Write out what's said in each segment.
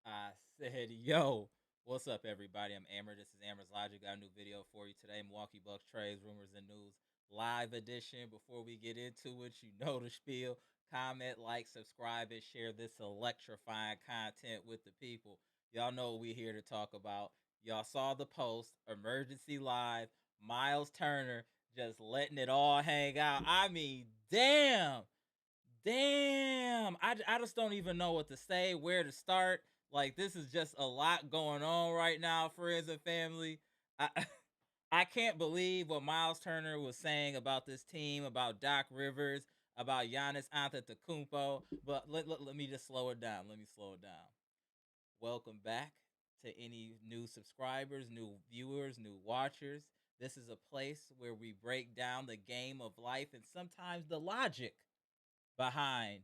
I said, yo, what's up, everybody? I'm Amara. This is Amara's Logic. Got a new video for you today. Milwaukee Bucks trades, rumors, and news live edition. Before we get into it, you know the spiel. Comment, like, subscribe, and share this electrifying content with the people. Y'all know what we're here to talk about. Y'all saw the post, emergency live, Myles Turner just letting it all hang out. I mean, damn. Damn, I just don't even know what to say, where to start. Like, this is just a lot going on right now, friends and family. I I can't believe what Myles Turner was saying about this team, about Doc Rivers, about Giannis Antetokounmpo. But let me just slow it down. Let me slow it down. Welcome back to any new subscribers, new viewers, new watchers. This is a place where we break down the game of life and sometimes the logic behind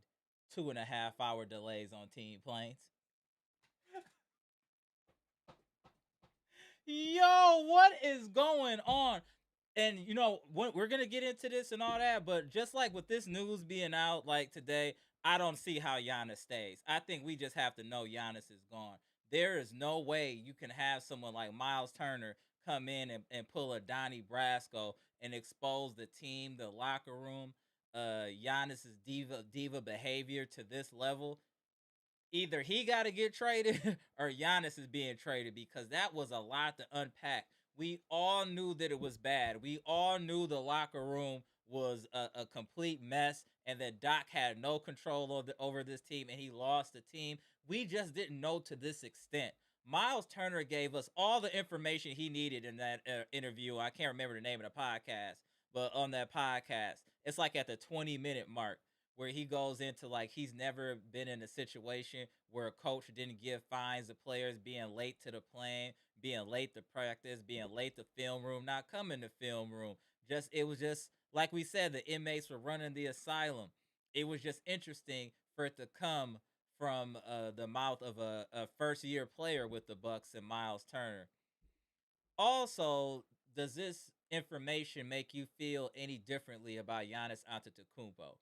2.5 hour delays on team planes. Yo, what is going on? And we're gonna get into this and all that, but just like with this news being out like today, I don't see how Giannis stays. I think we just have to know Giannis is gone. There is no way you can have someone like Myles Turner come in and pull a Donnie Brasco and expose the team, the locker room, Giannis's diva behavior to this level. Either he got to get traded or Giannis is being traded, because that was a lot to unpack. We all knew that it was bad. We all knew the locker room was a complete mess and that Doc had no control over this team and he lost the team. We just didn't know to this extent. Myles Turner gave us all the information he needed in that interview. I can't remember the name of the podcast, but on that podcast, it's like at the 20-minute mark where he goes into like he's never been in a situation where a coach didn't give fines to players being late to the plane, being late to practice, being late to film room, not coming to film room. Just it was just like we said, the inmates were running the asylum. It was just interesting for it to come from the mouth of a first year player with the Bucks and Myles Turner. Also, does this information make you feel any differently about Giannis Antetokounmpo?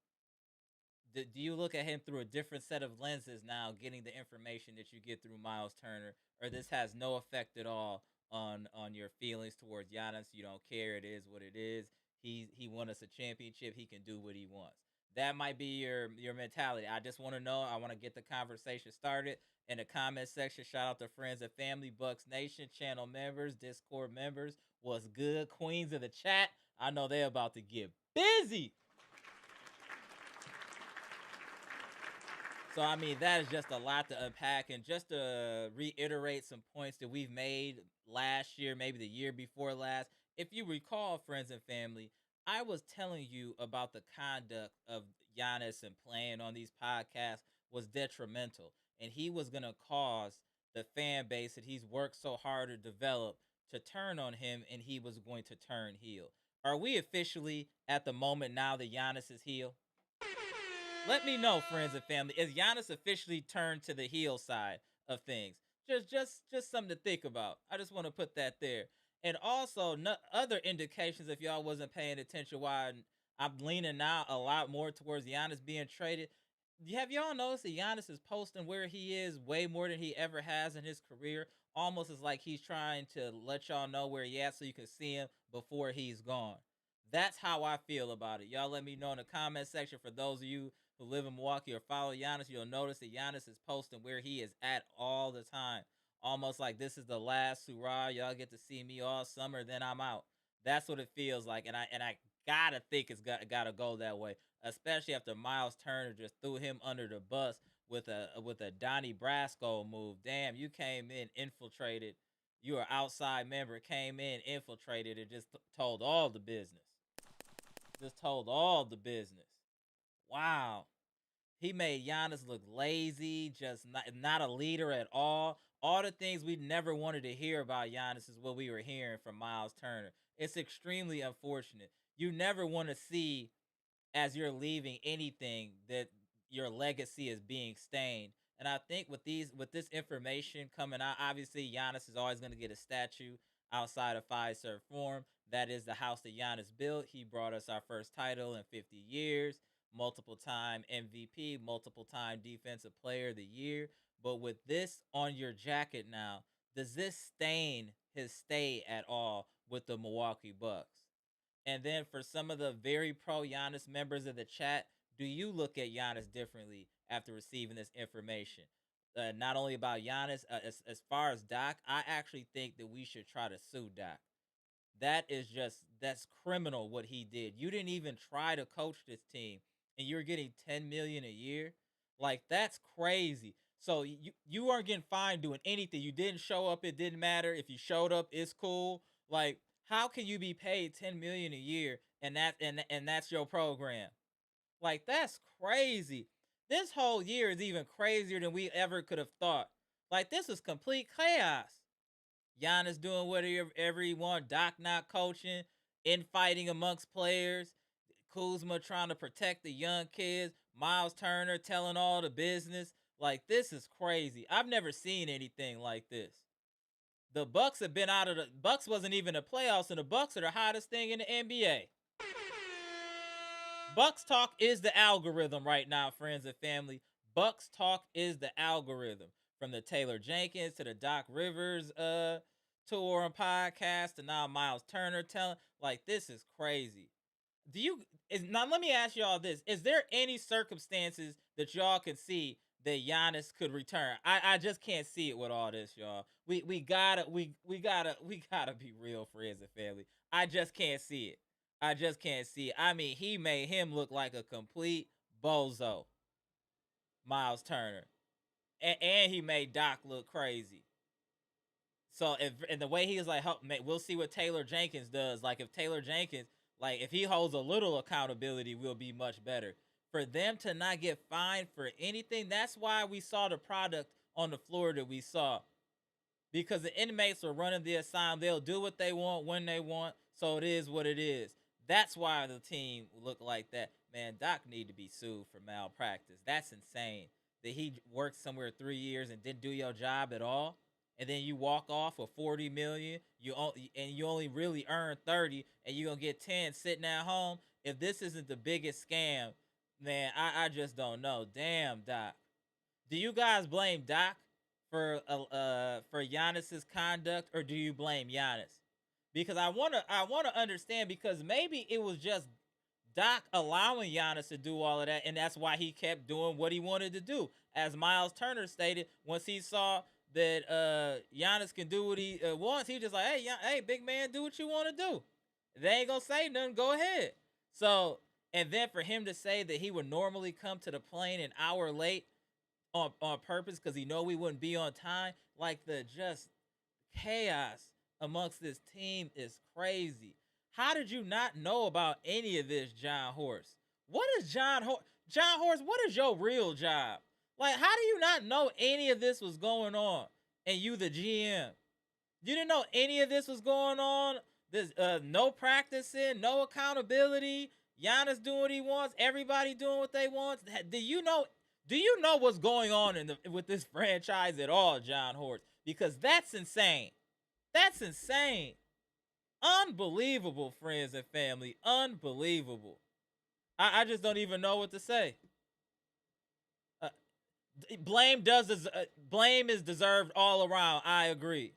Do you look at him through a different set of lenses now, getting the information that you get through Myles Turner, or this has no effect at all on your feelings towards Giannis? You don't care. It is what it is. He won us a championship. He can do what he wants. That might be your mentality. I just want to know. I want to get the conversation started in the comment section. Shout out to friends and family, Bucks Nation, channel members, Discord members. What's good, queens of the chat? I know they're about to get busy. So, I mean, that is just a lot to unpack. And just to reiterate some points that we've made last year, maybe the year before last. If you recall, friends and family, I was telling you about the conduct of Giannis and playing on these podcasts was detrimental. And he was going to cause the fan base that he's worked so hard to develop to turn on him, and he was going to turn heel. Are we officially at the moment now that Giannis is heel? Let me know, friends and family. Is Giannis officially turned to the heel side of things? Just something to think about. I just want to put that there. And also, no, other indications, if y'all wasn't paying attention, why I'm leaning now a lot more towards Giannis being traded. Have y'all noticed that Giannis is posting where he is way more than he ever has in his career? Almost as like he's trying to let y'all know where he at so you can see him before he's gone. That's how I feel about it. Y'all let me know in the comment section. For those of you who live in Milwaukee or follow Giannis, you'll notice that Giannis is posting where he is at all the time. Almost like this is the last hurrah. Y'all get to see me all summer, then I'm out. That's what it feels like. And I gotta think it's gotta go that way. Especially after Myles Turner just threw him under the bus with a Donnie Brasco move. Damn, you came in, infiltrated. You were outside member, came in, infiltrated, and just told all the business. Just told all the business. Wow. He made Giannis look lazy, just not a leader at all. All the things we never wanted to hear about Giannis is what we were hearing from Myles Turner. It's extremely unfortunate. You never want to see, as you're leaving anything, that your legacy is being stained. And I think with this information coming out, obviously Giannis is always going to get a statue outside of Fiserv Forum. That is the house that Giannis built. He brought us our first title in 50 years, multiple time MVP, multiple time defensive player of the year. But with this on your jacket now, does this stain his stay at all with the Milwaukee Bucks? And then for some of the very pro Giannis members of the chat, do you look at Giannis differently after receiving this information? Not only about Giannis, as far as Doc, I actually think that we should try to sue Doc. That's criminal what he did. You didn't even try to coach this team, and you're getting 10 million a year. Like, that's crazy. So you aren't getting fined doing anything. You didn't show up, it didn't matter. If you showed up, it's cool. Like, how can you be paid 10 million a year and that's your program? Like, that's crazy. This whole year is even crazier than we ever could have thought. Like, this was complete chaos. Giannis doing whatever he want, Doc not coaching, infighting amongst players, Kuzma trying to protect the young kids, Myles Turner telling all the business. Like, this is crazy. I've never seen anything like this. The Bucks have been out of the Bucks wasn't even the playoffs, and the Bucks are the hottest thing in the NBA. Bucks talk is the algorithm right now, friends and family. Bucks talk is the algorithm. From the Taylor Jenkins to the Doc Rivers tour and podcast to now Myles Turner telling, like, this is crazy. Now let me ask y'all this. Is there any circumstances that y'all can see that Giannis could return? I just can't see it with all this, y'all. We gotta be real, friends and family. I just can't see it. I just can't see it. I mean, he made him look like a complete bozo, Myles Turner. And he made Doc look crazy. So and the way he was like, we'll see what Taylor Jenkins does. Like, if Taylor Jenkins, like, if he holds a little accountability, we'll be much better. For them to not get fined for anything, that's why we saw the product on the floor that we saw. Because the inmates are running the asylum. They'll do what they want when they want. So it is what it is. That's why the team look like that. Man, Doc need to be sued for malpractice. That's insane. That he worked somewhere 3 years and didn't do your job at all, and then you walk off with 40 million. You only really earn 30, and you're gonna get 10 sitting at home. If this isn't the biggest scam, man, I just don't know. Damn, Doc. Do you guys blame Doc for Giannis's conduct, or do you blame Giannis? Because I wanna understand, because maybe it was just Doc allowing Giannis to do all of that, and that's why he kept doing what he wanted to do. As Myles Turner stated, once he saw that Giannis can do what he wants, he just like, hey, big man, do what you want to do. They ain't gonna say nothing. Go ahead. So, and then for him to say that he would normally come to the plane an hour late on purpose because he know we wouldn't be on time, like, the just chaos amongst this team is crazy. How did you not know about any of this, John Horst? What is John Horst, what is your real job? Like, how do you not know any of this was going on? And you, the GM, you didn't know any of this was going on? This no practicing, no accountability, Giannis doing what he wants, everybody doing what they want. Do you know what's going on with this franchise at all, John Horst? Because that's insane. That's insane. Unbelievable, friends and family. Unbelievable. I just don't even know what to say. Blame is deserved all around. I agree.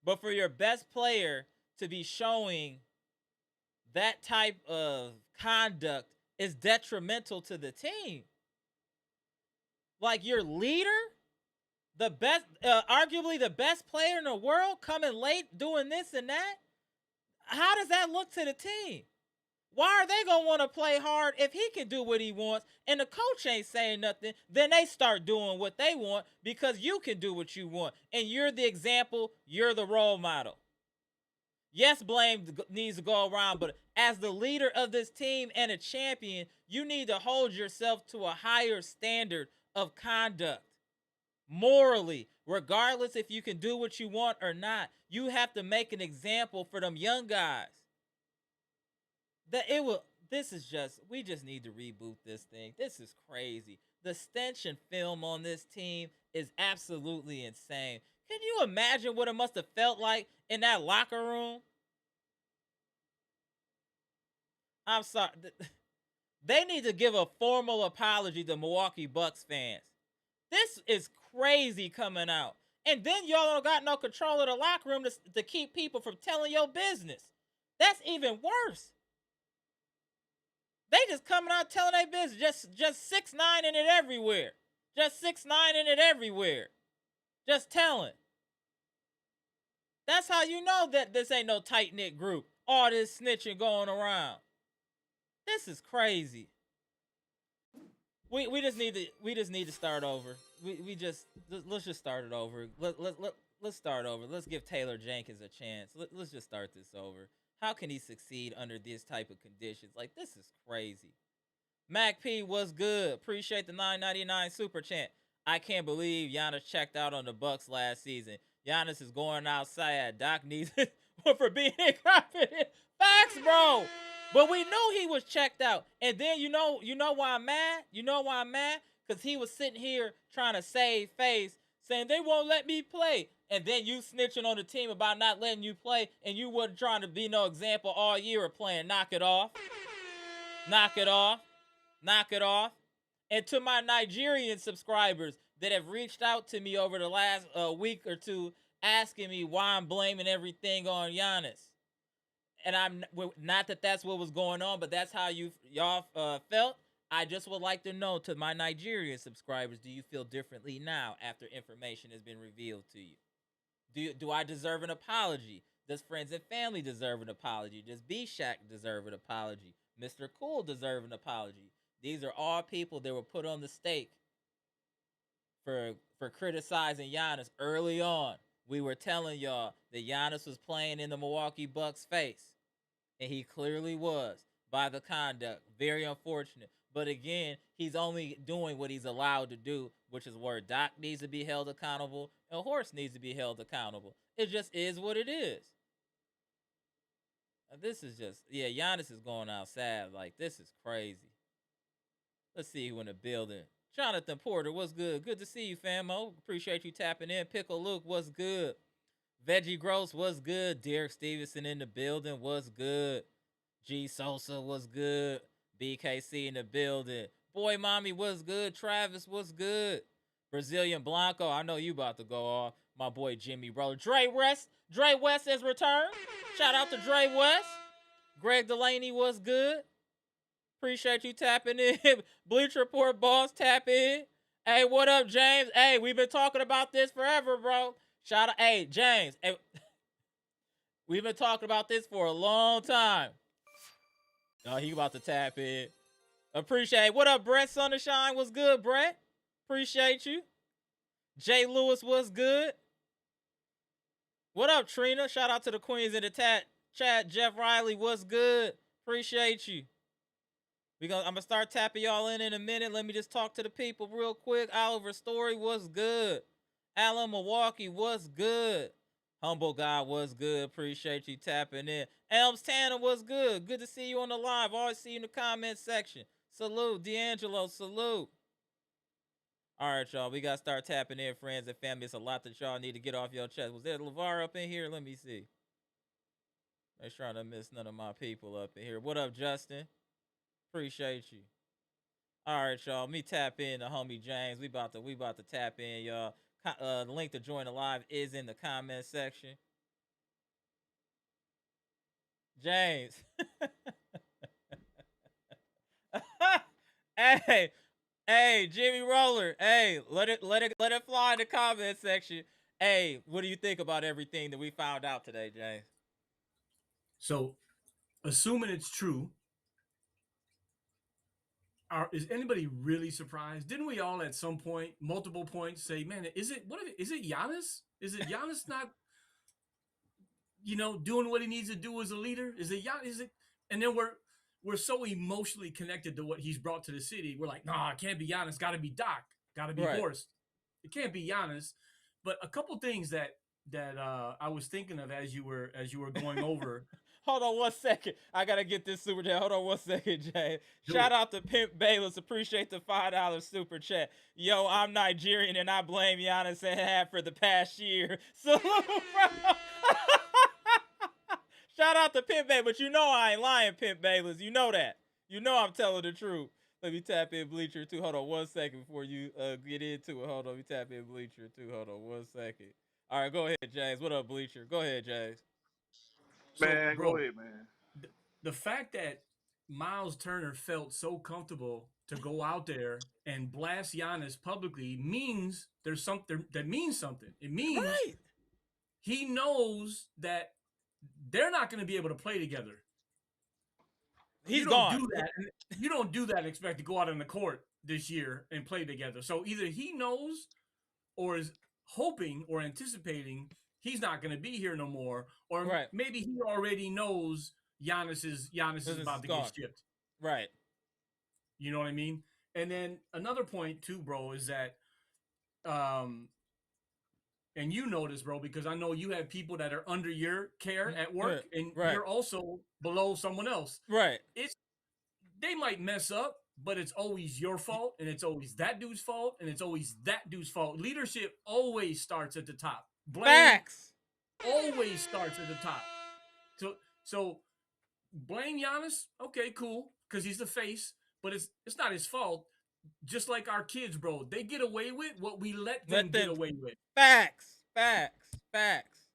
But for your best player to be showing that type of conduct is detrimental to the team. Like, your leader, the best, arguably the best player in the world, coming late, doing this and that. How does that look to the team? Why are they going to want to play hard if he can do what he wants and the coach ain't saying nothing? Then they start doing what they want because you can do what you want. And you're the example. You're the role model. Yes, blame needs to go around, but as the leader of this team and a champion, you need to hold yourself to a higher standard of conduct. morally, regardless if you can do what you want or not. You have to make an example for them young guys. That it will. This is just. We just need to reboot this thing. This is crazy. The stench and film on this team is absolutely insane. Can you imagine what it must have felt like in that locker room? I'm sorry. They need to give a formal apology to Milwaukee Bucks fans. This is crazy coming out. And then y'all don't got no control of the locker room to keep people from telling your business. That's even worse. They just coming out telling their business. Just 6ix9ine in it everywhere. Just 6ix9ine in it everywhere. Just telling. That's how you know that this ain't no tight-knit group. All this snitching going around. This is crazy. We just need to start over. Let's just start it over. Let's start over. Let's give Taylor Jenkins a chance. Let's just start this over. How can he succeed under this type of conditions? Like, this is crazy. Mac P was good. Appreciate the $9.99 super chant. I can't believe Giannis checked out on the Bucks last season. Giannis is going outside. Doc needs it for being incompetent. Facts, bro. But we knew he was checked out. And then you know why I'm mad? You know why I'm mad? Because he was sitting here trying to save face, saying they won't let me play. And then you snitching on the team about not letting you play, and you wasn't trying to be no example all year of playing. Knock it off. Knock it off. Knock it off. And to my Nigerian subscribers that have reached out to me over the last week or two asking me why I'm blaming everything on Giannis. And I'm not that that's what was going on, but that's how y'all felt. I just would like to know, to my Nigerian subscribers, do you feel differently now after information has been revealed to you? Do I deserve an apology? Does friends and family deserve an apology? Does Bshack deserve an apology? Mr. Cool deserve an apology? These are all people that were put on the stake for criticizing Giannis early on. We were telling y'all that Giannis was playing in the Milwaukee Bucks' face. And he clearly was by the conduct. Very unfortunate. But again, he's only doing what he's allowed to do, which is where Doc needs to be held accountable and Horst needs to be held accountable. It just is what it is. This is just, Giannis is going outside. Like, this is crazy. Let's see who in the building. Jonathan Porter, what's good? Good to see you, famo. Appreciate you tapping in. Pickle Luke, what's good? Veggie Gross, what's good? Derek Stevenson in the building, what's good? G Sosa, what's good? BKC in the building. Boy Mommy, what's good? Travis, what's good? Brazilian Blanco, I know you about to go off. My boy Jimmy Roller. Dre West has returned. Shout out to Dre West. Greg Delaney, what's good? Appreciate you tapping in. Bleacher Report boss, tap in. Hey, what up, James? Hey, we've been talking about this forever, bro. Shout out, hey, James. Hey, we've been talking about this for a long time. Oh, he about to tap in. Appreciate it. What up, Brett Sunshine? What's good, Brett? Appreciate you. Jay Lewis, what's good? What up, Trina? Shout out to the queens in the chat. Jeff Riley, what's good? Appreciate you. I'm going to start tapping y'all in a minute. Let me just talk to the people real quick. Oliver Story, what's good? Alan Milwaukee, what's good? Humble guy, what's good? Appreciate you tapping in. Elms Tanner, what's good? Good to see you on the live. Always see you in the comment section. Salute. D'Angelo, salute. All right, y'all. We got to start tapping in, friends and family. It's a lot that y'all need to get off your chest. Was there LeVar up in here? Let me see. Make sure I don't miss none of my people up in here. What up, Justin? Appreciate you. All right, y'all. Me tap in to homie James. We about to tap in, y'all. The link to join the live is in the comment section. James. Hey, Jimmy Roller. Hey, let it fly in the comment section. Hey, what do you think about everything that we found out today, James? So, assuming it's true, is anybody really surprised? Didn't we all at some point, multiple points, say, "Man, is it Giannis? Is it Giannis not, doing what he needs to do as a leader? Is it Giannis? Is it?" And then we're so emotionally connected to what he's brought to the city. We're like, "Nah, it can't be Giannis. Got to be Doc. Got to be Right. Horst." It can't be Giannis. But a couple things that I was thinking of as you were going over. Hold on 1 second. I gotta get this super chat. Hold on 1 second, Jay. Do Shout it. out to Pimp Bayless. Appreciate the $5 super chat. Yo, I'm Nigerian and I blame Giannis and have for the past year. Salute, bro. Shout out to Pimp Bayless, but you know I ain't lying, Pimp Bayless. You know that. You know I'm telling the truth. Let me tap in Bleacher too. Hold on 1 second before you get into it. Hold on, let me tap in Bleacher too. Hold on 1 second. All right, go ahead, James. What up, Bleacher? Go ahead, James. So, Man, go bro, ahead, man. the fact that Myles Turner felt so comfortable to go out there and blast Giannis publicly means there's something that means something. It means Right. he knows that they're not going to be able to play together. He's You don't gone. do that. You don't do that and expect to go out on the court this year and play together. So either he knows or is hoping or anticipating he's not going to be here no more, or Right. maybe he already knows Giannis is This is about to gone. get shipped. Right. You know what I mean? And then another point too, bro, is that and you know this, bro, because I know you have people that are under your care at work, and Right. you're also below someone else. Right. They might mess up, but it's always your fault, and it's always that dude's fault, and it's always that dude's fault. Leadership always starts at the top. Blame Facts. always starts at the top. So blame Giannis. Okay, cool, because he's the face, but it's not his fault. Just like our kids, bro, they get away with what we let them get away with. Facts. Facts. Facts.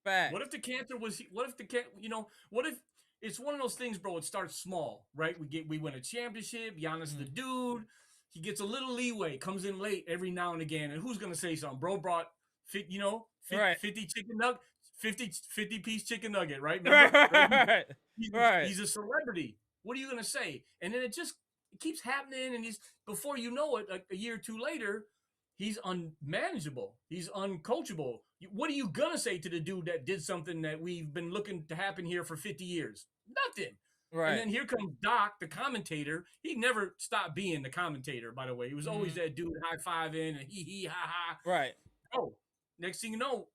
Facts. What if the cancer was? What if the What if it's one of those things, bro? It starts small, right? We win a championship. Giannis the dude. He gets a little leeway. Comes in late every now and again. And who's gonna say something? Bro brought 50 chicken nugget, 50 piece chicken nugget, right? Remember? Right. He's a celebrity. What are you gonna say? And then it keeps happening, and before you know it, like a year or two later, he's unmanageable. He's uncoachable. What are you gonna say to the dude that did something that we've been looking to happen here for 50 years? Nothing. Right. And then here comes Doc, the commentator. He never stopped being the commentator, by the way. He was always that dude high-fiving and hee ha ha. Right. Oh, next thing you know,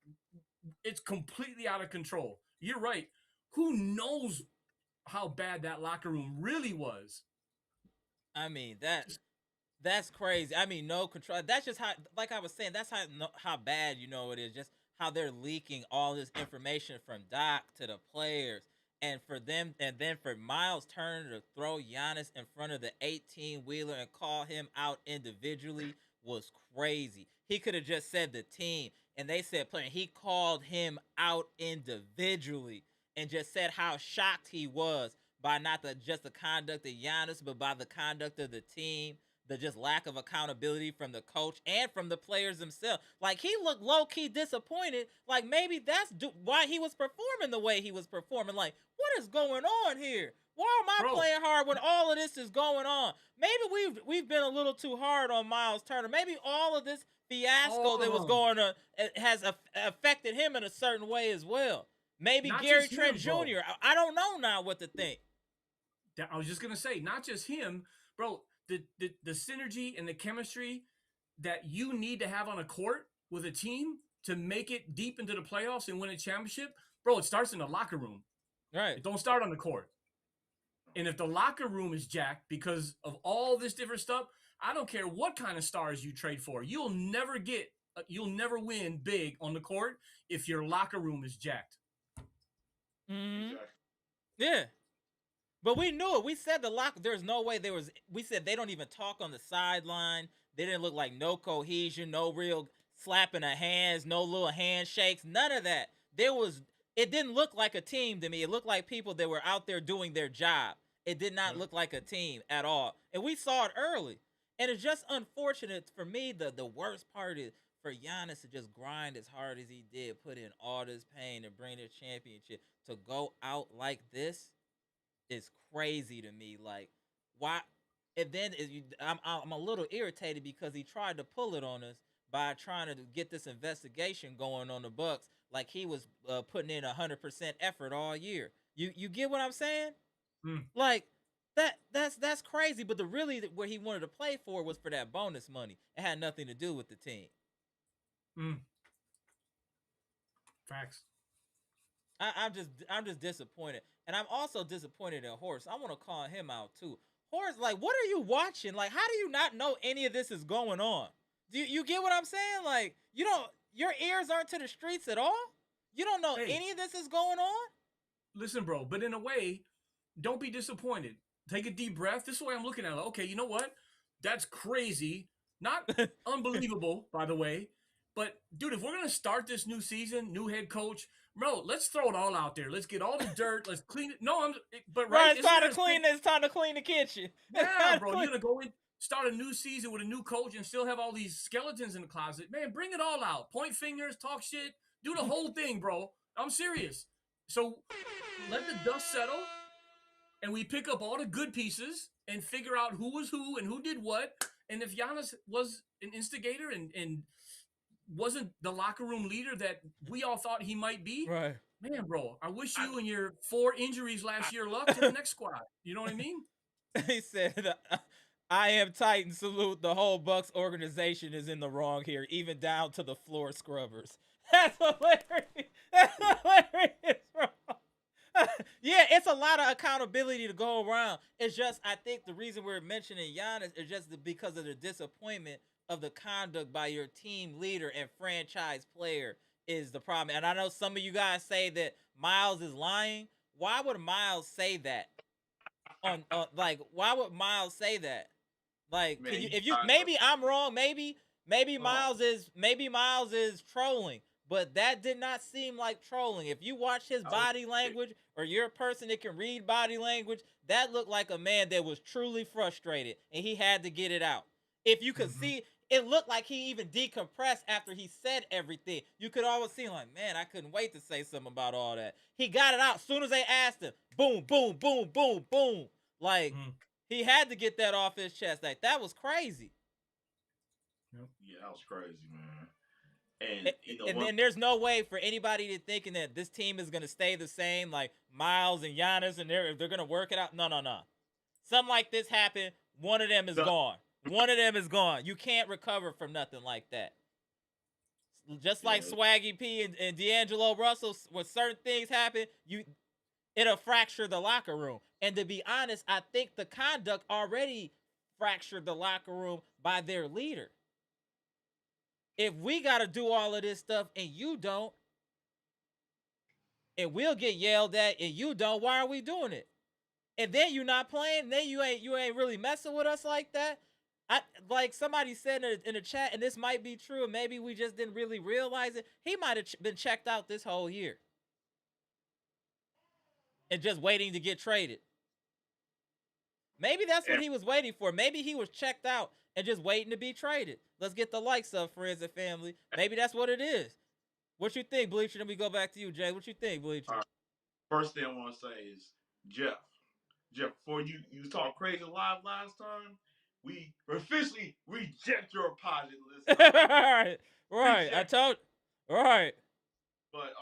it's completely out of control. You're right. Who knows how bad that locker room really was? I mean, that's crazy. I mean, no control. That's just how, like I was saying, that's how bad it is. Just how they're leaking all this information from Doc to the players, and then for Myles Turner to throw Giannis in front of the 18-wheeler and call him out individually was crazy. He could have just said the team, and they said player. He called him out individually and just said how shocked he was by not just the conduct of Giannis, but by the conduct of the team, the just lack of accountability from the coach and from the players themselves. Like, he looked low-key disappointed. Like, maybe that's why he was performing the way he was performing. Like, what is going on here? Why am I playing hard when all of this is going on? Maybe we've been a little too hard on Myles Turner. Maybe all of this fiasco that was going on has affected him in a certain way as well. Maybe Not Gary just him, Trent bro. Jr. I don't know now what to think. I was just gonna say, not just him, bro. The synergy and the chemistry that you need to have on a court with a team to make it deep into the playoffs and win a championship, bro, it starts in the locker room. Right. It don't start on the court. And if the locker room is jacked because of all this different stuff, I don't care what kind of stars you trade for. You'll never win big on the court if your locker room is jacked. Mm-hmm. Exactly. Yeah. But we knew it. We said there's no way we said they don't even talk on the sideline. They didn't look like no cohesion, no real slapping of hands, no little handshakes, none of that. It didn't look like a team to me. It looked like people that were out there doing their job. It did not look like a team at all. And we saw it early. And it's just unfortunate for me. The worst part is for Giannis to just grind as hard as he did, put in all this pain to bring the championship, to go out like this is crazy to me. Like, why? And then I'm a little irritated because he tried to pull it on us by trying to get this investigation going on the Bucks, like he was putting in 100% effort all year. You get what I'm saying? Like, That's crazy. But the really where he wanted to play for was for that bonus money. It had nothing to do with the team. Mm. Facts. I'm just disappointed, and I'm also disappointed in Horst. I want to call him out too. Horst, like, what are you watching? Like, how do you not know any of this is going on? Do you get what I'm saying? Like, you don't, your ears aren't to the streets at all. You don't know Hey, any of this is going on. listen, bro. But in a way, don't be disappointed. Take a deep breath. This is the way I'm looking at it. Okay, you know what? That's crazy. Not unbelievable, by the way. But dude, if we're gonna start this new season, new head coach, bro, let's throw it all out there. Let's get all the dirt. Let's clean it. No, but right, Right, it's isn't time there to a clean. saying? It's time to clean the kitchen. It's Yeah, time to bro, clean. you're gonna go in, start a new season with a new coach, and still have all these skeletons in the closet. Man, bring it all out. Point fingers, talk shit, do the whole thing, bro. I'm serious. So let the dust settle, and we pick up all the good pieces and figure out who was who and who did what. And if Giannis was an instigator and wasn't the locker room leader that we all thought he might be, Right. man, bro, I wish I, you and your 4 injuries last year luck to the next squad. You know what I mean? He said, "I am Titan. Salute. The whole Bucks organization is in the wrong here, even down to the floor scrubbers." That's hilarious. That's hilarious, bro. Yeah, it's a lot of accountability to go around. It's just I think the reason we're mentioning Giannis is just because of the disappointment of the conduct by your team leader and franchise player is the problem. And I know some of you guys say that Myles is lying. Why would Myles say that? On like why would Myles say that? Like, can man, you you if you guys are maybe I'm wrong, maybe oh, Myles is trolling, but that did not seem like trolling. If you watch his I was body language or you're a person that can read body language, that looked like a man that was truly frustrated and he had to get it out. If you could Mm-hmm. see it looked like he even decompressed after he said everything. You could always see like, man, I couldn't wait to say something about all that. He got it out as soon as they asked him. Boom, boom, boom, boom, boom. Like Mm-hmm. he had to get that off his chest. Like that was crazy. Yep. yeah, that was crazy, man. And you know And one then there's no way for anybody to thinking that this team is gonna stay the same, like Myles and Giannis, and they're gonna work it out. No, no, no. Something like this happened. One of them is the gone. One of them is gone. You can't recover from nothing like that. Just like yeah, Swaggy P and D'Angelo Russell, when certain things happen, it'll fracture the locker room. And to be honest, I think the conduct already fractured the locker room by their leader. If we got to do all of this stuff and you don't, and we'll get yelled at and you don't, why are we doing it? And then you're not playing, then you ain't really messing with us like that. I like somebody said in the chat, and this might be true, and maybe we just didn't really realize it. He might have been checked out this whole year and just waiting to get traded. Maybe that's what and he was waiting for. Maybe he was checked out and just waiting to be traded. Let's get the likes up, friends and family. Maybe that's what it is. What you think, Bleacher? Then we go back to you, Jay. What you think, Bleacher? first thing I want to say is Jeff. Jeff, before you talk crazy live last time, we officially reject your apology this time. Right, right. I Reject. told. Right. But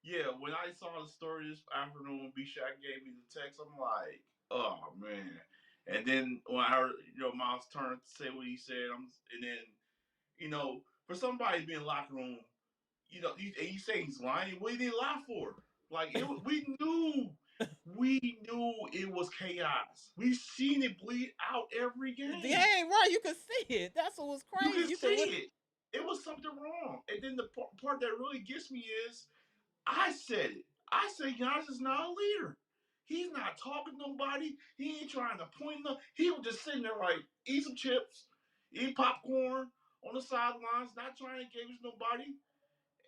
yeah, when I saw the story this afternoon when Bshack gave me the text, I'm like, oh man. And then when I heard Myles Turner say what he said, and then for somebody to be in the locker room, you say he's lying. What did he lie for? Like we knew it was chaos. We seen it bleed out every game. Dang, right. You could see it. That's what was You crazy. can You see could look. it. It was something wrong. And then the part that really gets me is I said it. I said Giannis is not a leader. He's not talking to nobody. He ain't trying to point no. He was just sitting there like eat some chips, eat popcorn on the sidelines, not trying to engage with nobody.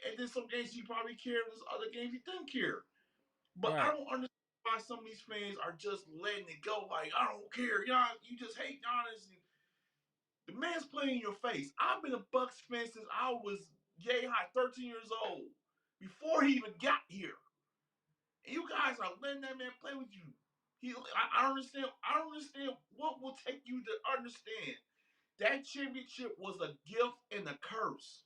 And then some games he probably cared, and there's other games he didn't care. But I Right. don't understand why some of these fans are just letting it go. Like I don't care, Giannis. You just hate Giannis. And the man's playing in your face. I've been a Bucks fan since I was yay high, 13 years old, before he even got here. And you guys are letting that man play with you. I don't understand. I don't understand what will take you to understand that championship was a gift and a curse.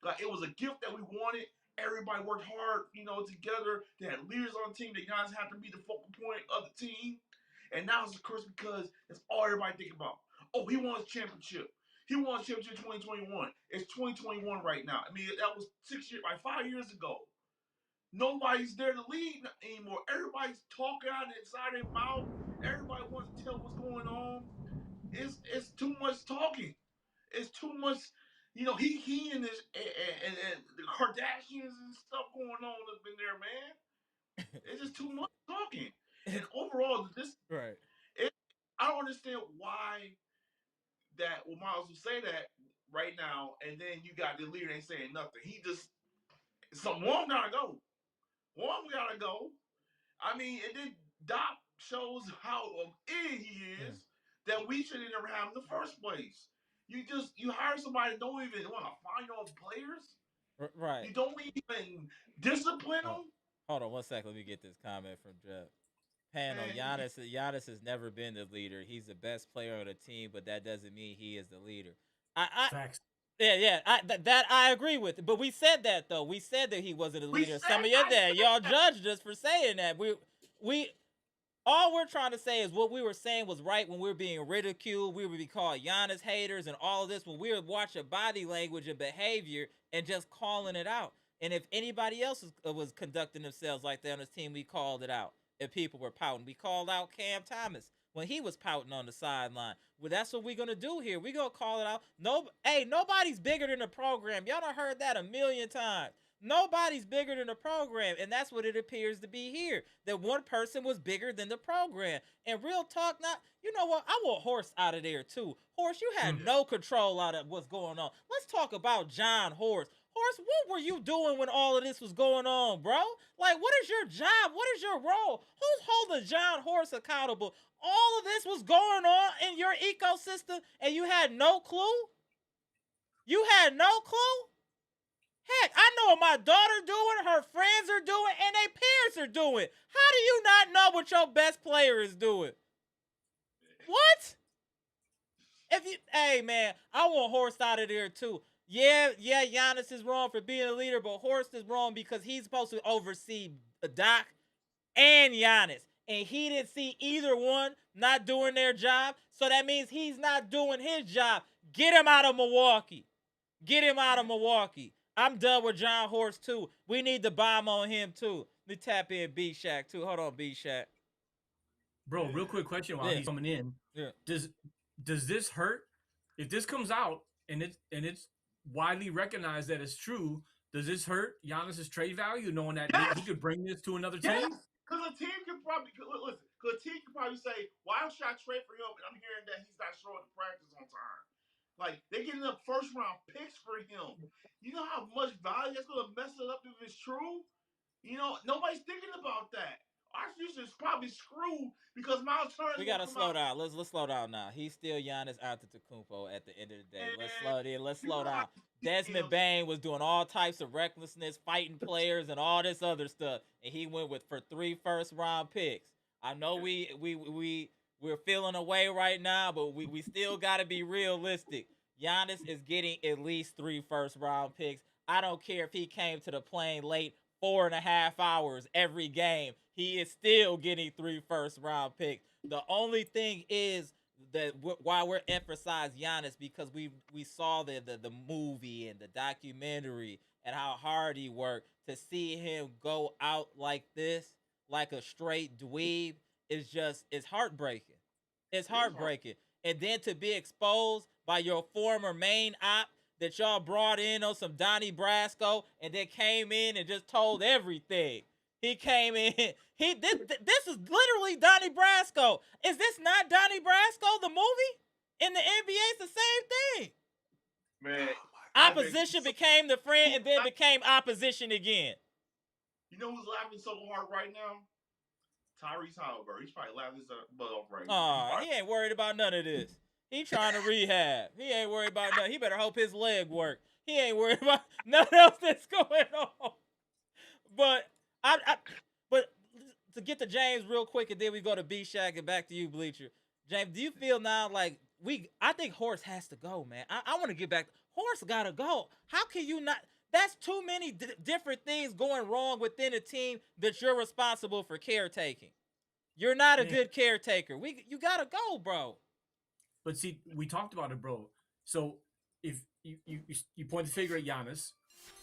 Like it was a gift that we wanted. Everybody worked hard, together. They had leaders on the team. The guys had to be the focal point of the team. And now it's a curse because that's all everybody think about. Oh, he won his championship. He won his championship in 2021. It's 2021 right now. I mean, that was 5 years ago. Nobody's there to lead anymore. Everybody's talking out inside their mouth. Everybody wants to tell what's going on. It's too much talking. It's too much. He and his and the Kardashians and stuff going on up in there, man. It's just too much talking. And overall, right. it, I don't understand why Myles will say that right now, and then you got the leader ain't saying nothing. He just one gotta go. One gotta go. I mean, and then Doc shows how idiot he is that we shouldn't ever have in the first place. You hire somebody that don't even want to find your players. Right. You don't even discipline them. Hold on 1 second. Let me get this comment from Jeff. Panel, Giannis has never been the leader. He's the best player on the team, but that doesn't mean he is the leader. Facts. Yeah. That I agree with. But we said that though. We said that he wasn't a leader. Some of y'all judged us for saying that. We all we're trying to say is what we were saying was right when we were being ridiculed. We would be called Giannis haters and all of this when we would watch a body language and behavior and just calling it out. And if anybody else was conducting themselves like that on his team, we called it out. If people were pouting, we called out Cam Thomas when he was pouting on the sideline. Well, that's what we're gonna do here. We're gonna call it out. Nobody's bigger than the program. Y'all done heard that a million times. Nobody's bigger than the program, and that's what it appears to be here. That one person was bigger than the program. And real talk, you know what? I want Horst out of there too. Horst, you had no control out of what's going on. Let's talk about John Horst. Horst, what were you doing when all of this was going on, bro? Like, what is your job? What is your role? Who's holding John Horst accountable? All of this was going on in your ecosystem, and you had no clue? You had no clue? Heck, I know what my daughter doing, her friends are doing, and their parents are doing. How do you not know what your best player is doing? What? Hey man, I want Horst out of there too. Yeah, Giannis is wrong for being a leader, but Horst is wrong because he's supposed to oversee Doc and Giannis. And he didn't see either one not doing their job, so that means he's not doing his job. Get him out of Milwaukee. Get him out of Milwaukee. I'm done with John Horst too. We need the bomb on him too. Let me tap in Bshack too. Hold on, Bshack. Bro, real quick question while he's coming in. Yeah. Does this hurt? If this comes out and it's widely recognized that it's true, does this hurt Giannis's trade value, knowing that he could bring this to another team? Because a team could probably say, "Why should I trade for him?" And I'm hearing that he's not showing the practice on time. Like they're getting up first round picks for him. You know how much value that's gonna mess it up if it's true. Nobody's thinking about that. Our future is probably screwed because Myles Turner. We gotta slow down. Let's slow down now. He's still Giannis Antetokounmpo at the end of the day. Let's slow down. Desmond Bain was doing all types of recklessness, fighting players and all this other stuff, and he went for 3 first-round picks. I know we're feeling away right now, but we still gotta be realistic. Giannis is getting at least 3 first-round picks. I don't care if he came to the plane late 4.5 hours every game. He is still getting 3 first-round picks. The only thing is that why we're emphasizing Giannis because we saw the movie and the documentary and how hard he worked. To see him go out like this, like a straight dweeb, it's heartbreaking. It's heartbreaking. And then to be exposed by your former main op that y'all brought in on some Donnie Brasco and then came in and just told everything. He came in. This is literally Donnie Brasco. Is this not Donnie Brasco, the movie? In the NBA, it's the same thing. Man. Opposition became the friend and then became opposition again. You know who's laughing so hard right now? Tyrese Halliburton. He's probably laughing his butt off right now. He ain't worried about none of this. He trying to rehab. He ain't worried about nothing. He better hope his leg work. He ain't worried about nothing else that's going on. But but to get to James real quick, and then we go to Bshack and back to you, Bleacher. James, do you feel now like I think Horst has to go, man. I want to get back. Horst gotta go. How can you not? That's too many different things going wrong within a team that you're responsible for caretaking. You're not a Man. good caretaker. You gotta go, bro. But see, we talked about it, bro. So if you point the finger at Giannis,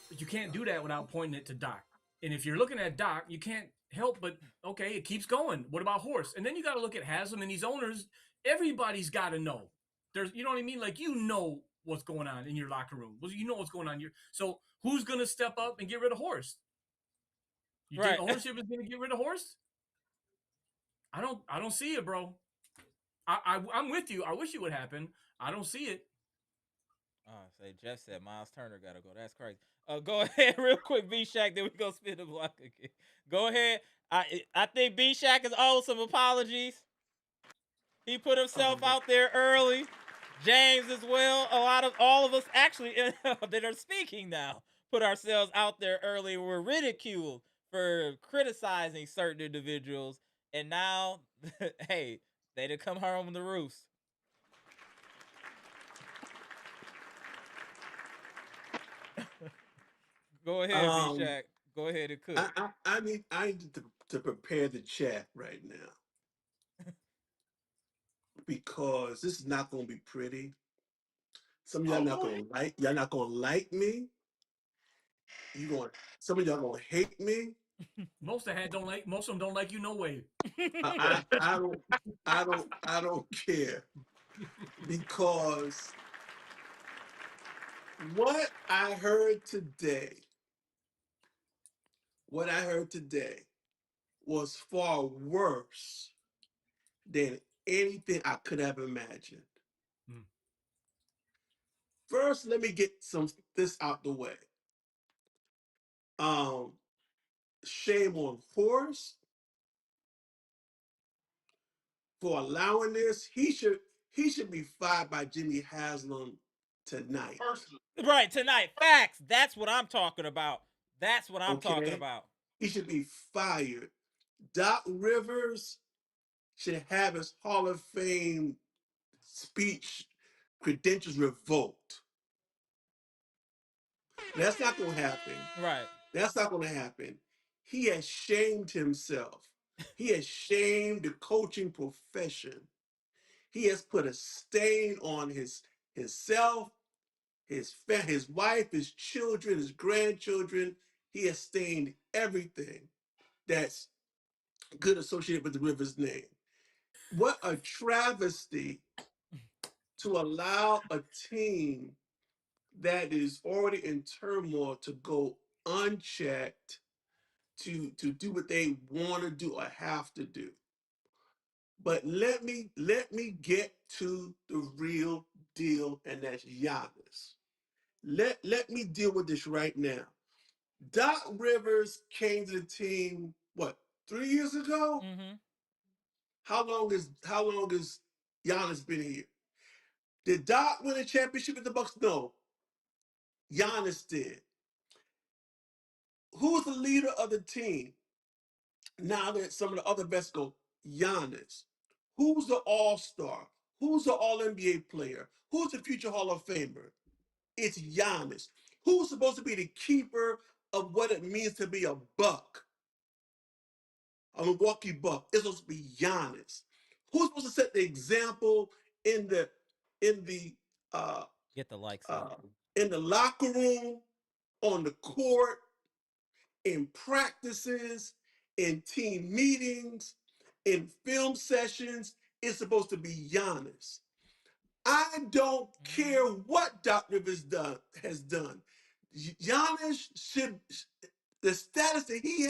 but you can't do that without pointing it to Doc. And if you're looking at Doc, you can't help but okay, it keeps going. What about Horst? And then you got to look at Haslam and these owners. Everybody's got to know. There's, you know what I mean? Like you know what's going on in your locker room. Well, you know what's going on here. So who's gonna step up and get rid of Horst? You think Right. ownership is gonna get rid of Horst? I don't see it, bro. I'm with you. I wish it would happen. I don't see it. Oh, say Jeff said Myles Turner gotta go. That's crazy. Go ahead, real quick, Bshack. Then we go spin the block again. Go ahead. I think Bshack is owed some apologies. He put himself out there early. James as well. A lot of all of us actually that are speaking now put ourselves out there early. We're ridiculed for criticizing certain individuals, and now, hey, they did come home on the roost. Go ahead, Um, Bshack. Go ahead and cook. I need to prepare the chat right now because this is not going to be pretty. Some of y'all Oh, not go going ahead. to like. Y'all not going to like me. You going. Some of y'all going to hate me. Most of them don't like you no way. I don't. I don't care because what I heard today. What I heard today was far worse than anything I could have imagined. Hmm. First, let me get some this out the way. Um, shame on Horst for allowing this. He should be fired by Jimmy Haslam tonight. Personally, Right, tonight. Facts. That's what I'm talking about. That's what I'm talking Okay, about. he should be fired. Doc Rivers should have his Hall of Fame speech credentials revoked. That's not going to happen. Right. That's not going to happen. He has shamed himself. He has shamed the coaching profession. He has put a stain on himself, his wife, his children, his grandchildren. He has stained everything that's good associated with the Rivers name. What a travesty to allow a team that is already in turmoil to go unchecked to do what they want to do or have to do. But let me get to the real deal, and that's Giannis. Let me deal with this right now. Doc Rivers came to the team what 3 years ago? Mm-hmm. How long has Giannis been here? Did Doc win a championship with the Bucks? No, Giannis did. Who's the leader of the team? Now that some of the other vets go, Giannis. Who's the all-star? Who's the all-NBA player? Who's the future Hall of Famer? It's Giannis. Who's supposed to be the keeper of what it means to be a Buck, a Milwaukee Buck? It's supposed to be Giannis. Who's supposed to set the example in the in the uh, Get the likes up. uh, in the locker room, on the court, in practices, in team meetings, in film sessions? It's supposed to be Giannis. I don't care what Doc Rivers has done. Giannis should, the status that he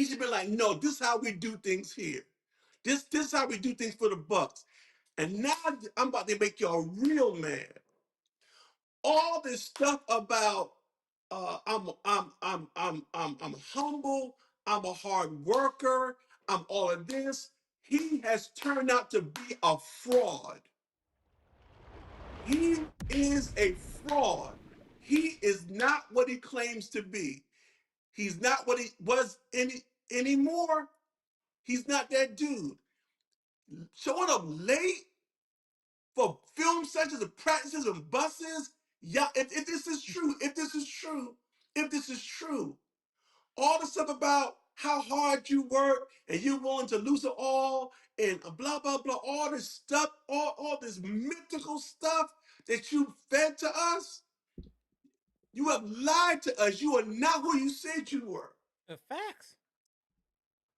should be like, no, this is how we do things here. This is how we do things for the Bucks. And now I'm about to make y'all real mad. All this stuff about I'm humble, I'm a hard worker, I'm all of this. He has turned out to be a fraud. He is a fraud. He is not what he claims to be. He's not what he was anymore. He's not that dude. Showing up late for film sessions and practices and buses. Yeah, if this is true, all the stuff about how hard you work and you willing to lose it all and blah blah blah, all this stuff, all this mythical stuff that you fed to us. You have lied to us. You are not who you said you were. The facts.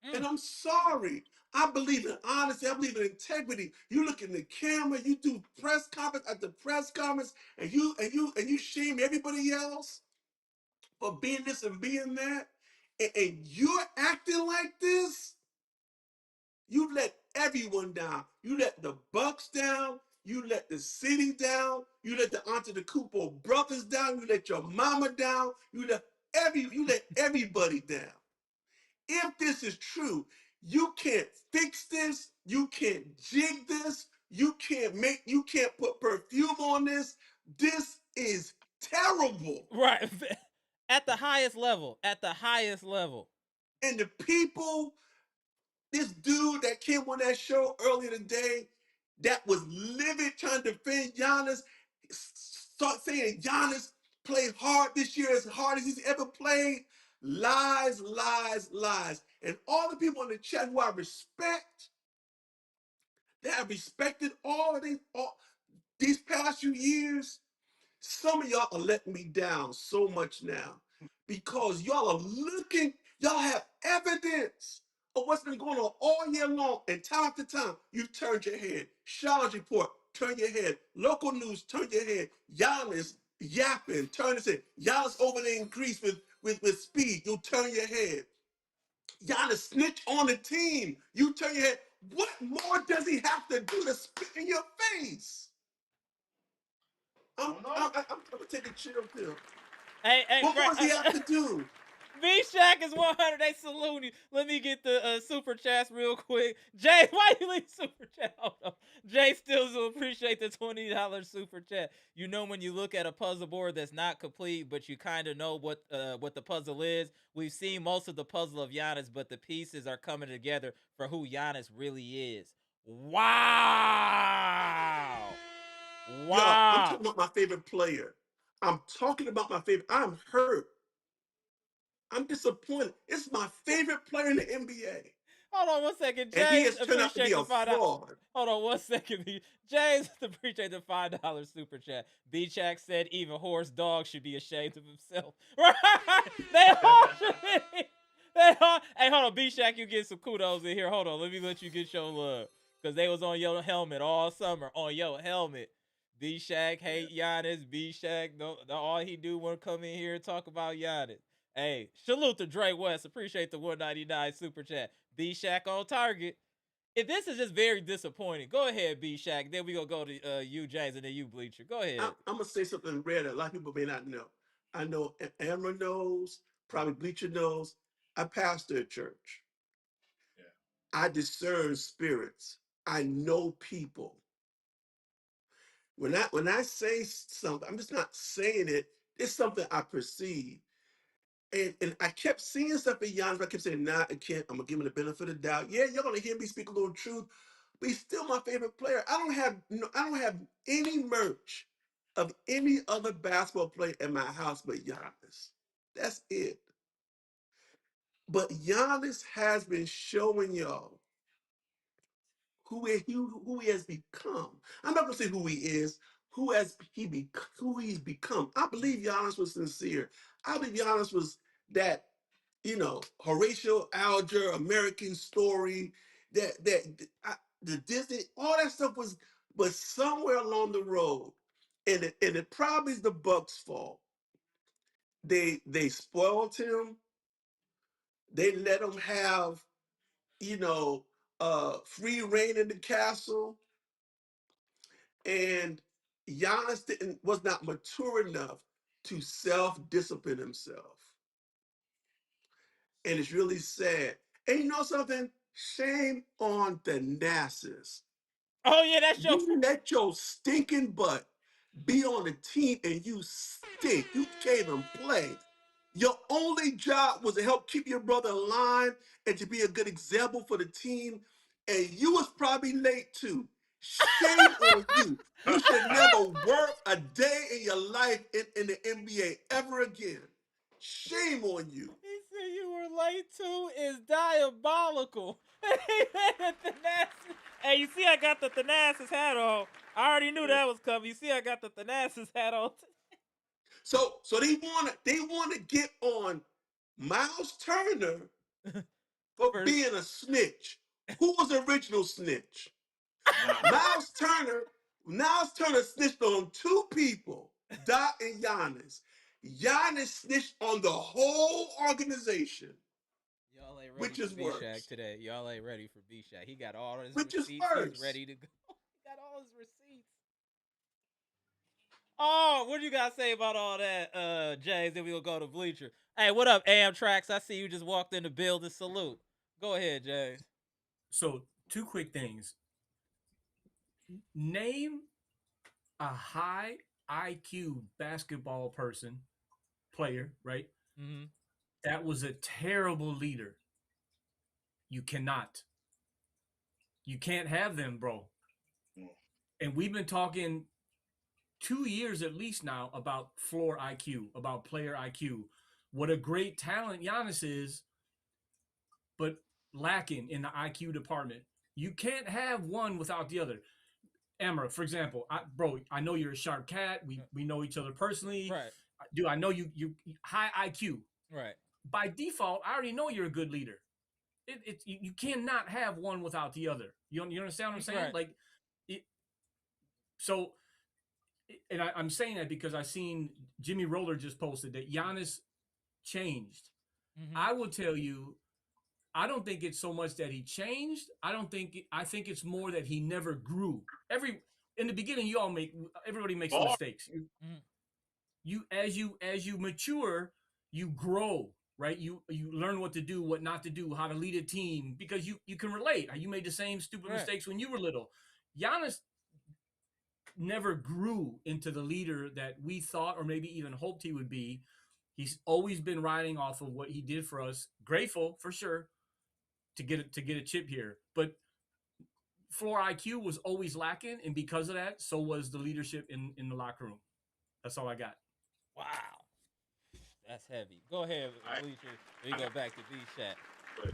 And I'm sorry. I believe in honesty. I believe in integrity. You look in the camera, you do press conference after press conference, and you shame everybody else for being this and being that. And you're acting like this. You let everyone down. You let the Bucks down. You let the city down. You let the Antetokounmpo brothers down. You let your mama down. You let everybody down. If this is true, you can't fix this. You can't jig this. You can't put perfume on this. This is terrible. Right. At the highest level. At the highest level. And the people, this dude that came on that show earlier today, that was livid trying to defend Giannis, start saying Giannis played hard this year, as hard as he's ever played. Lies, lies, lies. And all the people in the chat who I respect, that have respected all these past few years, some of y'all are letting me down so much now because y'all are looking, y'all have evidence of what's been going on all year long, and time after time, you've turned your head. Charlotte Report, turn your head. Local news, turn your head. Giannis yapping, turn his head. Giannis over there in Greece with speed, you'll turn your head. Giannis snitch on the team, you turn your head. What more does he have to do to spit in your face? I'm gonna take a chill pill. Hey, What more does he have to do? Bshack is 100. They salute you. Let me get the super chats real quick. Jay, why you leave super chat? Hold on. Jay Stills will appreciate the $20 super chat. You know, when you look at a puzzle board that's not complete, but you kind of know what the puzzle is. We've seen most of the puzzle of Giannis, but the pieces are coming together for who Giannis really is. Wow. Yo, I'm Wow. talking about my favorite player. I'm talking about my favorite. I'm hurt. I'm disappointed. It's my favorite player in the NBA. Hold on 1 second. And he James, has turned out to be appreciate the a $5. fraud. Hold on 1 second. James, appreciate the $5 super chat. Bshack said even Horst dog should be ashamed of himself. Right? They all should be. They all. Hey, hold on. Bshack, you get some kudos in here. Hold on. Let me let you get your love. Because they was on your helmet all summer. On your helmet. Bshack hate Giannis. Bshack, no, all he do want to come in here and talk about Giannis. Hey, salute to Dre West. Appreciate the 199 super chat. Bshack on target. If this is just very disappointing, go ahead, Bshack. Then we gonna go to you, James, and then you, Bleacher. Go ahead. I'm gonna say something rare that a lot of people may not know. I know Amara knows, probably Bleacher knows. I pastor a church. Yeah. I discern spirits. I know people. When I say something, I'm just not saying it. It's something I perceive. And I kept seeing stuff in Giannis, but I kept saying, nah, I can't. I'm gonna give him the benefit of the doubt. Yeah, you're gonna hear me speak a little truth, but he's still my favorite player. I don't have any merch of any other basketball player in my house but Giannis. That's it. But Giannis has been showing y'all who he has become. I'm not gonna say who he is, who he's become. I believe Giannis was sincere. I believe Giannis was that, Horatio Alger, American Story, the Disney, all that stuff was, but somewhere along the road, and it probably is the Bucks' fault. They spoiled him. They let him have, free reign in the castle, and Giannis was not mature enough to self-discipline himself. And it's really sad. And you know something? Shame on the Nassus. Oh yeah, that's your. You let your stinking butt be on the team and you stink. You can't even play. Your only job was to help keep your brother in line and to be a good example for the team. And you was probably late too. Shame on you. You should never work a day in your life in the NBA ever again. Shame on you. He said you relate to is diabolical. Hey, you see I got the Thanasis hat on. I already knew that was coming. You see I got the Thanasis hat on. So they wanna get on Myles Turner for For- being a snitch. Who was the original snitch? Giannis. Myles Turner snitched on two people, Dot and Giannis. Giannis snitched on the whole organization. Y'all ain't ready Which for is Bshack worse? today. Y'all ain't ready for Bshack. He got all his Which is receipts. He's worse? ready to go. He got all his receipts. Oh, what do you guys say about all that, James? Then we'll go to Bleacher. Hey, what up, Amtrax? I see you just walked in the building. Salute. Go ahead, James. So, two quick things. Name a high IQ basketball player, right? Mm-hmm. That was a terrible leader. You cannot. You can't have them, bro. And we've been talking 2 years at least now about floor IQ, about player IQ. What a great talent Giannis is, but lacking in the IQ department. You can't have one without the other. Amara, for example, I know you're a sharp cat. We know each other personally. Right. Dude, I know you high IQ. Right. By default, I already know you're a good leader. You cannot have one without the other. You understand what I'm saying? Right. Like, it, so, and I'm saying that because I seen Jimmy Roller just posted that Giannis changed. Mm-hmm. I will tell you, I don't think it's so much that he changed. I think it's more that he never grew. In the beginning, everybody makes mistakes. As you mature, you grow, right? You learn what to do, what not to do, how to lead a team, because you can relate. You made the same stupid mistakes when you were little. Giannis never grew into the leader that we thought or maybe even hoped he would be. He's always been riding off of what he did for us. Grateful for sure to get a chip here, but floor IQ was always lacking, and because of that, so was the leadership in the locker room. That's all I got. Wow. That's heavy. Go ahead, Bleacher. We go back to Bshack. But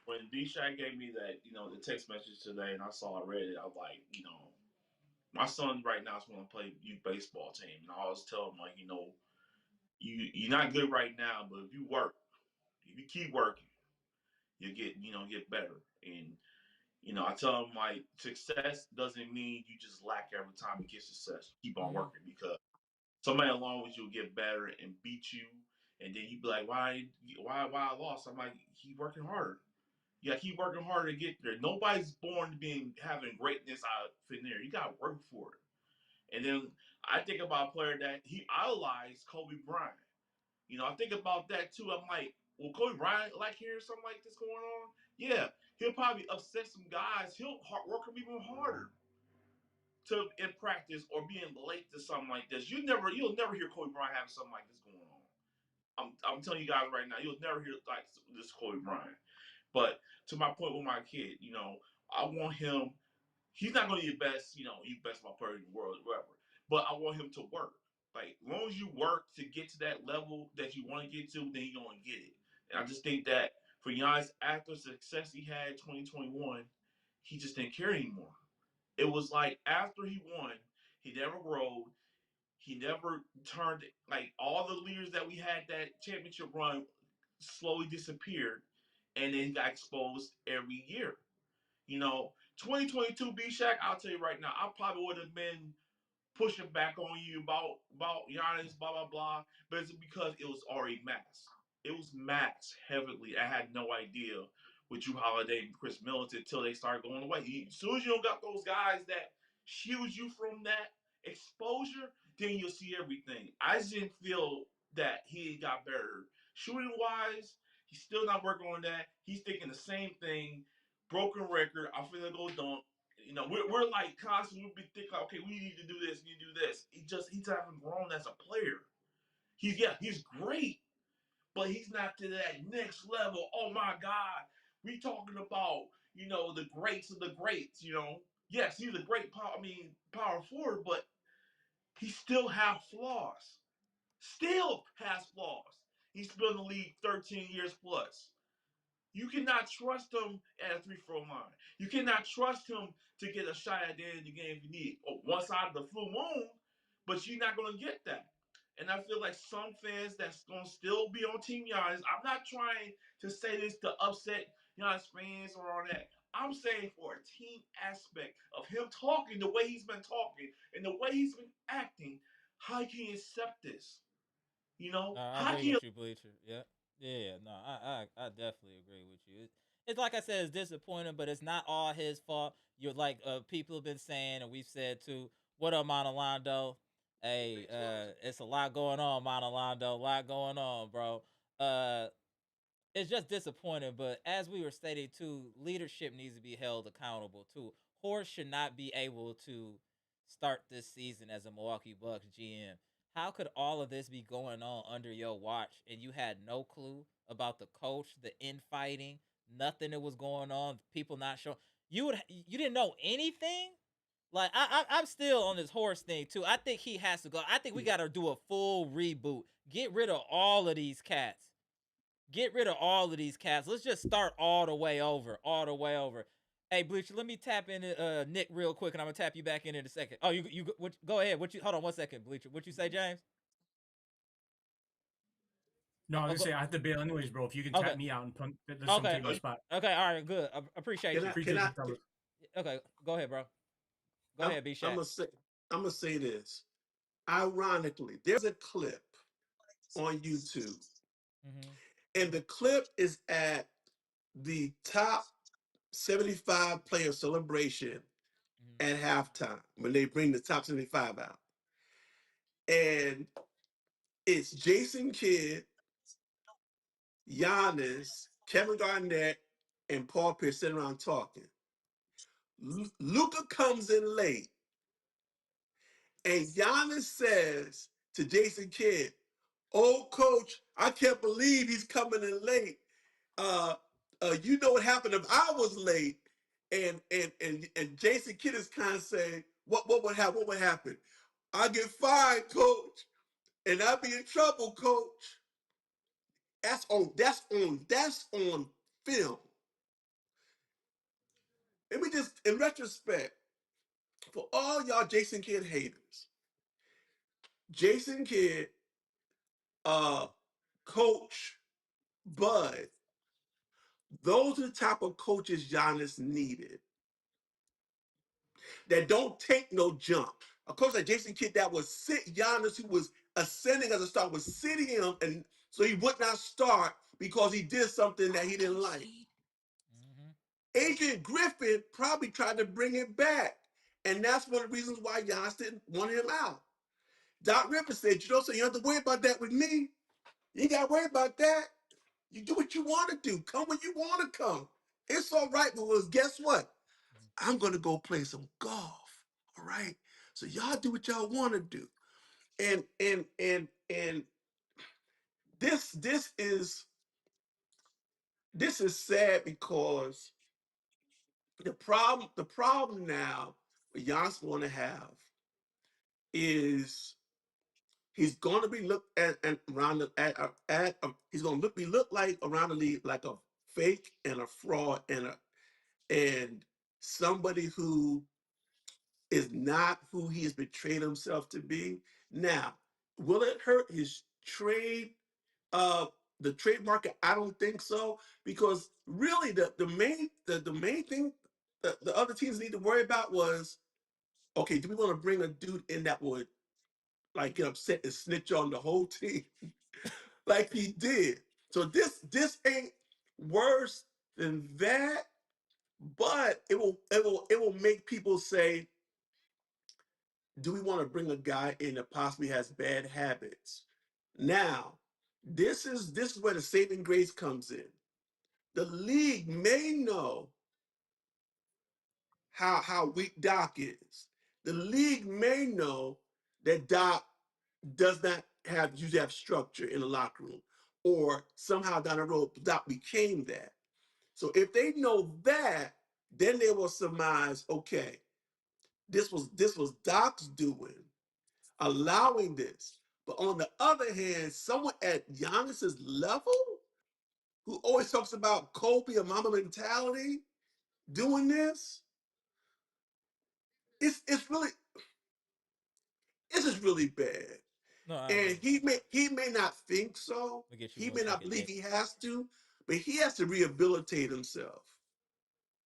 when Bshack gave me that, the text message today, and I read it, I was like, my son right now is going to play youth baseball team, and I always tell him like, you're not good right now, but if you work, if you keep working, you get better. And I tell him like success doesn't mean you just lack every time you get success. Keep on working, because somebody along with you will get better and beat you, and then you be like, why I lost? I'm like, keep working harder. Yeah, keep working harder to get there. Nobody's born to having greatness out in there. You gotta work for it. And then I think about a player that he idolized, Kobe Bryant. I think about that too. I'm like, will Kobe Bryant like hearing something like this going on? Yeah, he'll probably upset some guys. He'll work them even harder in practice or being late to something like this. You'll never hear Kobe Bryant having something like this going on. I'm telling you guys right now, you'll never hear like this Kobe Bryant. But to my point with my kid, I want him. He's not going to be the best, best ball player in the world, whatever. But I want him to work. Like, as long as you work to get to that level that you want to get to, then you're going to get it. And I just think that for Giannis, after the success he had in 2021, he just didn't care anymore. It was like after he won, he never rode. He never turned, like all the leaders that we had that championship run slowly disappeared, and then got exposed every year. 2022 Bshack, I'll tell you right now, I probably would have been pushing back on you about Giannis, blah blah blah, but it's because it was already max. It was max heavily. I had no idea with Drew Holiday and Chris Middleton until they started going away. As soon as you don't got those guys that shield you from that exposure, then you'll see everything. I just didn't feel that he got better shooting wise. He's still not working on that. He's thinking the same thing. Broken record. I'm finna go dunk. We're like constantly we be thinking, okay, we need to do this, we need to do this. He's haven't grown as a player. He's great, but he's not to that next level. Oh my God, we talking about the greats of the greats. Yes, he's a great power forward, but he still has flaws. Still has flaws. He's been in the league 13 years plus. You cannot trust him at a 3-4 line. You cannot trust him to get a shot at the end of the game if you need one side of the full moon, but you're not going to get that. And I feel like some fans that's going to still be on Team Giannis. I'm not trying to say this to upset Giannis fans or all that. I'm saying for a team aspect of him talking the way he's been talking and the way he's been acting, how can you accept this? You know, I how agree can you? with you, Bleacher. Yeah, yeah, no, I definitely agree with you. It's like I said, it's disappointing, but it's not all his fault. You're like people have been saying, and we've said too. What up, Monalando? Hey, it's a lot going on, Monalando. A lot going on, bro. Uh, it's just disappointing. But as we were stating too, leadership needs to be held accountable too. Horst should not be able to start this season as a Milwaukee Bucks GM. How could all of this be going on under your watch and you had no clue about the coach, the infighting, nothing that was going on, people not showing? You didn't know anything. Like I'm still on this Horse thing too. I think he has to go. I think we got to do a full reboot. Get rid of all of these cats. Get rid of all of these cats. Let's just start all the way over. All the way over. Hey, Bleacher, let me tap into Nick real quick, and I'm gonna tap you back in a second. Oh, go ahead. What you hold on 1 second, Bleacher. What you say, James? No, I was Oh, gonna say I have to bail anyways, bro. If you can okay, tap me out and put let someone okay, take my spot. okay. All right, good. I appreciate Can you. I? Can Appreciate I? you, fellas. Okay, go ahead, bro. Go I'm, ahead, B I'm Shaq. gonna say. I'm gonna say this. Ironically, there's a clip on YouTube, Mm-hmm. and the clip is at the top 75 player celebration Mm-hmm. at halftime when they bring the top 75 out. And it's Jason Kidd, Giannis, Kevin Garnett, and Paul Pierce sitting around talking. Luca comes in late, and Giannis says to Jason Kidd, "Oh, coach, I can't believe he's coming in late. Uh, you know what happened if I was late?" And Jason Kidd is kind of saying, "What would happen? What would happen? I get fired, coach, and I'll be in trouble, coach." That's on film. Let me just, in retrospect, for all y'all Jason Kidd haters, Jason Kidd, uh, Coach Bud, those are the type of coaches Giannis needed that don't take no jump. A coach like Jason Kidd that was sit Giannis, who was ascending as a star, was sitting him, and so he would not start because he did something that he didn't like. Mm-hmm. Adrian Griffin probably tried to bring it back. And that's one of the reasons why Giannis didn't want him out. Doc Rivers said, you know, so you don't have to worry about that with me. You ain't got to worry about that. You do what you want to do. Come when you want to come. It's all right, but guess what? I'm going to go play some golf. All right. So y'all do what y'all want to do. And this is sad because the problem now Giannis want to have is he's going to be looked at around the he's going to look like around the league like a fake and a fraud and somebody who is not who he has betrayed himself to be. Now, will it hurt his trade uh the trade market? I don't think so, because really the main thing the other teams need to worry about was, okay, do we want to bring a dude in that would like get upset and snitch on the whole team like he did? So this ain't worse than that, but it will make people say, do we want to bring a guy in that possibly has bad habits? Now, this is where the saving grace comes in. The league may know how weak Doc is. The league may know that Doc does not usually have structure in the locker room, or somehow down the road Doc became that. So if they know that, then they will surmise, okay, this was Doc's doing, allowing this. But on the other hand, someone at Giannis's level who always talks about Kobe and Mamba mentality doing this, it's really this is really bad. No, I And agree. he may not think so. Let me get you He one may not second, believe Nick. he has to, but he has to rehabilitate himself.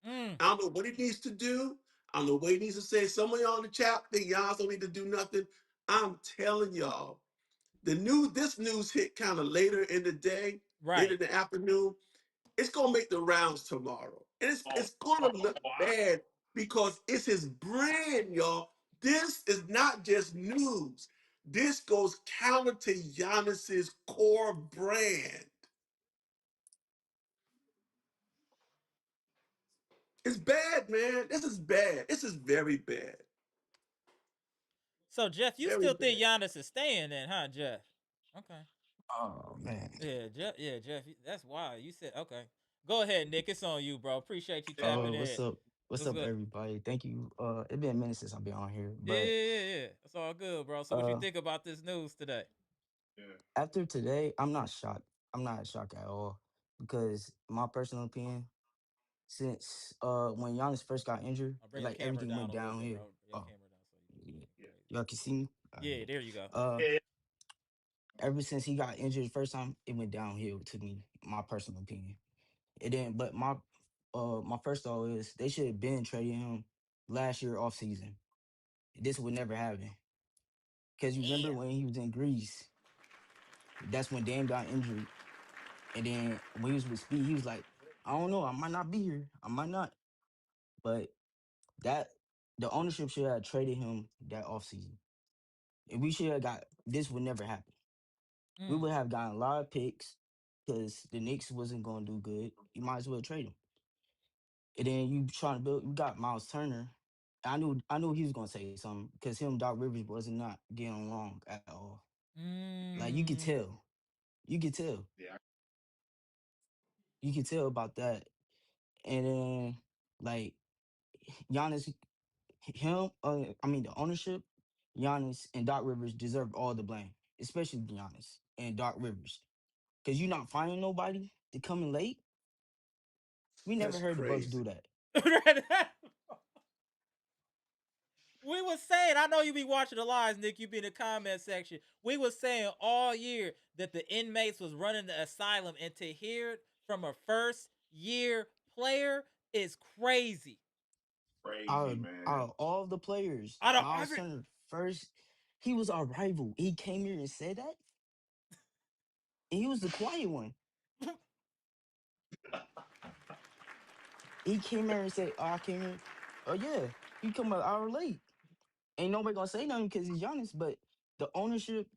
Mm. I don't know what he needs to do. I don't know what he needs to say. Some of y'all in the chat think y'all don't need to do nothing. I'm telling y'all, this news hit kind of later in the day, later Right. in the afternoon. It's gonna make the rounds tomorrow, and it's Oh, it's gonna oh, look wow. bad because it's his brand, y'all. This is not just news. This goes counter to Giannis's core brand. It's bad, man. This is bad. This is very bad. So Jeff, you Very still think bad. Giannis is staying then, huh, Jeff? Okay. Oh man. Yeah, Jeff. Yeah, Jeff. That's wild. You said okay. Go ahead, Nick. It's on you, bro. Appreciate you Yeah. tapping What's in. up? What's What's up, good? everybody? Thank you. It's been a minute since I've been on here, Yeah, but yeah, yeah, yeah. It's all good, bro. So, what you uh, think about this news today? Yeah. after today, I'm not shocked. I'm not shocked at all because my personal opinion, since when Giannis first got injured, I'll bring your like camera everything down went a little bit, downhill. bro. Your Oh, camera down so you can. yeah. Yeah. Y'all can see me. All Yeah, right. there you go. Uh, Yeah. ever since he got injured the first time, it went downhill to me. My personal opinion. It didn't. But my first thought is they should have been trading him last year off season. This would never happen. Because you remember when he was in Greece, that's when Dame got injured. And then when he was with Speed, he was like, I don't know, I might not be here. I might not. But that the ownership should have traded him that offseason. And we should have got this would never happen. We Mm. would have gotten a lot of picks because the Knicks wasn't gonna do good. You might as well trade him. And then you trying to build you got Myles Turner. I knew he was gonna say something because him and Doc Rivers wasn't not getting along at all. Like you could Mm. tell. You could tell. Yeah. You could tell about that. And then like Giannis, I mean the ownership, Giannis and Doc Rivers deserve all the blame, especially Giannis and Doc Rivers, because you're not finding nobody to come in late. We never That's heard the Bucks do crazy. that. We was saying, I know you be watching the lives, Nick. You be in the comment section. We was saying all year that the inmates was running the asylum, and to hear it from a first year player is crazy. Crazy, Out man. of all the players, I don't. Miles Turner first, he was our rival. He came here and said that, and he was the quiet one. He came here and said, "Oh, I came here. Oh yeah, you come an hour late. Ain't nobody gonna say nothing because he's Giannis, but the ownership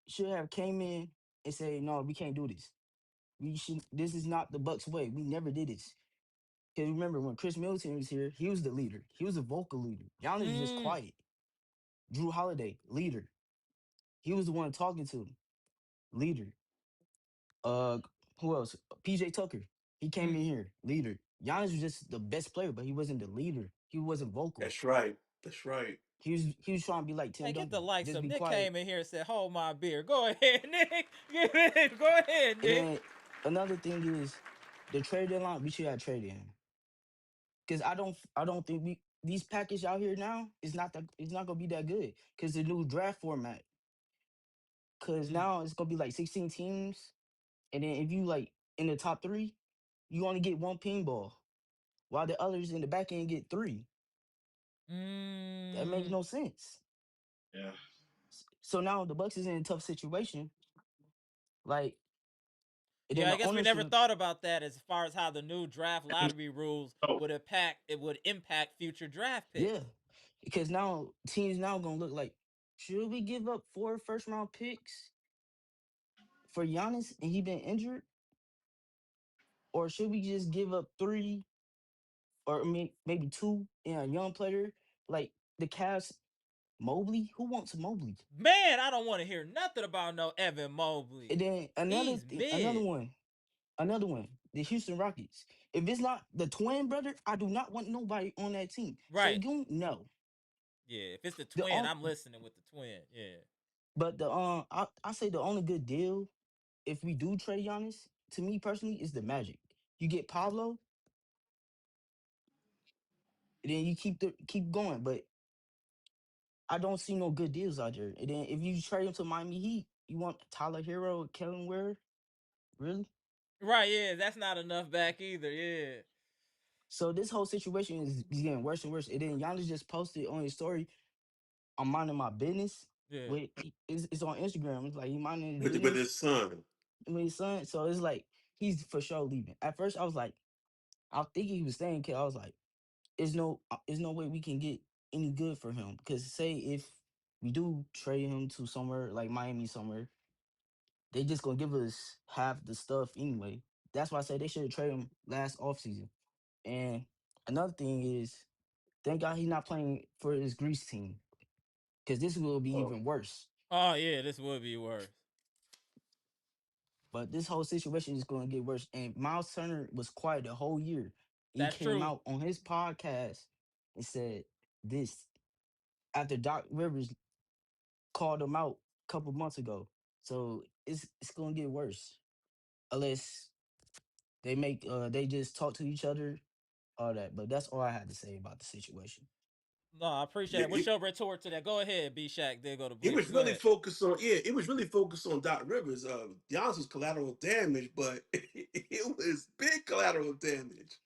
should have came in and say, no, we can't do this. We should. This is not the Bucks way. We never did this. Because remember when Chris Middleton was here, he was the leader. He was a vocal leader. Giannis was just Mm, quiet. Drew Holiday, leader. He was the one talking to him, leader. Uh, who else? PJ Tucker. He came mm. in here, leader. Giannis was just the best player, but he wasn't the leader. He wasn't vocal. That's right. That's right. He was trying to be like Hey, Tim get the Duncan, likes just up. be Nick quiet. came in here and said, "Hold my beer." Go ahead, Nick. Go ahead, And Nick. then another thing is the trade deadline. We should have traded him because I don't think we these package out here now is not that it's not gonna be that good because the new draft format. Because Mm, now it's gonna be like 16 teams, and then if you like in the top three, you only get one pinball, while the others in the back end get three. That makes mm. no sense. Yeah. So now the Bucks is in a tough situation. Like, and Yeah, then I the guess we never ownership, thought about that as far as how the new draft lottery rules So, would impact future draft yeah, picks. because now teams now gonna look like, should we give up 4 first round picks for Giannis and he been injured, or should we just give up three or maybe two in a young player like the Cavs? Mobley, who wants Mobley? Man, I don't want to hear nothing about no Evan Mobley. And then He's another mid. one, another one, the Houston Rockets. If it's not the twin brother, I do not want nobody on that team. Right. Shagun, no. Yeah. If it's the The twin, on I'm listening with the twin. Yeah. But I say the only good deal if we do trade Giannis, to me personally, is the Magic. You get Pablo, and then you keep going. But I don't see no good deals out there. And then if you trade him to Miami Heat, you want Tyler Hero, Kellen Ware, really? Right, yeah, that's not enough back either. Yeah, So this whole situation is getting worse and worse. And then Giannis just posted on his story, "I'm minding my business." yeah. It's on Instagram. It's like he minding his with business his son. with his son. So it's like he's for sure leaving. At first, I was like, I think he was staying. 'Cause I was like, there's no way we can get any good for him. Because say if we do trade him to somewhere like Miami somewhere, they just gonna give us half the stuff anyway. That's why I say they should have traded him last offseason. And another thing is, thank God he's not playing for his Greece team. Because this will be Oh, even worse. Oh yeah, this would be worse. But this whole situation is going to get worse. And Myles Turner was quiet the whole year. He That's came true. out on his podcast and said this after Doc Rivers called him out a couple months ago. So it's going to get worse unless they just talk to each other, all that. But that's all I had to say about the situation. No, I appreciate yeah, it. What's your retort to that? Go ahead, Bshack. Then go to it Bleacher. was Go really ahead. focused on it was really focused on Doc Rivers. Giannis was collateral damage, but it was big collateral damage.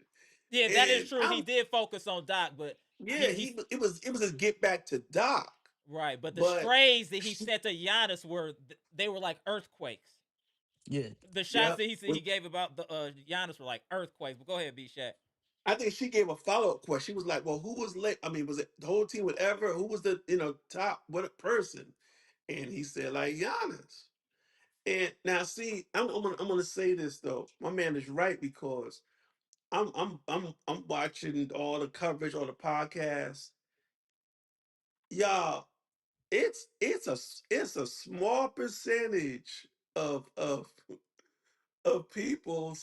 Yeah, that is And true. He I'm did focus on Doc, but yeah, he's it was a get back to Doc, right. But the but strays that he sent to Giannis were they were like earthquakes. Yeah. The shots yeah, that he gave about the Giannis were like earthquakes. But go ahead, Bshack. I think she gave a follow up question. She was like, "Well, who was late? I mean, was it the whole team? Whatever? Who was the top what person?" And he said like Giannis. And now, see, I'm gonna say this though. My man is right because I'm watching all the coverage, all the podcasts. Y'all, it's a small percentage of people.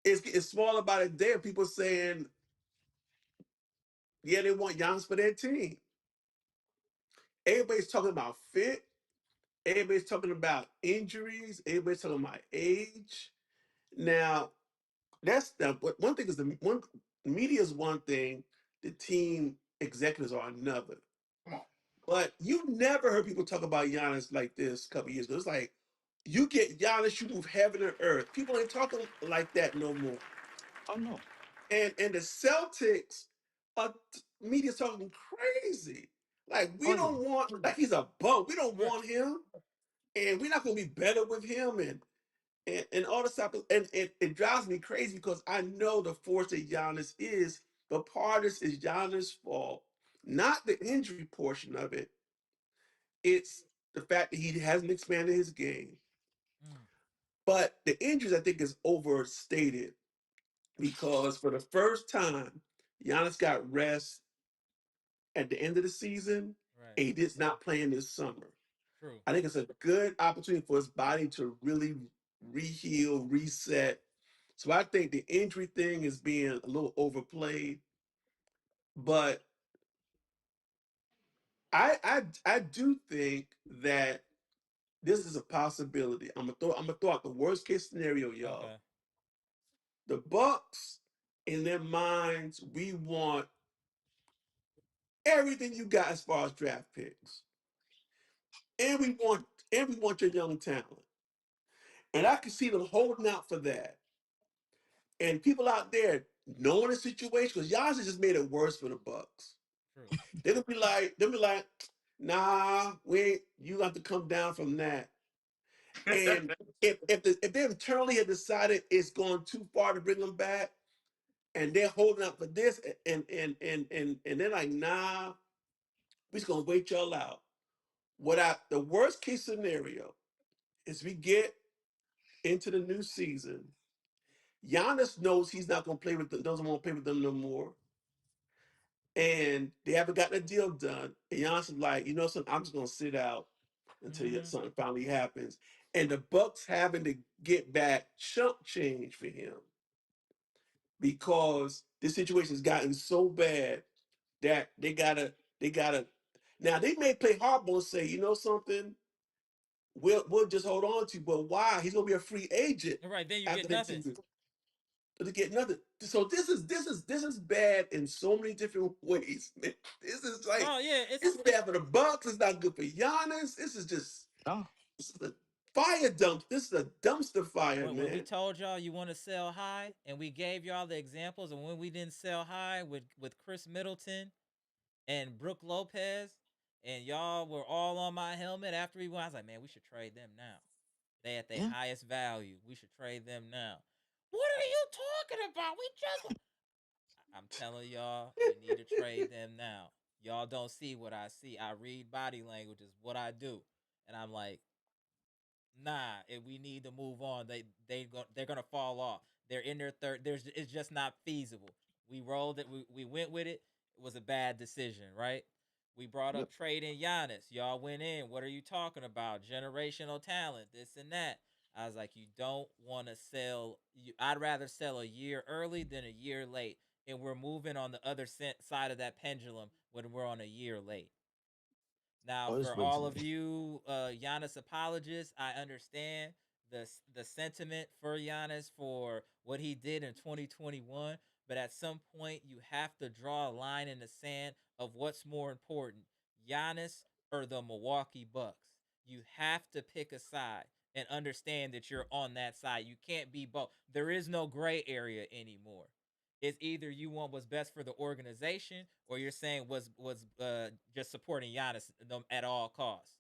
It's small about a day of people saying, yeah, they want Giannis for their team. Everybody's talking about fit. Everybody's talking about injuries. Everybody's talking about age. Now, one thing is the one media is one thing, the team executives are another. Come on. But you never heard people talk about Giannis like this a couple years ago. It's like you get Giannis, you move heaven and earth. People ain't talking like that no more. Oh, no. And the Celtics are media talking crazy. Like we Oh, yeah. don't want like he's a bum. We don't Right. want him, and we're not gonna be better with him, and all this stuff. And it drives me crazy because I know the force that Giannis is, but part of this is Giannis' fault, not the injury portion of it. It's the fact that he hasn't expanded his game. Mm, But the injuries, I think, is overstated because for the first time, Giannis got rest at the end of the season, right. and he did not play in this summer. True. I think it's a good opportunity for his body to really reheal, reset. So I think the injury thing is being a little overplayed, but I do think that this is a possibility. I'm gonna throw out the worst case scenario, y'all. Okay. The Bucks, in their minds, we want everything you got as far as draft picks, and we want your young talent. And I can see them holding out for that. And people out there knowing the situation, because Giannis has just made it worse for the Bucks. True. They'll be like, nah, we ain't, you have to come down from that. And if they internally have decided it's going too far to bring them back, and they're holding up for this, and they're like, nah, we're just gonna wait y'all out. The worst case scenario is we get into the new season. Giannis knows he's not gonna play with them, doesn't want to play with them no more. And they haven't gotten a deal done. And Giannis is like, you know something, I'm just gonna sit out until Mm-hmm. something finally happens. And the Bucks having to get back chump change for him because this situation has gotten so bad that they gotta Now they may play hardball and say, you know something, we'll just hold on to. But why? He's gonna be a free agent Right, then you after get the nothing. season to get nothing. So this is bad in so many different ways, man. This is like Oh yeah, it's bad for the Bucks. It's not good for Giannis. This is just No, this is a fire dump. This is a dumpster fire, when we man. told y'all you want to sell high, and we gave y'all the examples, and when we didn't sell high with Chris Middleton and Brooke Lopez, and y'all were all on my helmet after we won, I was like, man, we should trade them now. They at their yeah, highest value. We should trade them now. What are you talking about? We just I'm telling y'all, you need to trade them now. Y'all don't see what I see. I read body language is what I do. And I'm like, nah, if we need to move on. They're gonna fall off. They're in their third. It's just not feasible. We rolled it. We went with it. It was a bad decision, right? We brought Yep. up trading Giannis. Y'all went in. What are you talking about? Generational talent, this and that. I was like, you don't want to sell. I'd rather sell a year early than a year late. And we're moving on the other side of that pendulum when we're on a year late. Now, oh, it's for way all too of late. you Giannis apologists, I understand the sentiment for Giannis for what he did in 2021, but at some point you have to draw a line in the sand of what's more important, Giannis or the Milwaukee Bucks. You have to pick a side and understand that you're on that side. You can't be both. There is no gray area anymore. It's either you want what's best for the organization, or you're saying was just supporting Giannis at all costs.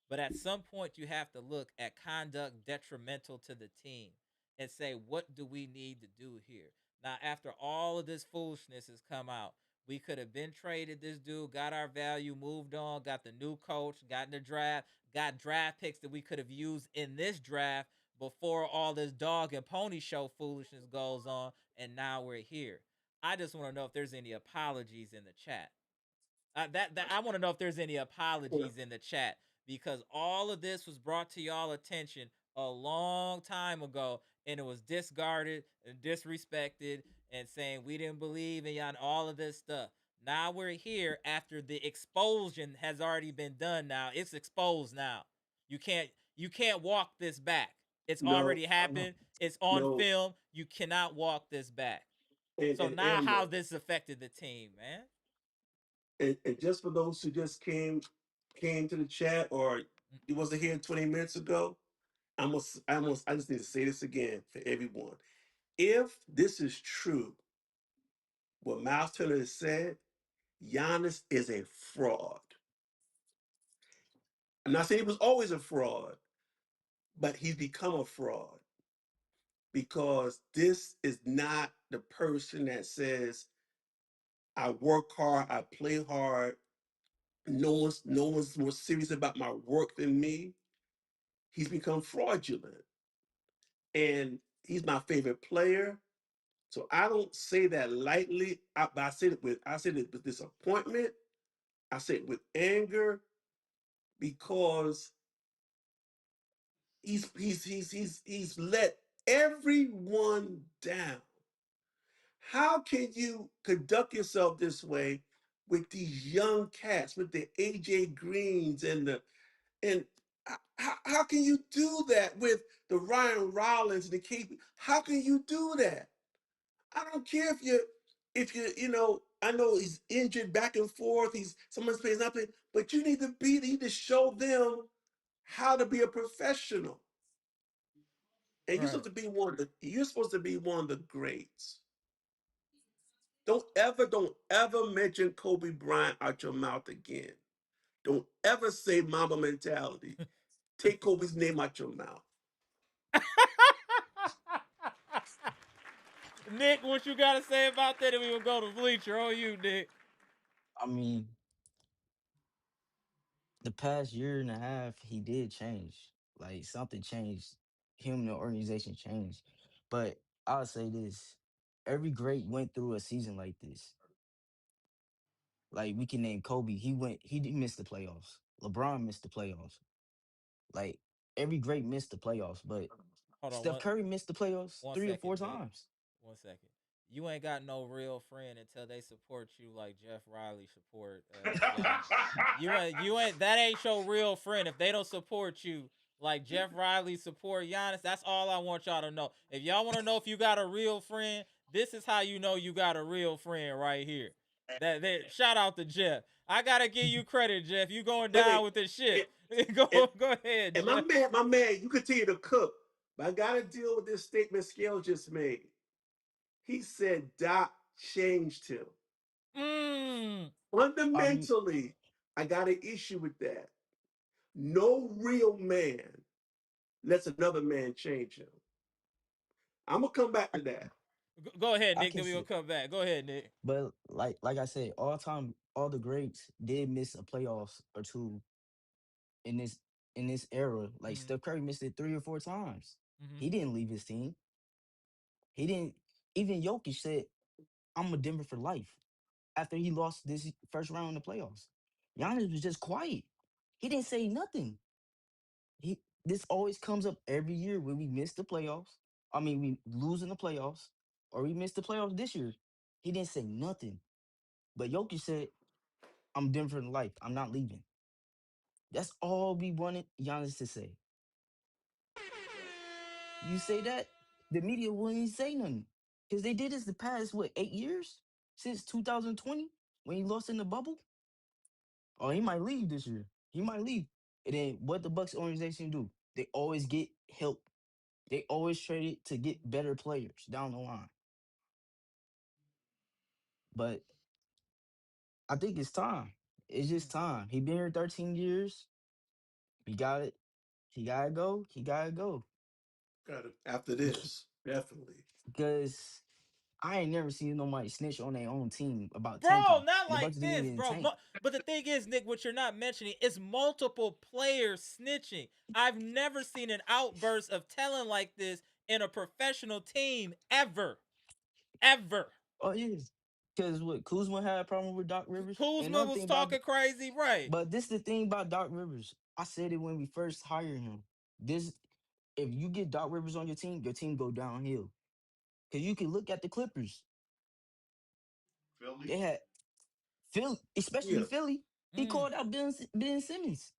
But at some point, you have to look at conduct detrimental to the team and say, what do we need to do here? Now, after all of this foolishness has come out, we could have been traded this dude, got our value, moved on, got the new coach, got in the draft, got draft picks that we could have used in this draft before all this dog and pony show foolishness goes on, and now we're here. I just want to know if there's any apologies in the chat. That I want to know if there's any apologies in the chat, because all of this was brought to y'all attention a long time ago, and it was discarded and disrespected and saying we didn't believe in y'all and all of this stuff. Now we're here after the expulsion has already been done. Now it's exposed. Now you can't you can't walk this back. It's No, already happened. It's on no, film. You cannot walk this back. So and now how Amber, this affected the team, man? and just for those who just came to the chat or you wasn't here 20 minutes ago, I just need to say this again for everyone. If this is true, what Myles Turner has said, Giannis is a fraud. I'm not saying he was always a fraud, but he's become a fraud because this is not the person that says, I work hard, I play hard. No one's more serious about my work than me. He's become fraudulent. And he's my favorite player. So I don't say that lightly. I say it with disappointment. I say it with anger because he's let everyone down. How can you conduct yourself this way with these young cats, with the AJ Greens and how can you do that with the Ryan Rollins and the KP? How can you do that? I don't care if you I know he's injured back and forth. Someone's paying nothing, but you need to show them how to be a professional. And Right. you're supposed to be one of the greats. Don't ever mention Kobe Bryant out your mouth again. Don't ever say Mamba mentality. Take Kobe's name out your mouth. Nick, what you gotta say about that? And we will go to Bleacher. Oh, you, Nick. I mean, the past year and a half, he did change. Like something changed. Him and the organization changed. But I'll say this: every great went through a season like this. Like we can name Kobe. He didn't miss the playoffs. LeBron missed the playoffs. Like every great missed the playoffs. But Hold on Steph one Curry missed the playoffs one three or four second, Nick. times. 1 second. you ain't got no real friend until they support you like Jeff Riley support Giannis. You ain't that ain't your real friend if they don't support you like Jeff Riley support Giannis. That's all I want y'all to know. If y'all want to know if you got a real friend, this is how you know you got a real friend right here. That shout out to Jeff. I gotta give you credit, Jeff. You going Wait, down wait. with this And, shit. and, Go ahead, and Jeff. my man, you continue to cook. But I gotta deal with this statement Scale just made. He said Doc changed him. Mm. Are you? Fundamentally, I got an issue with that. No real man lets another man change him. I'm gonna come back I, to that. Go ahead, I Nick. can Then we gonna see, come back. Go ahead, Nick. but like I said, all the greats did miss a playoffs or two in this era. Like Mm-hmm. Steph Curry missed it 3 or 4 times. Mm-hmm. He didn't leave his team. He didn't. Even Jokic said, "I'm a Denver for life." After he lost this first round in the playoffs, Giannis was just quiet. He didn't say nothing. He This always comes up every year when we miss the playoffs. I mean, we lose in the playoffs, or we missed the playoffs this year. He didn't say nothing. But Jokic said, "I'm Denver for life. I'm not leaving." That's all we wanted Giannis to say. You say that, the media wouldn't say nothing. Because they did this the past, what, 8 years? Since 2020, when he lost in the bubble? Oh, he might leave this year. He might leave. And then what the Bucks organization do? They always get help. They always trade it to get better players down the line. But I think it's time. It's just time. He been here 13 years. He got it. He gotta go. He gotta go. After We can't, this, definitely. because I ain't never seen nobody snitch on their own team about Bro, tanking. not And the like Bucks didn't this, even bro. tank. But the thing is, Nick, what you're not mentioning is multiple players snitching. I've never seen an outburst of telling like this in a professional team ever. Ever. Oh yeah. Because what Kuzma had a problem with Doc Rivers. And Kuzma another was thing about talking crazy, right? but this the thing about Doc Rivers. I said it when we first hired him. This If you get Doc Rivers on your team go downhill. Cause you can look at the Clippers. Philly. They had Philly, especially Yeah. Philly. He Mm. called out Ben Simmons.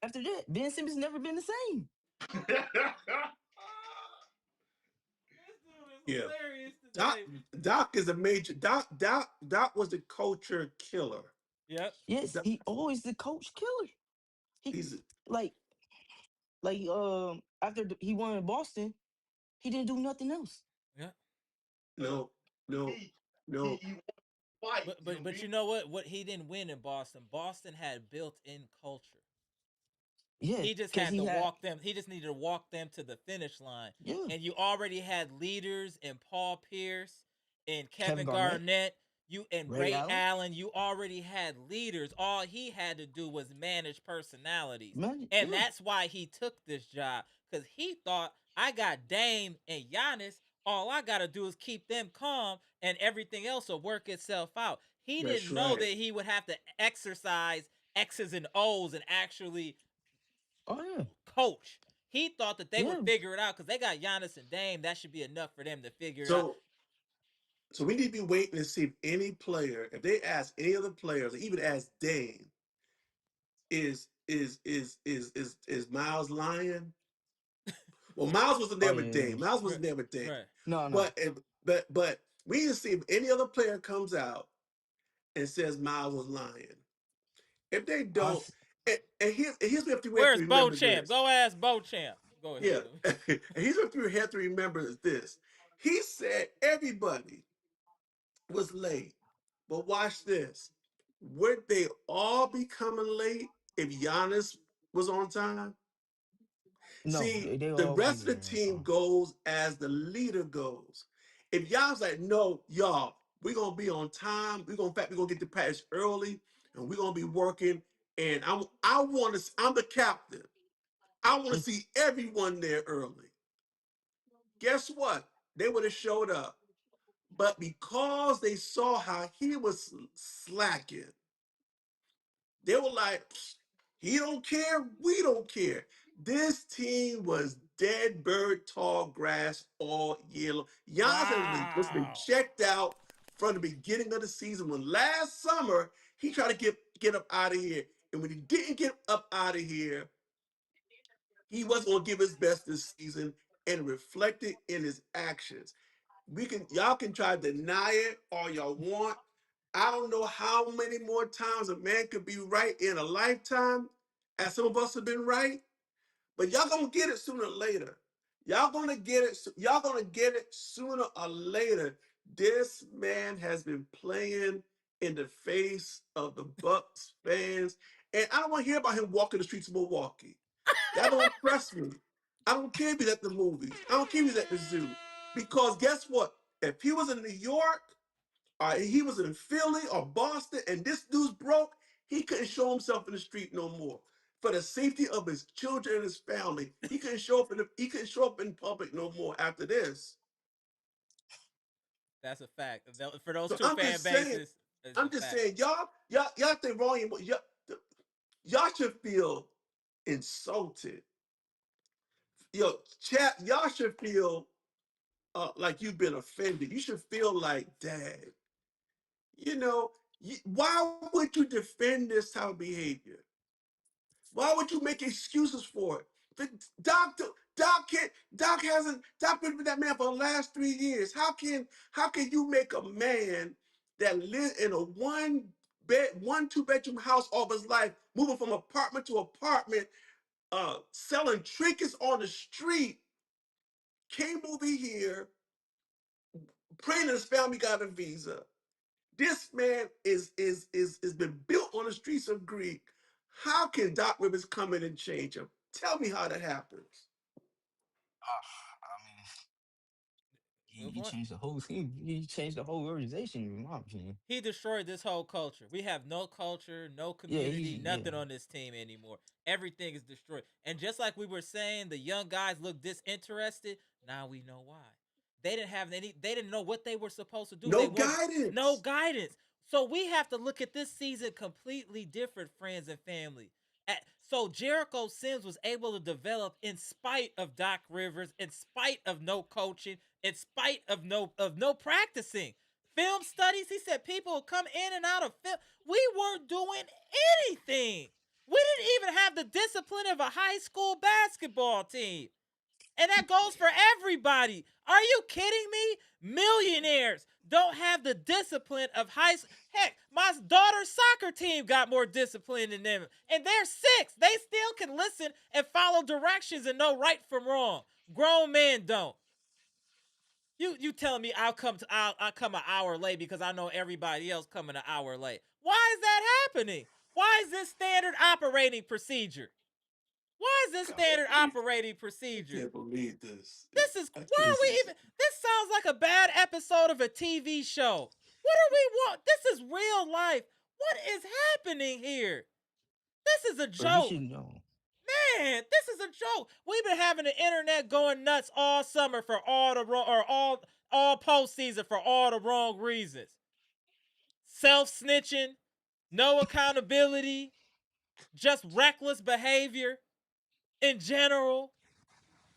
After that, Ben Simmons never been the same. This dude is Yeah. hilarious Doc today. Doc is a major Doc was the culture killer. Yep. Yes, Doc, he always the coach killer. He he's like after he won in Boston, he didn't do nothing else. Yep. no, no, he no. he fight. But you know what? What he didn't win in Boston. Boston had built-in culture. Yeah, He just because had he to had walk them. He just needed to walk them to the finish line. yeah And you already had leaders in Paul Pierce and Kevin Kevin Garnett, Garnett. You and Ray Ray Allen. Allen. You already had leaders. All he had to do was manage personalities, Man, and yeah, that's why he took this job because he thought I got Dame and Giannis. All I gotta do is keep them calm, and everything else will work itself out. He That's didn't know that right. he would have to exercise X's and O's and actually oh yeah, coach. He thought that they would yeah. figure it out because they got Giannis and Dame. That should be enough for them to figure it out. So so we need to be waiting to see if any player, if they ask any other players, or even ask Dame, is Miles lying? Well, Miles wasn't Oh there with yeah, Dame. Miles Right, wasn't there with Dame. right. no, no. But we need to see if any other player comes out and says Miles was lying. If they I don't, s- and here's what we have to Where's remember Bochamp? this. Go ask Bochamp. Go ahead. Yeah. And here's what we have to remember is this. He said everybody was late. But watch this. Would they all be coming late if Giannis was on time? no, See, they the always be rest of the there on team time. goes as the leader goes. If y'all's like, no, y'all, we're gonna be on time. We're gonna get the patch early, and we're gonna be working. And I'm the captain. I want to It's see everyone there early. Guess what? They would have showed up. But because they saw how he was slacking, they were like, he don't care, we don't care. This team was dead bird tall grass all year long. Giannis has been Wow. checked out from the beginning of the season. When last summer he tried to get up out of here, and when he didn't get up out of here, he wasn't going to give his best this season, and reflected in his actions. Y'all can try to deny it all y'all want. I don't know how many more times a man could be right in a lifetime, as some of us have been right, but y'all gonna get it sooner or later. Y'all gonna get it. Y'all gonna get it sooner or later. This man has been playing in the face of the Bucks fans, and I don't want to hear about him walking the streets of Milwaukee. That don't impress me. I don't care if he's at the movies. I don't care if he's at the zoo. Because guess what? If he was in New York, or he was in Philly or Boston, and this dude's broke, he couldn't show himself in the street no more. For the safety of his children and his family, he couldn't show up in public no more after this. That's a fact. For those So two fan bases, it's I'm a just fact. saying, y'all think wrong. Y'all should feel insulted. Chat, y'all should feel like you've been offended. You should feel like, dad, why would you defend this type of behavior? Why would you make excuses for it? Doc been with that man for the last 3 years. How can you make a man that lives in a two bedroom house all of his life, moving from apartment to apartment, selling trinkets on the street, came over here, praying his family got a visa. This man is been built on the streets of Greek. How can Doc Rivers come in and change him? Tell me how that happens. I mean, he changed the whole team. He changed the whole organization, in my opinion. He destroyed this whole culture. We have no culture, no Yeah, community, nothing on this team anymore. Everything is destroyed. And just like we were saying, the young guys look disinterested. Now we know why. They didn't know what they were supposed to do. No They wasn't no guidance. guidance. So we have to look at this season completely different, friends and family. So Jericho Sims was able to develop in spite of Doc Rivers, in spite of no coaching, in spite of no practicing. Film studies, he said people would come in and out of film. We weren't doing anything. We didn't even have the discipline of a high school basketball team. And that goes for everybody. Are you kidding me? Millionaires don't have the discipline of high school. Heck, my daughter's soccer team got more discipline than them. And they're 6. They still can listen and follow directions and know right from wrong. Grown men don't. You telling me I'll come an hour late because I know everybody else coming an hour late. Why is that happening? Why is this standard operating procedure? Why is this standard operating I procedure? can't believe this. This is why are we even? This sounds like a bad episode of a TV show. What are we want? This is real life. What is happening here? This is a Bro, you joke. should know. Man, this is a joke. We've been having the internet going nuts all summer for all the wrong or all postseason for all the wrong reasons. Self-snitching, no accountability, just reckless behavior in general.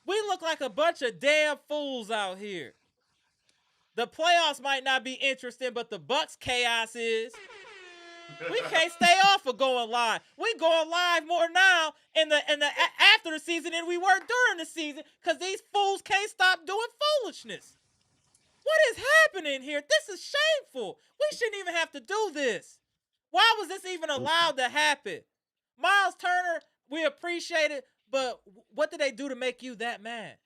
We look like a bunch of damn fools out here. The playoffs might not be interesting, but the Bucks chaos is. We can't stay off of going live. We going live more now in the after the season than we were during the season because these fools can't stop doing foolishness. What is happening here? This is shameful. We shouldn't even have to do this. Why was this even allowed to happen? Myles Turner, we appreciate it, but what did they do to make you that mad?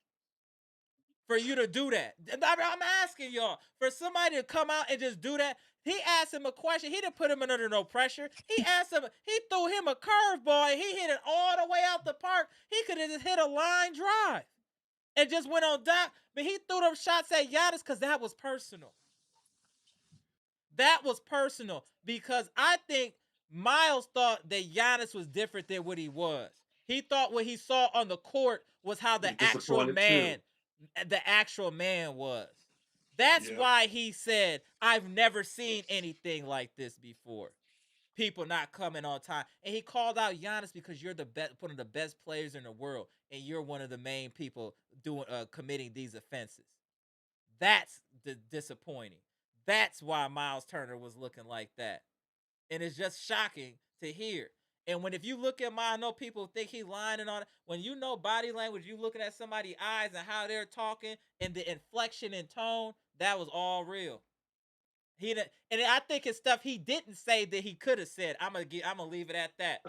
For you to do that. I'm asking y'all, for somebody to come out and just do that. He asked him a question. He didn't put him under no pressure. He threw him a curveball and he hit it all the way out the park. He could have just hit a line drive and just went on Doc. But he threw them shots at Giannis because that was personal. That was personal because I think Myles thought that Giannis was different than what he was. He thought what he saw on the court was how the actual man was. That's why he said, I've never seen anything like this before. people not coming on time. And he called out Giannis because you're the best, one of the best players in the world, and you're one of the main people doing committing these offenses. That's disappointing. That's why Myles Turner was looking like that. And it's just shocking to hear. And if you look at I know people think he lying and all that. When you know body language, you looking at somebody's eyes and how they're talking and the inflection and tone, that was all real. And I think it's stuff he didn't say that he could have said. I'm gonna leave it at that.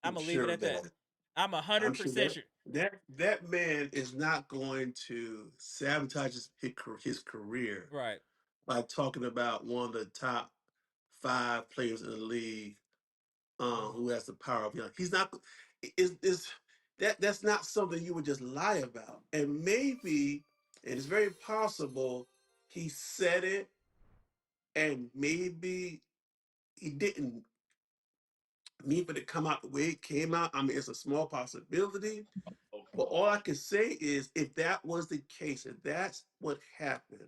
I'm gonna leave sure it of at that. that. I'm I'm 100% sure. that man is not going to sabotage his career Right. by talking about one of the top 5 players in the league who has the power of young. He's not is that's not something you would just lie about. And maybe, and it's very possible he said it and maybe he didn't mean for it to come out the way it came out. I mean, it's a small possibility. But all I can say is if that was the case, if that's what happened,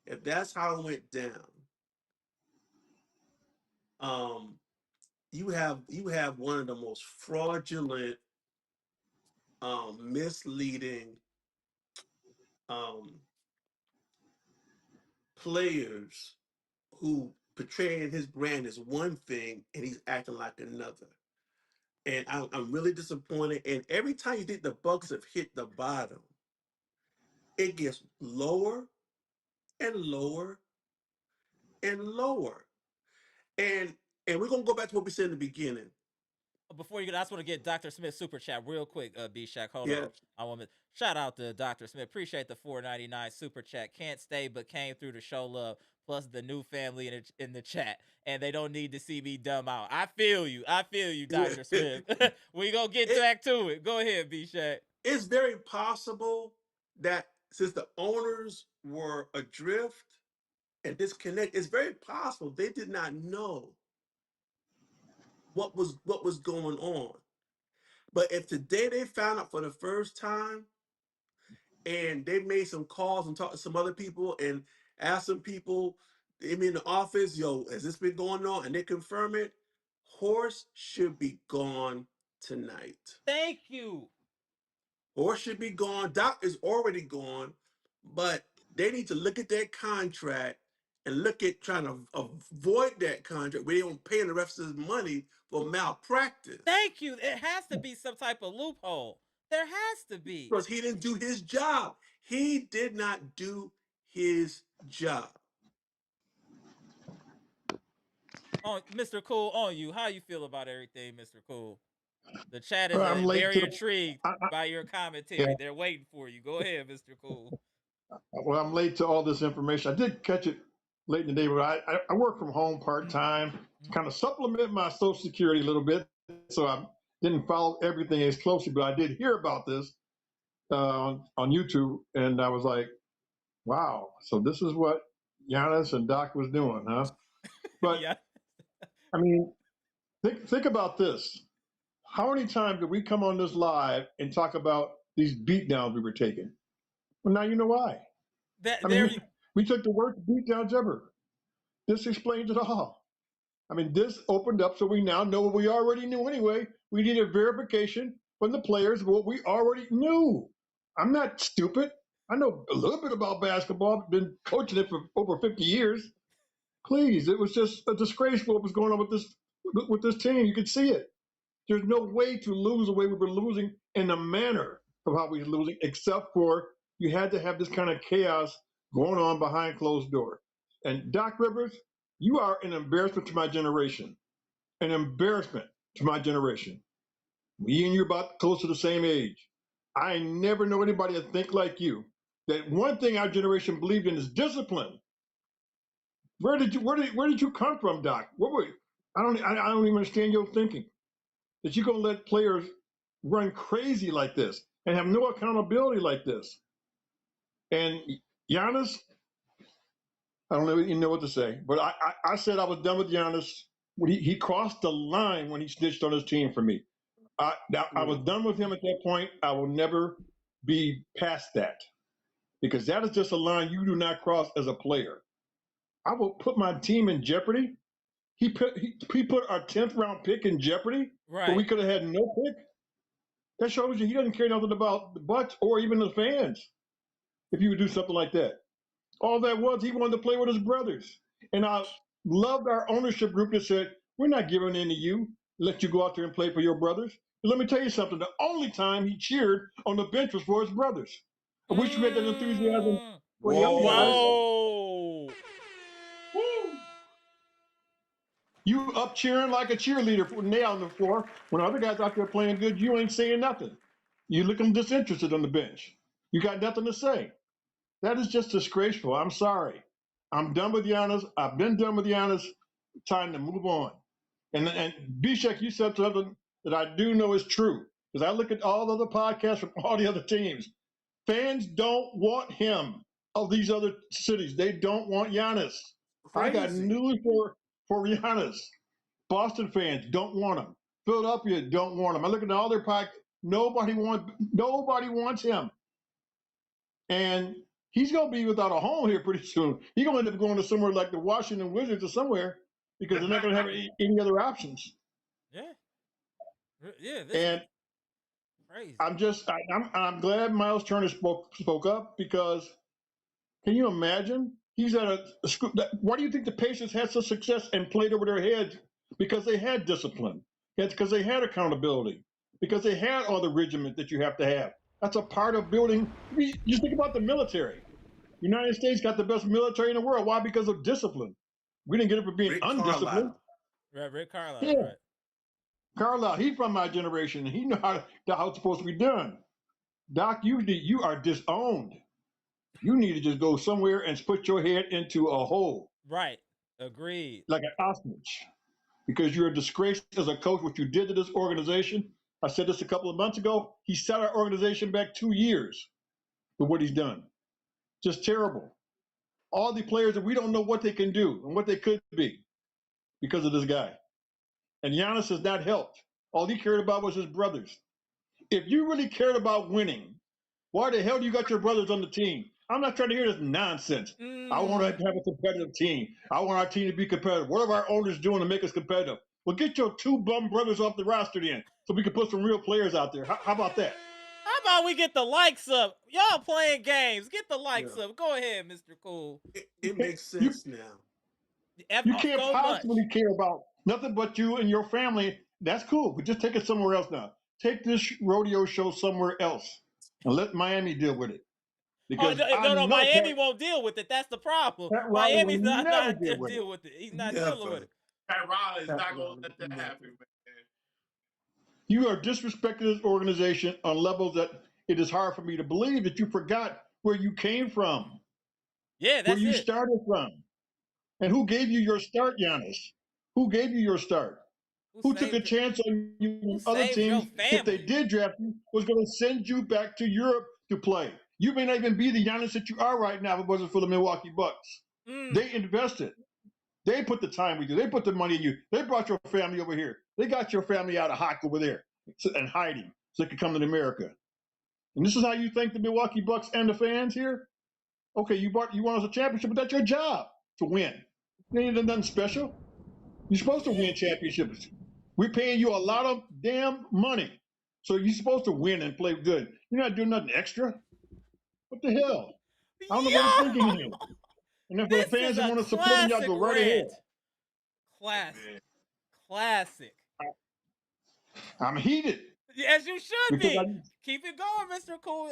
if that's how it went down, um, you have one of the most fraudulent, misleading um, players who portraying his brand as one thing and he's acting like another. And I'm really disappointed. And every time you think the Bucks have hit the bottom, it gets lower and lower and lower. And we're gonna go back to what we said in the beginning. Before you go, I just want to get Dr. Smith super chat real quick. Bshack, hold Yeah, on. I want to shout out to Dr. Smith. Appreciate the 4.99 super chat. Can't stay, but came through to show love. Plus the new family in the chat, and they don't need to see me dumb out. I feel you. I feel you, yeah. Dr. Smith. We gonna get it, back to it. Go ahead, Bshack. it's very possible that since the owners were adrift and disconnected, it's very possible they did not know what was going on. But if today they found out for the first time and they made some calls and talked to some other people and asked some people, maybe in the office, yo, has this been going on? And they confirm it, Horst should be gone tonight. Thank you. Horst should be gone. Doc is already gone, but they need to look at that contract and look at trying to avoid that contract where they don't pay the rest of his money for malpractice. Thank you. It has to be some type of loophole. There has to be. Because he didn't do his job. He did not do his job. On Mr. Cool, on you. How you feel about everything, Mr. Cool? The chat is Well, I'm late to very the. intrigued by your Yeah. commentary. They're waiting for you. Go ahead, Mr. Cool. Well, I'm late to all this information. I did catch it late in the day, but I work from home part time, kind of supplement my Social Security a little bit. So I didn't follow everything as closely, but I did hear about this on YouTube, and I was like, wow. So this is what Giannis and Doc was doing, huh? But Yeah. I mean, think about this. How many times did we come on this live and talk about these beatdowns we were taking? Well, now you know why. I There. mean, we took the worst beatdowns ever. This explains it all. I mean, this opened up so we now know what we already knew anyway. We needed verification from the players of what we already knew. I'm not stupid. I know a little bit about basketball. I've been coaching it for over 50 years. Please, it was just a disgrace what was going on with this team. You could see it. There's no way to lose the way we were losing in the manner of how we were losing, except for you had to have this kind of chaos going on behind closed doors. And Doc Rivers, you are an embarrassment to my generation. An embarrassment to my generation. Me and you are about close to the same age. I never know anybody that think like you. That one thing our generation believed in is discipline. Where did you come from, Doc? What were you? I don't even understand your thinking. That you're gonna let players run crazy like this and have no accountability like this. And Giannis, I don't even know what to say, but I said I was done with Giannis when he crossed the line when he snitched on his team for me. I was done with him at that point. I will never be past that because that is just a line you do not cross as a player. I will put my team in jeopardy He put our 10th round pick in jeopardy, but we Right. could have had no pick. That shows you he doesn't care nothing about the Bucks or even the fans. If you would do something like that, all that was he wanted to play with his brothers, and I loved our ownership group that said we're not giving in to you, let you go out there and play for your brothers. But let me tell you something: the only time he cheered on the bench was for his brothers. I wish you had that enthusiasm Mm. for the young guys. Whoa. Woo! You up cheering like a cheerleader for nail on the floor. When other guys out there playing good, you ain't saying nothing. You looking disinterested on the bench. You got nothing to say. That is just disgraceful. I'm sorry. I'm done with Giannis. I've been done with Giannis. Time to move on. And Bshack, you said something that I do know is true. Because I look at all the other podcasts from all the other teams. Fans don't want him of these other cities. They don't want Giannis. I got Crazy. news for Giannis. Boston fans don't want him. Philadelphia don't want him. I look at all their podcasts. Nobody wants him. And he's going to be without a home here pretty soon. He's going to end up going to somewhere like the Washington Wizards or somewhere because they're not going to have any other options. Yeah. Yeah. This And is crazy. I'm glad Myles Turner spoke up because can you imagine? He's at a school. Why do you think the Pacers had such success and played over their heads? Because they had discipline. It's because they had accountability. Because they had all the regiment that you have to have. That's a part of building. You think about the military. United States got the best military in the world. Why? Because of discipline. We didn't get it for being Rick undisciplined. Carlisle. Rick Carlisle. Yeah. Right. Carlisle, he's from my generation. He know how it's supposed to be done. Doc, you are disowned. You need to just go somewhere and put your head into a hole. Right. Agreed. Like an ostrich. Because you're a disgrace as a coach, what you did to this organization. I said this a couple of months ago. He set our organization back 2 years for what he's done. Just terrible. All the players that we don't know what they can do and what they could be because of this guy. And Giannis has not helped. All he cared about was his brothers. If you really cared about winning, why the hell do you got your brothers on the team? I'm not trying to hear this nonsense. I want to have a competitive team. I want our team to be competitive. What are our owners doing to make us competitive? Well, get your 2 bum brothers off the roster then so we can put some real players out there. How about that? How about we get the likes up? Y'all playing games. Get the likes up. Go ahead, Mr. Cool. It makes sense now. You can't so possibly much. care about nothing but you and your family. That's cool, but just take it somewhere else now. Take this rodeo show somewhere else and let Miami deal with it. Because No, Miami won't deal with it. That's the problem. Pat Riley Miami's will not never deal with it. He's not Never. dealing with it. Pat Riley's not going to let that happen, man. You are disrespecting this organization on levels that it is hard for me to believe that you forgot where you came from. Yeah, that's where you it. started from. And who gave you your start, Giannis? Who gave you your start? Who took a chance on you? Other teams, if they did draft you, was going to send you back to Europe to play. You may not even be the Giannis that you are right now if it wasn't for the Milwaukee Bucks. They invested. They put the time with you. They put the money in you. They brought your family over here. They got your family out of Hawk over there and hiding so they could come to America. And this is how you thank the Milwaukee Bucks and the fans here? Okay, you won us a championship, but that's your job to win. You ain't done nothing special. You're supposed to win championships. We're paying you a lot of damn money. So you're supposed to win and play good. You're not doing nothing extra. What the hell? I don't know what I'm thinking here. And if the fans that want to support him, y'all go right ahead. Classic. I'm heated. As you should be. Keep it going, Mr. Cool.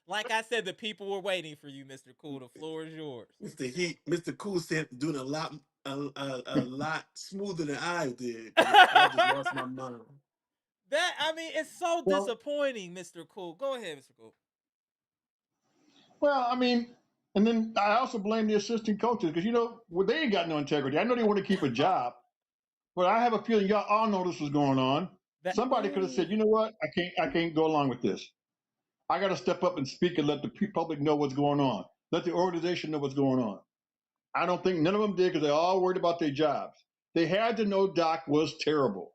Like I said, the people were waiting for you, Mr. Cool. The floor is yours. Mr. Cool said doing a lot smoother than I did. I just lost my mind. It's so disappointing, Mr. Cool. Go ahead, Mr. Cool. Well, and then I also blame the assistant coaches because they ain't got no integrity. I know they want to keep a job, but I have a feeling y'all all know this was going on. Somebody could have said, you know what, I can't go along with this. I got to step up and speak and let the public know what's going on. Let the organization know what's going on. I don't think none of them did because they're all worried about their jobs. They had to know Doc was terrible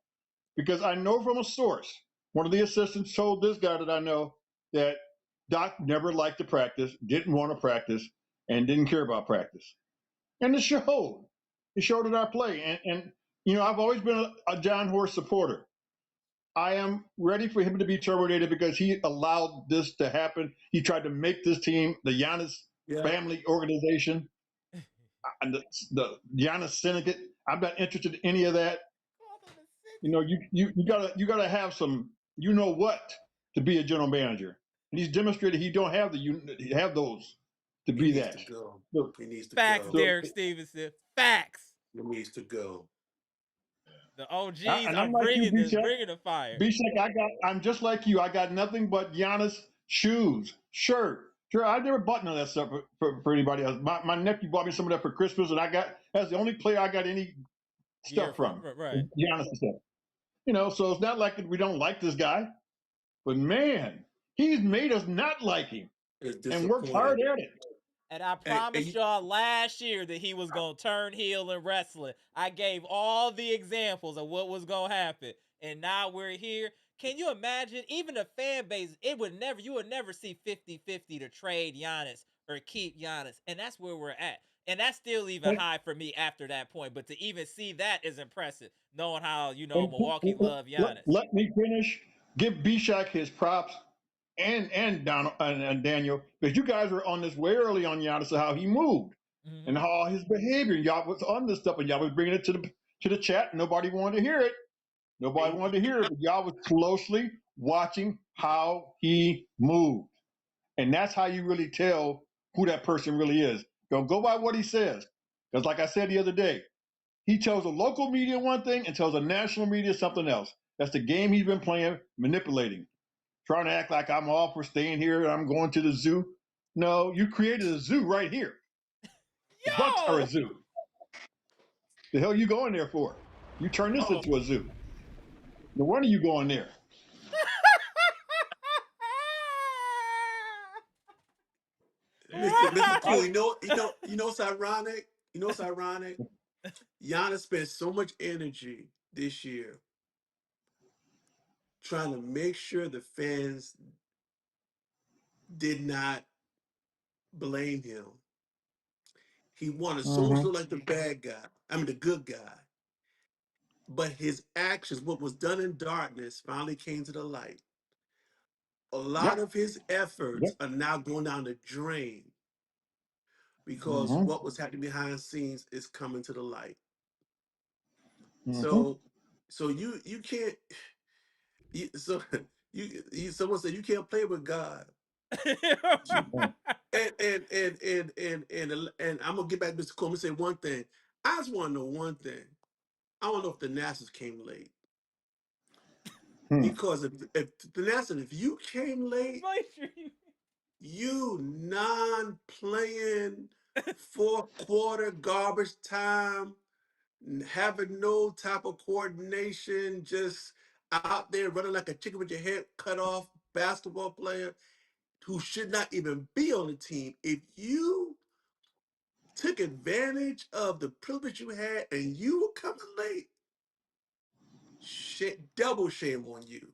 because I know from a source, one of the assistants told this guy that I know that Doc never liked to practice, didn't want to practice, and didn't care about practice. And it showed. He showed it our play. And I've always been a John Horst supporter. I am ready for him to be terminated because he allowed this to happen. He tried to make this team the Giannis family organization and the Giannis syndicate. I'm not interested in any of that. You gotta have some what to be a general manager, and he's demonstrated he don't have those to He be needs that. to go. So, He needs to Facts, go. Derek Stevenson. Facts. He needs to go. The OGs and are I'm like you, bringing the fire. Bshack, I'm just like you. I got nothing but Giannis shoes, shirt. Sure, I never bought none of that stuff for anybody else. My nephew bought me some of that for Christmas, and that's the only player I got any Gear stuff from. right. Giannis stuff. So it's not like we don't like this guy, but man, he's made us not like him and worked hard at it. And I promised y'all last year that he was going to turn heel in wrestling. I gave all the examples of what was going to happen. And now we're here. Can you imagine? Even the fan base, you would never see 50-50 to trade Giannis or keep Giannis. And that's where we're at. And that's still even high for me after that point. But to even see that is impressive, knowing how, Milwaukee love Giannis. Let me finish. Give Bshack his props and Donald and Daniel, because you guys were on this way early on Giannis, how he moved and how his behavior. Y'all was on this stuff, and y'all was bringing it to the chat. Nobody wanted to hear it. Nobody wanted to hear it, but y'all was closely watching how he moved, and that's how you really tell who that person really is. Don't go by what he says, because like I said the other day, he tells the local media one thing and tells the national media something else. That's the game he's been playing, manipulating. Trying to act like I'm all for staying here and I'm going to the zoo. No, you created a zoo right here. The Bucks are a zoo. The hell are you going there for? You turn this into a zoo. No wonder you going there. Mr. Q, you know what's ironic? You know what's ironic? Giannis spent so much energy this year trying to make sure the fans did not blame him. He wanted so much to look like the bad guy. I mean, the good guy. But his actions, what was done in darkness, finally came to the light. A lot of his efforts are now going down the drain because what was happening behind the scenes is coming to the light. So you can't. Someone said you can't play with God. And I'm gonna get back to Mr. Coleman and say one thing. I just want to know one thing. I don't know if the Nationals came late. Because if the Nationals, if you came late, you non-playing fourth quarter garbage time, having no type of coordination, just out there running like a chicken with your head cut off basketball player who should not even be on the team. If you took advantage of the privilege you had and you were coming late, double shame on you.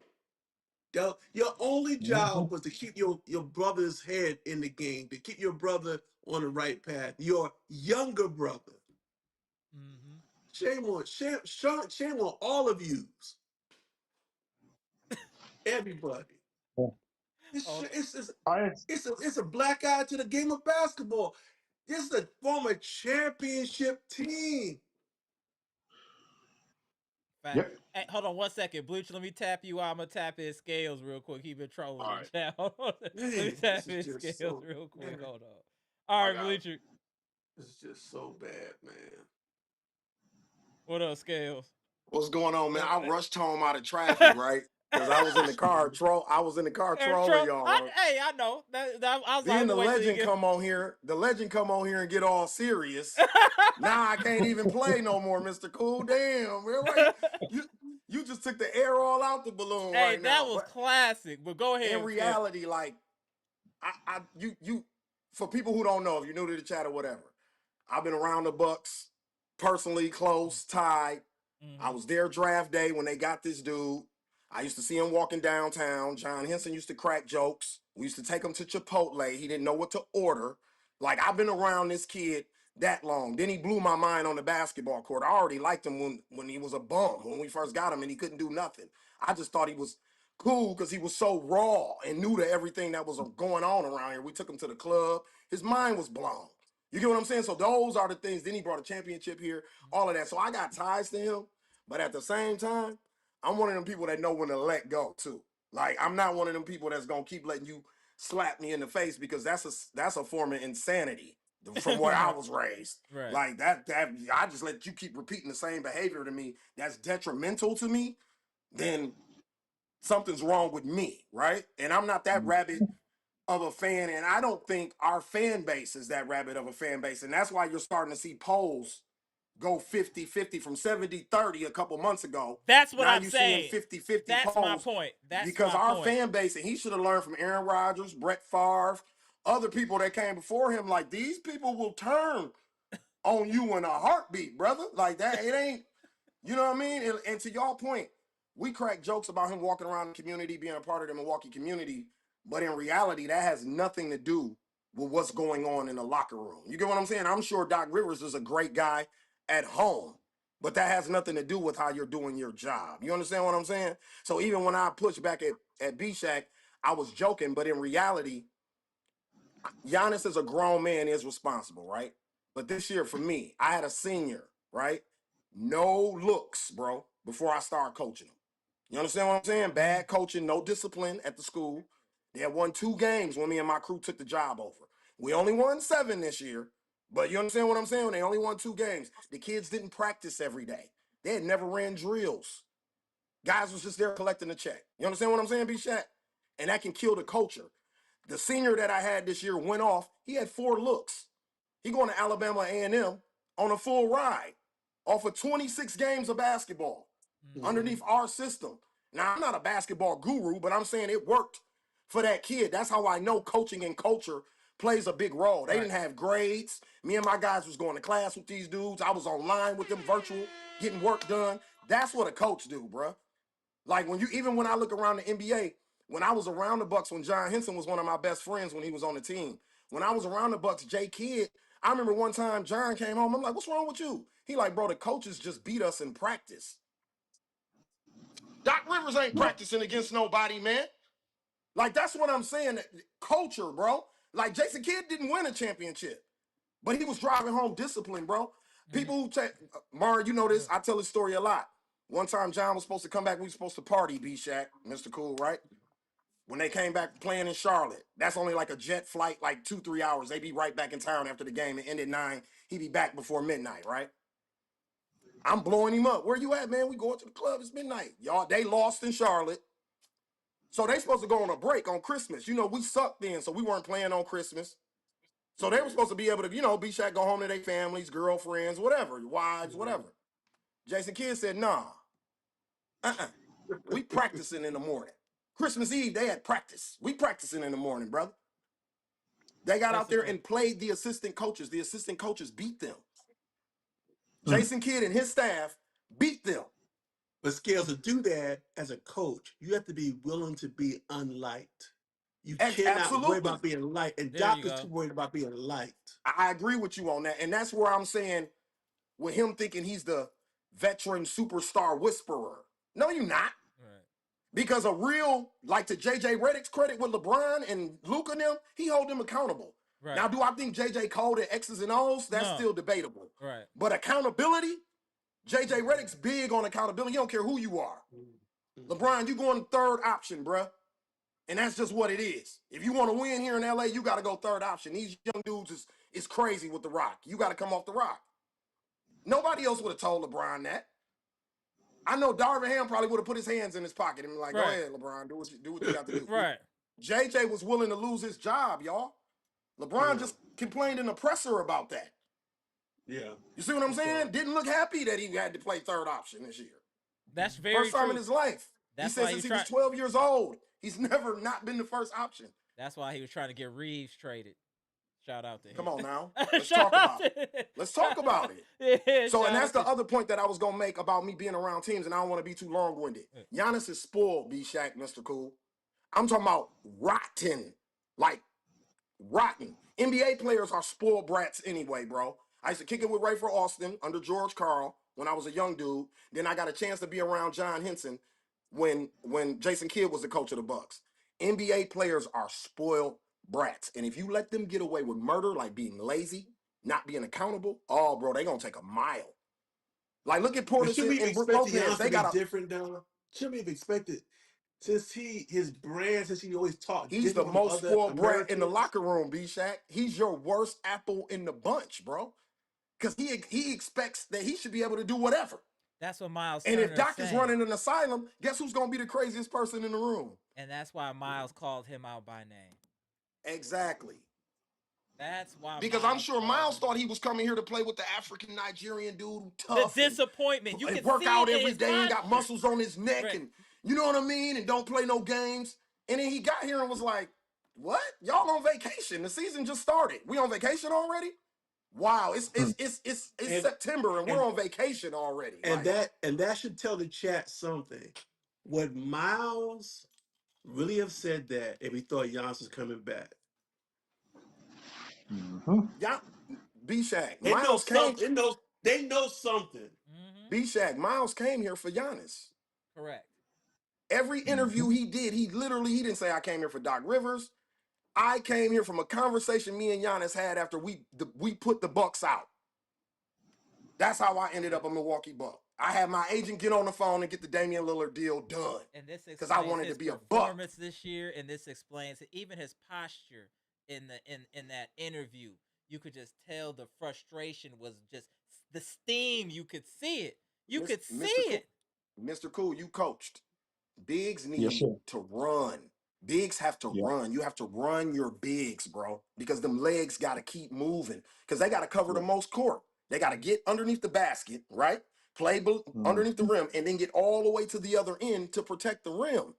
Your only job was to keep your brother's head in the game, to keep your brother on the right path, your younger brother. Shame on all of you. Everybody. It's a black eye to the game of basketball. This is a former championship team. Yep. Hey, hold on 1 second. Bleacher, let me tap you out. I'm going to tap his scales real quick. He been trolling the chat. Let me tap his scales real quick. Hold on. All right, Bleacher. This is just so bad, man. What up, Scales? What's going on, man? I rushed home out of traffic, right? Because I was in the car trolling y'all. Hey, I know. I was then the legend come on here and get all serious. Now I can't even play no more, Mr. Cool. Damn, man. Like, you just took the air all out the balloon right now. Hey, that was classic. But go ahead. In reality, like, you for people who don't know, if you're new to the chat or whatever, I've been around the Bucks personally, close, tied. I was there draft day when they got this dude. I used to see him walking downtown. John Henson used to crack jokes. We used to take him to Chipotle. He didn't know what to order. Like, I've been around this kid that long. Then he blew my mind on the basketball court. I already liked him when he was a bum, when we first got him and he couldn't do nothing. I just thought he was cool because he was so raw and new to everything that was going on around here. We took him to the club. His mind was blown. You get what I'm saying? So those are the things. Then he brought a championship here, all of that. So I got ties to him. But at the same time, I'm one of them people that know when to let go too. Like, I'm not one of them people that's going to keep letting you slap me in the face, because that's a form of insanity from where I was raised. Right. Like that I just let you keep repeating the same behavior to me that's detrimental to me, then something's wrong with me, right? And I'm not that rabid of a fan, and I don't think our fan base is that rabid of a fan base. And that's why you're starting to see polls go 50-50 from 70-30 a couple months ago. That's what now I'm you're saying. Seeing 50-50 That's polls my point. That's because my our point. fan base, and he should have learned from Aaron Rodgers, Brett Favre, other people that came before him. Like, these people will turn on you in a heartbeat, brother. Like that, it ain't, you know what I mean? And to y'all point, we crack jokes about him walking around the community, being a part of the Milwaukee community, but in reality, that has nothing to do with what's going on in the locker room. You get what I'm saying? I'm sure Doc Rivers is a great guy at home, but that has nothing to do with how you're doing your job. You understand what I'm saying? So even when I push back at Bshack, I was joking, but in reality, Giannis is a grown man, is responsible, right? But this year for me, I had a senior, right? No looks, bro, before I started coaching him. You understand what I'm saying? Bad coaching, no discipline at the school. They had won 2 games when me and my crew took the job over. We only won 7 this year, but you understand what I'm saying? They only won 2 games. The kids didn't practice every day. They had never ran drills. Guys was just there collecting the check. You understand what I'm saying, B-Shat? And that can kill the culture. The senior that I had this year went off. He had 4 looks. He going to Alabama A&M on a full ride off of 26 games of basketball underneath our system. Now, I'm not a basketball guru, but I'm saying it worked for that kid. That's how I know coaching and culture plays a big role. They didn't have grades. Me and my guys was going to class with these dudes. I was online with them virtual, getting work done. That's what a coach do, bro. Like, even when I look around the NBA, when I was around the Bucks, when John Henson was one of my best friends when he was on the team, when I was around the Bucks, Jay Kidd, I remember one time John came home. I'm like, what's wrong with you? He like, bro, the coaches just beat us in practice. Doc Rivers ain't practicing against nobody, man. Like, that's what I'm saying. Culture, bro. Like, Jason Kidd didn't win a championship, but he was driving home discipline, bro. People who take, Mara, you know this, I tell this story a lot. One time John was supposed to come back, we were supposed to party, Bshack, Mr. Cool, right? When they came back playing in Charlotte, that's only like a jet flight, like 2-3 hours. They be right back in town after the game. It ended 9. He be back before midnight, right? I'm blowing him up. Where you at, man? We going to the club. It's midnight. Y'all, they lost in Charlotte. So they supposed to go on a break on Christmas. You know, we sucked then, so we weren't playing on Christmas. So they were supposed to be able to, you know, Bshack go home to their families, girlfriends, whatever, wives, whatever. Jason Kidd said, nah. We practicing in the morning. Christmas Eve, they had practice. We practicing in the morning, brother. They got out there and played the assistant coaches. The assistant coaches beat them. Jason Kidd and his staff beat them. But Scales, to do that as a coach, you have to be willing to be unliked. You cannot worry about being liked. And Doc is too worried about being liked. I agree with you on that. And that's where I'm saying, with him thinking he's the veteran superstar whisperer. No, you're not. Right. Because a real, like, to JJ Redick's credit with LeBron and Luka and them, he hold them accountable. Right. Now, do I think JJ called it X's and O's? That's still debatable. Right. But accountability, JJ Redick's big on accountability. He don't care who you are. LeBron, you going third option, bruh. And that's just what it is. If you want to win here in LA, you got to go third option. These young dudes is crazy with the rock. You got to come off the rock. Nobody else would have told LeBron that. I know Darvin Ham probably would have put his hands in his pocket and be like, go ahead, LeBron, do what you got to do. Right. JJ was willing to lose his job, y'all. LeBron just complained in the presser about that. Yeah. You see what I'm saying? Didn't look happy that he had to play third option this year. That's very First time true. in his life. He said since he was 12 years old, he's never not been the first option. That's why he was trying to get Reeves traded. Shout out to him. Come on now. Let's talk about it. Let's talk about it. Yeah, so, and that's the other point that I was going to make about me being around teams, and I don't want to be too long-winded. Giannis is spoiled, Bshack, Mr. Cool. I'm talking about rotten. Like, rotten. NBA players are spoiled brats anyway, bro. I used to kick it with Ray for Austin under George Karl when I was a young dude. Then I got a chance to be around John Henson when Jason Kidd was the coach of the Bucks. NBA players are spoiled brats. And if you let them get away with murder, like being lazy, not being accountable, oh, bro, they going to take a mile. Like, look at But Portis should we and Brook expect Lopez. Giannis They to be got a... different, though? Should we have expected, since he always talked He's the different from most other spoiled brat in the Americans? locker room, Bshack. He's your worst apple in the bunch, bro. Because he expects that he should be able to do whatever. That's what Myles And Turner if Doc is is saying. running an asylum, guess who's going to be the craziest person in the room? And that's why Myles called him out by name. Exactly. That's why. Because I'm sure Myles thought he was coming here to play with the African Nigerian dude, tough. The disappointment. You can work see out it every day and got posture. muscles on his neck, Right. and you know what I mean, and don't play no games. And then he got here and was like, "What? Y'all on vacation? The season just started. We on vacation already? Wow! It's September and we're on vacation already." And that should tell the chat something. Would Myles really have said that if he thought Giannis was coming back? Yeah, Bshack. They know Myles came. something. They know something. Bshack. Myles came here for Giannis. Correct. Every interview he did, he didn't say I came here for Doc Rivers. I came here from a conversation me and Giannis had after we put the Bucks out. That's how I ended up a Milwaukee Buck. I had my agent get on the phone and get the Damian Lillard deal done. And this because I wanted to be a Buck. Performance this year, and this explains it. Even his posture in that interview, you could just tell the frustration was just the steam. You could see it. You could see it. Mr. Cool, you coached. Bigs need to run. Bigs have to run. You have to run your bigs, bro, because them legs got to keep moving because they got to cover the most court. They got to get underneath the basket, right? Play underneath the rim and then get all the way to the other end to protect the rim.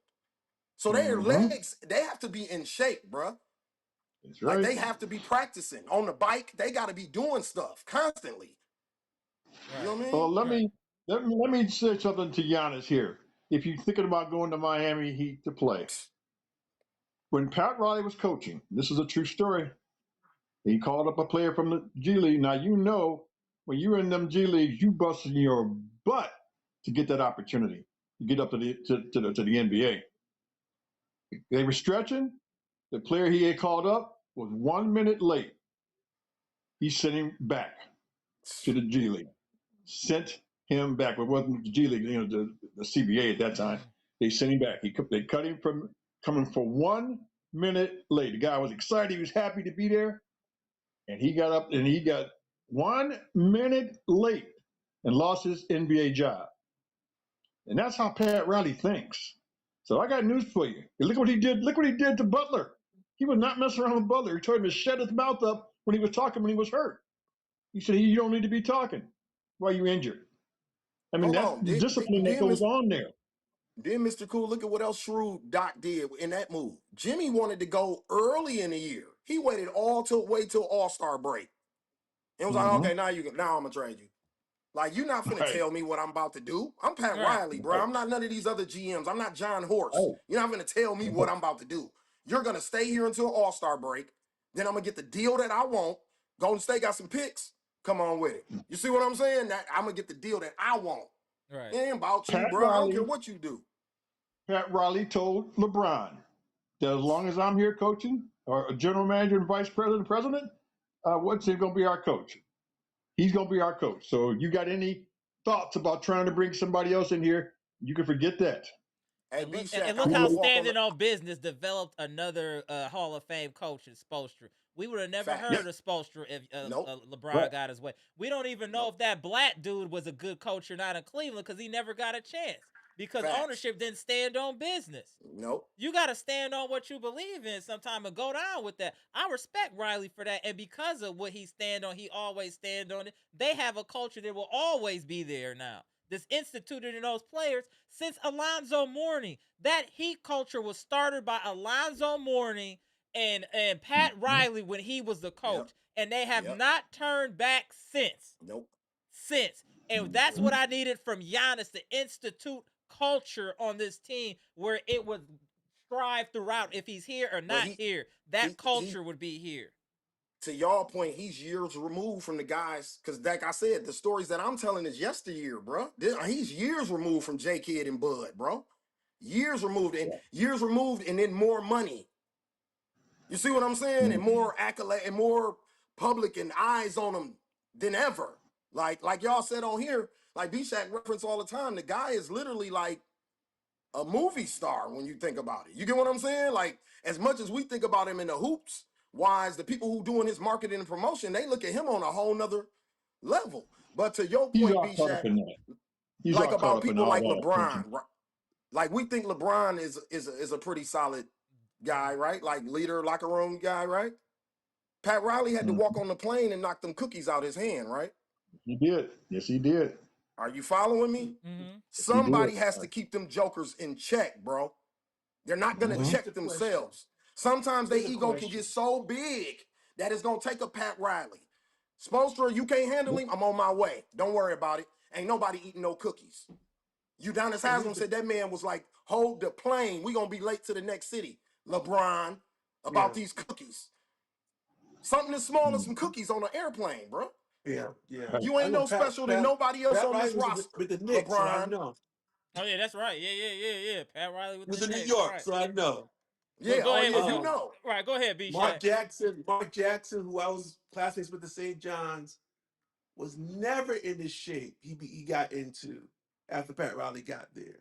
So their legs, they have to be in shape, bro. That's right. Like they have to be practicing. On the bike, they got to be doing stuff constantly. Right. You know what I mean? Well, let me say something to Giannis here. If you're thinking about going to Miami Heat to play, when Pat Riley was coaching, this is a true story. He called up a player from the G League. Now, you know, when you're in them G Leagues, you busting your butt to get that opportunity to get up to the NBA. They were stretching. The player he had called up was 1 minute late. He sent him back to the G League. Sent him back. It wasn't the G League, you know, the CBA at that time. They sent him back. They cut him from coming for 1 minute late. The guy was excited. He was happy to be there. And he got up and he got 1 minute late and lost his NBA job. And that's how Pat Riley thinks. So I got news for you. Look what he did. Look what he did to Butler. He was not messing around with Butler. He told him to shut his mouth up when he was talking when he was hurt. He said, you don't need to be talking while you're injured. I mean, that's the discipline that goes on there. Then, Mr. Cool, look at what else Shrewd Doc did in that move. Jimmy wanted to go early in the year. He waited till All-Star break. It was like, okay, now I'm gonna trade you. Like, you're not finna tell me what I'm about to do. I'm Pat Riley, bro. I'm not none of these other GMs. I'm not John Horst. You're not gonna tell me what I'm about to do. You're gonna stay here until All-Star break. Then I'm gonna get the deal that I want. Golden State got some picks. Come on with it. You see what I'm saying? That I'm gonna get the deal that I want. Right. It ain't about you, bro. I don't care what you do. Pat Riley told LeBron that as long as I'm here coaching, or a general manager and vice president, what's going to be our coach? He's going to be our coach. So you got any thoughts about trying to bring somebody else in here, you can forget that. And look how standing on business developed another Hall of Fame coach in Spoelstra. We would have never heard of Spoelstra if LeBron got his way. We don't even know if that black dude was a good coach or not in Cleveland because he never got a chance. Because ownership didn't stand on business. Nope. You got to stand on what you believe in sometime and go down with that. I respect Riley for that. And because of what he stand on, he always stand on it. They have a culture that will always be there now. This instituted in those players since Alonzo Mourning. That Heat culture was started by Alonzo Mourning and Pat Riley when he was the coach. And they have not turned back since. Nope. Since. And that's what I needed from Giannis to institute culture on this team where it would strive throughout. If he's here or not here, that culture would be here. to y'all point, he's years removed from the guys. Because, like I said, the stories that I'm telling is yesteryear, bro. He's years removed from J Kid and Bud, bro. Years removed, and then more money. You see what I'm saying? And more accolade and more public and eyes on him than ever. Like y'all said on here, like Bshack reference all the time. The guy is literally like a movie star when you think about it. You get what I'm saying? Like, as much as we think about him in the hoops wise, the people who doing his marketing and promotion, they look at him on a whole nother level. But to your He's point, all caught up Bshack, in that. He's like all caught about up in people all like that attention. LeBron, right? Like we think LeBron is a pretty solid guy, right? Like leader, locker room guy, right? Pat Riley had to walk on the plane and knock them cookies out his hand, right? He did. Yes, he did. Are you following me? Mm-hmm. Yes, he did. Somebody has to keep them jokers in check, bro. They're not going to But here's check the question. themselves. Sometimes their Here's the ego can question. get so big that it's going to take a Pat Riley. Spoelstra, you can't handle him? I'm on my way. Don't worry about it. Ain't nobody eating no cookies. Udonis Haslam said that man was like, hold the plane. We going to be late to the next city. LeBron, about these cookies. Something as small as some cookies on an airplane, bro. Yeah. You I ain't know no special than nobody else Pat on Riley this was roster, with the Knicks, so I LeBron. know. Oh yeah, that's right. Yeah. Pat Riley with He was the in New Knicks, York, right? so I know. But Yeah, go oh ahead yeah, with you your know. right. Go ahead, B. Mark Jackson, who I was classmates with the St. John's, was never in the shape he got into after Pat Riley got there.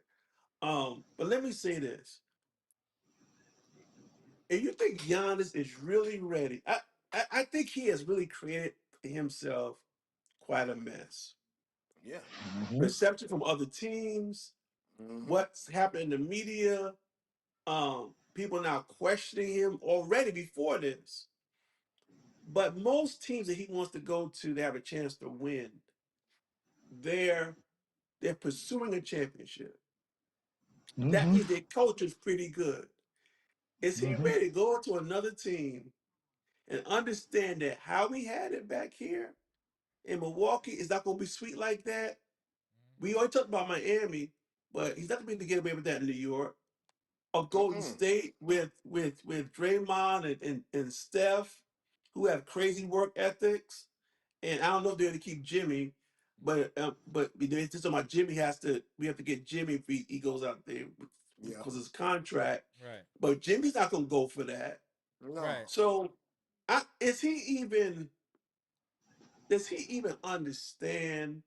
But let me say this. If you think Giannis is really ready, I think he has really created for himself quite a mess. Yeah. Perception from other teams, what's happening in the media, people now questioning him already before this. But most teams that he wants to go to, they have a chance to win. They're pursuing a championship. That means their coach is pretty good. Is he ready to go to another team and understand that how we had it back here in Milwaukee is not going to be sweet like that? We always talk about Miami, but he's not going to be able to get away with that in New York. Or Golden State with Draymond and Steph, who have crazy work ethics. And I don't know if they're going to keep Jimmy, but they're just talking about Jimmy we have to get Jimmy if he goes out there because of his contract. Right. But Jimmy's not going to go for that. No. Right. So does he even understand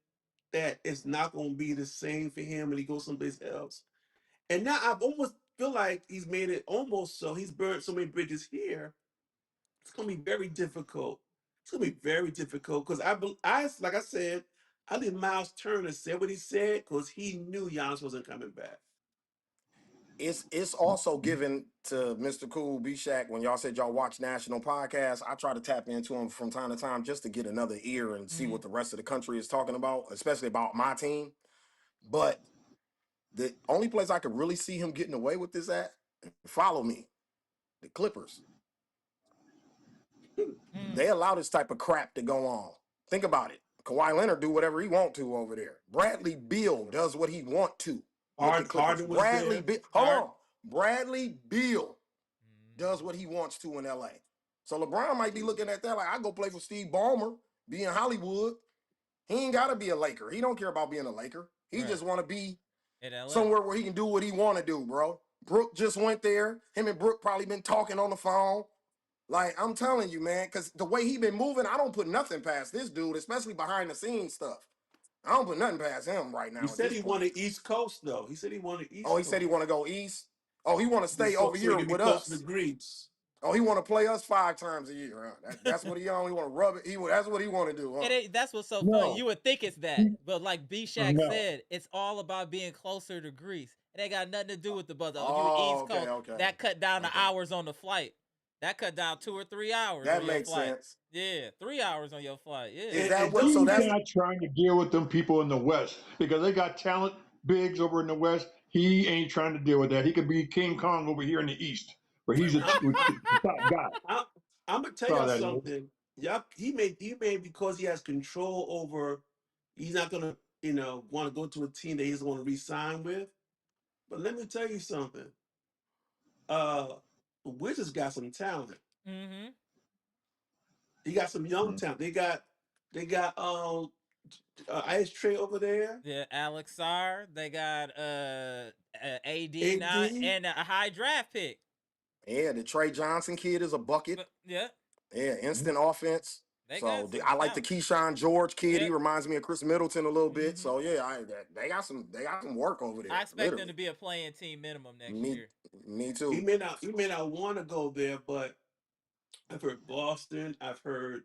that it's not going to be the same for him when he goes someplace else? And now I almost feel like he's made it almost so he's burned so many bridges here. It's going to be very difficult. It's going to be very difficult because like I said, I think Myles Turner said what he said because he knew Giannis wasn't coming back. It's also given to Mr. Cool Bshack when y'all said y'all watch national podcasts. I try to tap into him from time to time just to get another ear and see what the rest of the country is talking about, especially about my team. But the only place I could really see him getting away with this at, follow me, the Clippers. They allow this type of crap to go on. Think about it. Kawhi Leonard do whatever he want to over there. Bradley Beal does what he want to. Harden was there. Hold on. Bradley Beal does what he wants to in LA. So LeBron might be looking at that like, I go play for Steve Ballmer, be in Hollywood. He ain't got to be a Laker. He don't care about being a Laker. He just want to be somewhere where he can do what he want to do, bro. Brooke just went there. Him and Brooke probably been talking on the phone. Like, I'm telling you, man, because the way he been moving, I don't put nothing past this dude, especially behind the scenes stuff. I don't put nothing past him right now. He said he wanted East Coast, though. He said he wanted East Coast. Oh, he said he want to go East? Oh, he want to stay over here with us. To Greece. Oh, he want to play us 5 times a year. Huh? That's what he on. He want to rub it. That's what he want to do. Huh? That's what's so funny. You would think it's that, but like Bshack said, it's all about being closer to Greece. It ain't got nothing to do with the brother. You East Coast. Okay. That cut down the hours on the flight. That cut down 2 or 3 hours. That makes sense. Yeah, 3 hours on your flight. Yeah. Is that what? So that's not trying to deal with them people in the West because they got talent bigs over in the West. He ain't trying to deal with that. He could be King Kong over here in the East, where he's a top guy. I'm gonna tell you something. Yep, he made because he has control over. He's not gonna want to go to a team that he doesn't want to re-sign with. But let me tell you something. Wizards got some talent. He got some young talent. They got Ice Tray over there. Yeah, Alex Sarr. They got AD now AD. and a high draft pick. Yeah, the Trey Johnson kid is a bucket. Yeah, Yeah, instant offense. they got So some I like the talent. Keyshawn George kid. He Yep. reminds me of Chris Middleton a little bit. Mhm. So yeah, they got some work over there. I expect them to Literally. be a playing team minimum next Me year. me He too. may not want to go there, but I've heard Boston. I've heard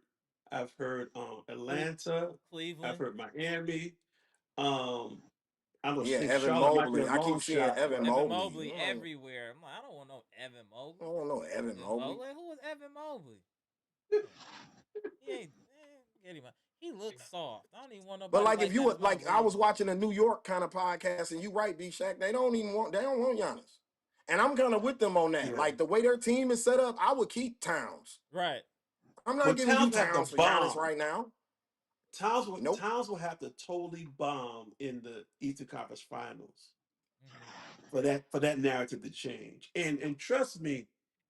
Atlanta. I've Cleveland. heard Miami. Um, I don't Yeah, think Evan Charlotte might be a Mobley. I long keep seeing shot, Evan but Evan Mobley. Mobley everywhere. I'm like, I don't want no Evan Mobley. I don't know Evan Mobley. Who was Evan Mobley? He ain't. Get him out. He looks soft. I don't even want But nobody like if like you that would as my like I was lead. watching a New York kind of podcast and you right, Bshack, they don't want Giannis. And I'm kind of with them on that. yeah. Like the way their team is set up, I would keep Towns. Right. I'm not But giving you Towns have to Towns for Giannis bomb. right now. Nope. Towns will have to totally bomb in the Eastern Conference Finals Mm-hmm. for that narrative to change. And trust me,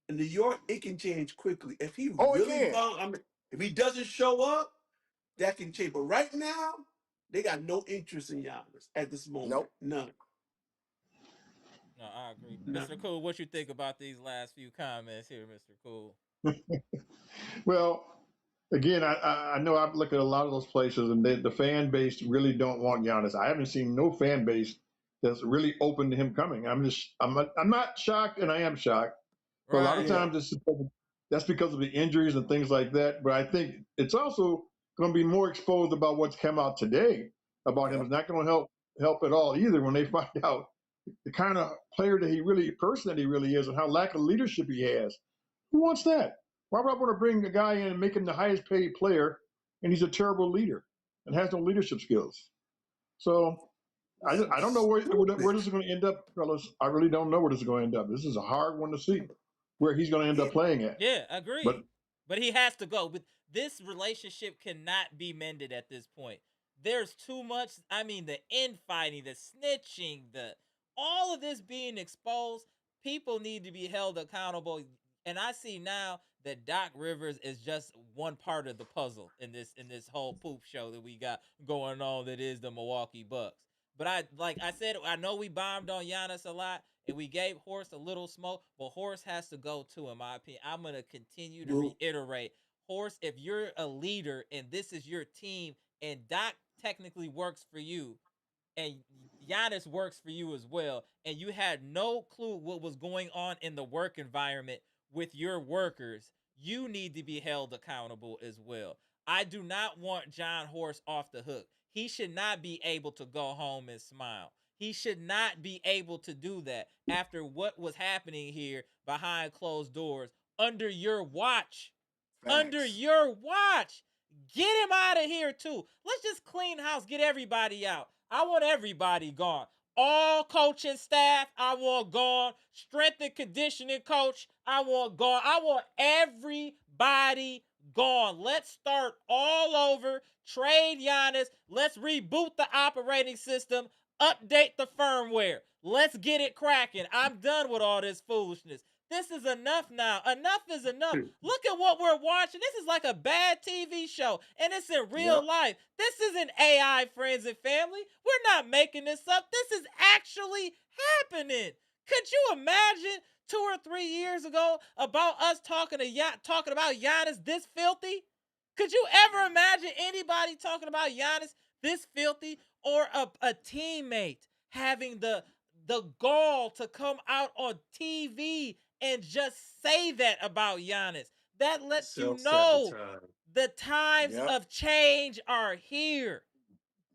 in New York, it can change quickly. If he Oh, it really can. bomb, I mean, if he doesn't show up, that can change. But right now, they got no interest in Giannis at this moment. Nope. None. No, I agree. None. Mr. Cool, what you think about these last few comments here, Mr. Cool? Well, again, I know I've looked at a lot of those places, and the fan base really don't want Giannis. I haven't seen no fan base that's really open to him coming. I'm not shocked, and I am shocked. But a lot of Right. times that's because of the injuries and things like that. But I think it's also going to be more exposed about what's come out today about him. Yep. It's not going to help at all either when they find out the kind of person that he really is, and how lack of leadership he has. Who wants that? Why would I want to bring a guy in and make him the highest paid player, and he's a terrible leader and has no leadership skills? So I don't know where this is going to end up, fellas. I really don't know where this is going to end up. This is a hard one to see where he's going to end up playing at. Yeah, agreed. But But he has to go. But this relationship cannot be mended at this point. There's too much. I mean, the infighting, the snitching, all of this being exposed. People need to be held accountable. And I see now that Doc Rivers is just one part of the puzzle in this whole poop show that we got going on. That is the Milwaukee Bucks. But like I said, I know we bombed on Giannis a lot, and we gave Horst a little smoke, but Horst has to go too, in my opinion. I'm gonna continue to reiterate, Horst, if you're a leader and this is your team, and Doc technically works for you, and Giannis works for you as well, and you had no clue what was going on in the work environment with your workers, you need to be held accountable as well. I do not want John Horst off the hook. He should not be able to go home and smile. He should not be able to do that after what was happening here behind closed doors under your watch. Facts. Under your watch. Get him out of here too. Let's just clean house, get everybody out. I want everybody gone. All coaching staff, I want gone. Strength and conditioning coach, I want gone. I want everybody gone. Let's start all over. Trade Giannis. Let's reboot the operating system. Update the firmware. Let's get it cracking. I'm done with all this foolishness. This is enough now. Enough is enough. Look at what we're watching. This is like a bad TV show, and it's in real life. This isn't AI, friends and family. We're not making this up. This is actually happening. Could you imagine 2 or 3 years ago about us talking about Giannis this filthy? Could you ever imagine anybody talking about Giannis this filthy, or a teammate having the gall to come out on TV and just say that about Giannis? That lets you know the times of change are here.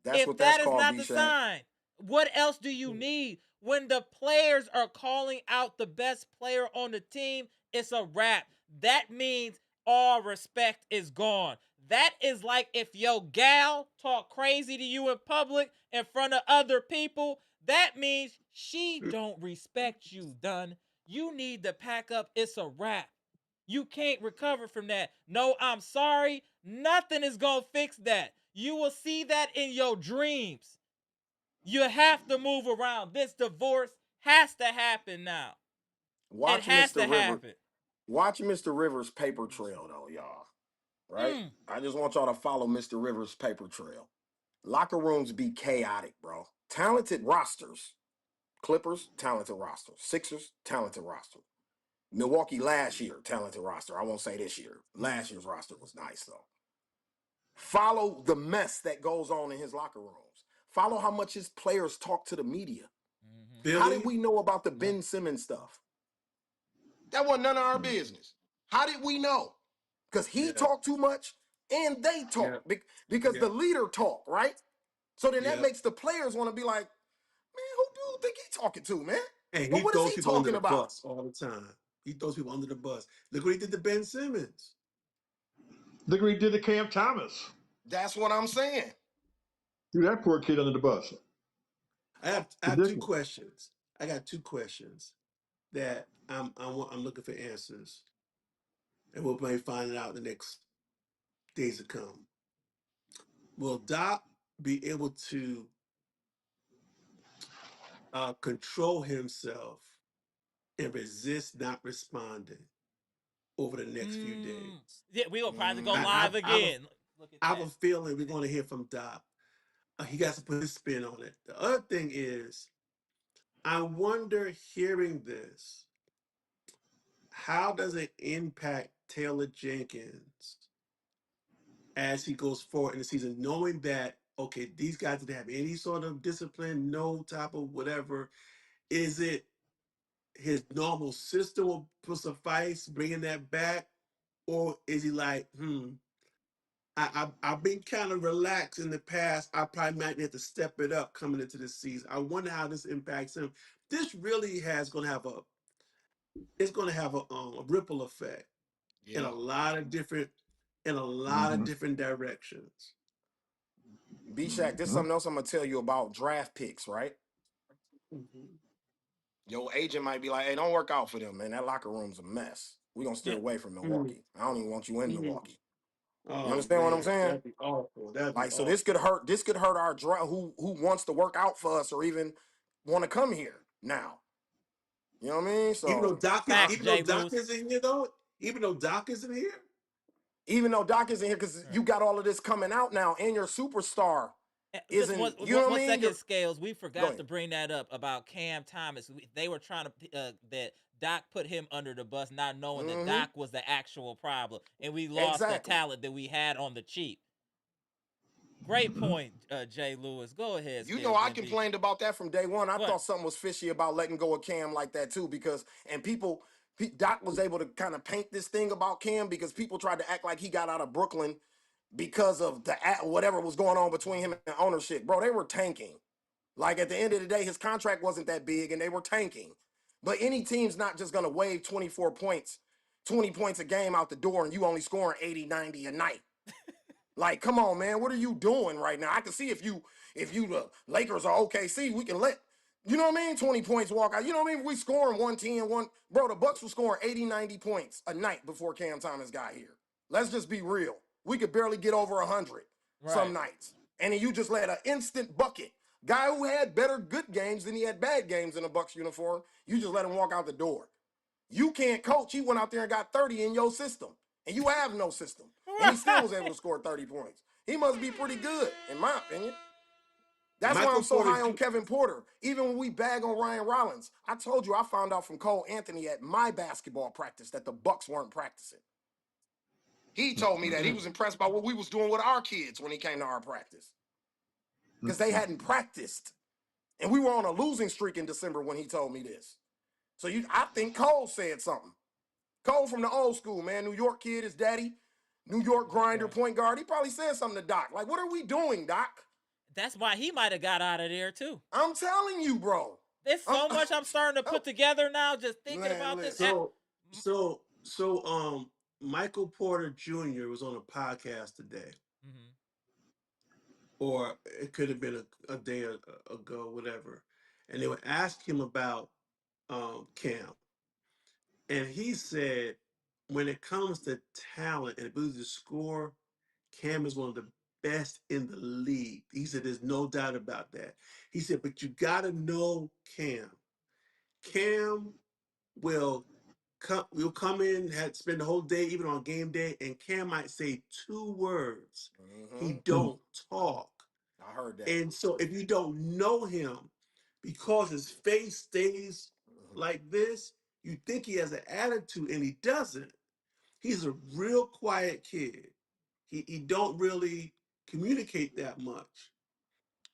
That's if what that that's is called, not the Bshack. sign, what else do you need? When the players are calling out the best player on the team, it's a wrap. That means all respect is gone. That is like if your gal talk crazy to you in public in front of other people. That means she don't respect you, done. You need to pack up. It's a wrap. You can't recover from that. No, I'm sorry. Nothing is going to fix that. You will see that in your dreams. You have to move around. This divorce has to happen now. Watch it has Mr. to happen. Watch Mr. Rivers' paper trail, though, y'all. right? I just want y'all to follow Mr. Rivers' paper trail. Locker rooms be chaotic, bro. Talented rosters. Clippers, talented roster. Sixers, talented roster. Milwaukee last year, talented roster. I won't say this year. Last year's roster was nice, though. Follow the mess that goes on in his locker rooms. Follow how much his players talk to the media. How did Philly, we know about the Ben Simmons stuff? That wasn't none of our business. How did we know? Because he yeah, talked too much and they yeah, talk. Because yeah, the leader talk, right? So then that yeah. makes the players want to be like, man, who do you think he talking to, man? And But he what is throws he people under talking the about? bus all the time. He throws people under the bus. Look what he did to Ben Simmons. Look what he did to Cam Thomas. That's what I'm saying. Threw that poor kid under the bus. I have two Ridiculous. questions. I got two questions that I'm looking for answers, and we'll probably find it out in the next days to come. Will Doc be able to control himself and resist not responding over the next few days? Yeah, we will probably go Mm, live I have a again. Look at I have a that. feeling we're going to hear from Doc. He got to put his spin on it. The other thing is, I wonder, hearing this, how does it impact Taylor Jenkins as he goes forward in the season, knowing that, okay, these guys didn't have any sort of discipline, no type of whatever? Is it his normal system will suffice bringing that back? Or is he like, I've been kind of relaxed in the past. I probably might have to step it up coming into this season. I wonder how this impacts him. This really has going to have a ripple effect in yeah. a lot of different Mm-hmm. directions. Bshack, this is Mm-hmm. something else I'm gonna tell you about draft picks, right? Mhm. Your agent might be like, hey, don't work out for them, man. That locker room's a mess. We're gonna steer Yeah. away from Mhm. Milwaukee. I don't even want you in Mhm. Milwaukee. You Oh understand what I'm man, saying? that'd be awful. That'd be Like, so this could awful. hurt. This could hurt our draft. Who wants to work out for us or even want to come here now? You know what I mean? Even though So Facts, Even though Jay Doc Lewis. isn't here though, even though Doc isn't here. even though Doc isn't here, because Right. you got all of this coming out now, and your superstar Just isn't. You know what I one mean? second, You're Scales. We go forgot ahead. to bring that up about Cam Thomas. They were trying to that Doc put him under the bus, not knowing that Mm-hmm. Doc was the actual problem, and we lost the Exactly. talent that we had on the cheap. Great point, Jay Lewis. Go ahead, You know, Scales I MD. complained about that from day one. I What? thought something was fishy about letting go of Cam like that too, because and people, Doc was able to kind of paint this thing about Cam because people tried to act like he got out of Brooklyn because of the whatever was going on between him and ownership. Bro, they were tanking. Like at the end of the day, his contract wasn't that big, and they were tanking. But any team's not just gonna wave 24 points, 20 points a game out the door, and you only scoring 80, 90 a night. Like, come on, man, what are you doing right now? I can see if you the Lakers or OKC, we can let, you know what I mean, 20 points walk out. You know what I mean? We scoring 110, bro, the Bucks were scoring 80, 90 points a night before Cam Thomas got here. Let's just be real. We could barely get over 100 some Right. nights. And then you just let an instant bucket. Guy who had better good games than he had bad games in a Bucks uniform, you just let him walk out the door. You can't coach. He went out there and got 30 in your system, and you have no system. And he still was able Right. to score 30 points. He must be pretty good, in my opinion. That's why I'm Michael so Porter high on Jr. Kevin Porter. Even when we bag on Ryan Rollins, I told you I found out from Cole Anthony at my basketball practice that the Bucks weren't practicing. He told me that he was impressed by what we was doing with our kids when he came to our practice because they hadn't practiced, and we were on a losing streak in December when he told me this. So I think Cole said something. Cole from the old school, man. New York kid, his daddy, New York grinder, Right. point guard. He probably said something to Doc. Like, what are we doing, Doc? That's why he might have got out of there too. I'm telling you, bro. There's I'm, so much I'm starting to oh, put together now, just thinking man, about this. listen. So Michael Porter Jr. was on a podcast today, Mhm. or it could have been a day ago, whatever, and they would ask him about Cam, and he said, when it comes to talent and ability to score, Cam is one of the best in the league. He said, there's no doubt about that. He said, but you got to know Cam. Cam will We'll come in, spend the whole day, even on game day, and Cam might say 2 words. He don't talk. I heard that. And so if you don't know him, because his face stays like this, you think he has an attitude, and he doesn't. He's a real quiet kid. He don't really communicate that much.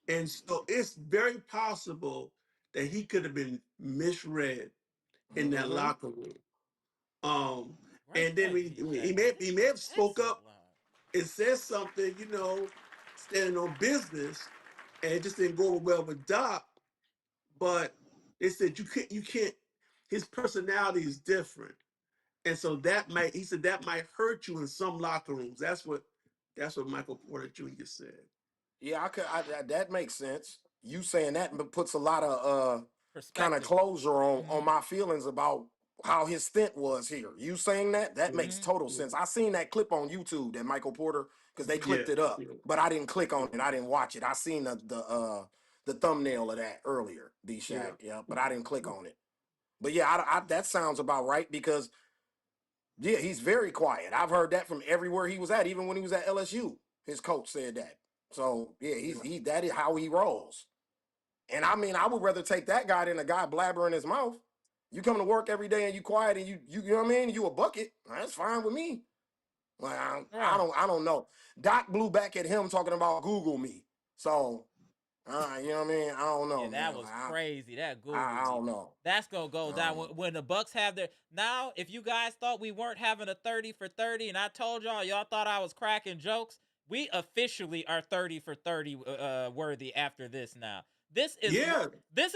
And so it's very possible that he could have been misread in that locker room. Great And then point, Bshack. he may have spoke Excellent. up and said something, standing on business, and it just didn't go over well with Doc. But they said you can't. His personality is different, and so he said that might hurt you in some locker rooms. That's what Michael Porter Jr. said. Yeah, that makes sense. You saying that puts a lot of kind of Perspective. closure on my feelings about how his stint was here. You saying that makes total sense. I seen that clip on YouTube that Michael Porter, because they clipped it up, but I didn't click on it. I didn't watch it. I seen the thumbnail of that earlier, Bshack. Yeah, but I didn't click on it. But yeah, that sounds about right, because yeah, he's very quiet. I've heard that from everywhere he was at, even when he was at LSU. His coach said that. So yeah, that is how he rolls. And I mean, I would rather take that guy than a guy blabbering his mouth. You come to work every day and you quiet and you know what I mean? You a bucket. That's fine with me. Like I don't know. Doc blew back at him talking about Google me. So you know what I mean? I don't know. Yeah, that man. was crazy. That Google I don't know. That's gonna go down when the Bucks have their now. If you guys thought we weren't having a 30 for 30, and I told y'all thought I was cracking jokes, we officially are 30 for 30 worthy after this. Now this is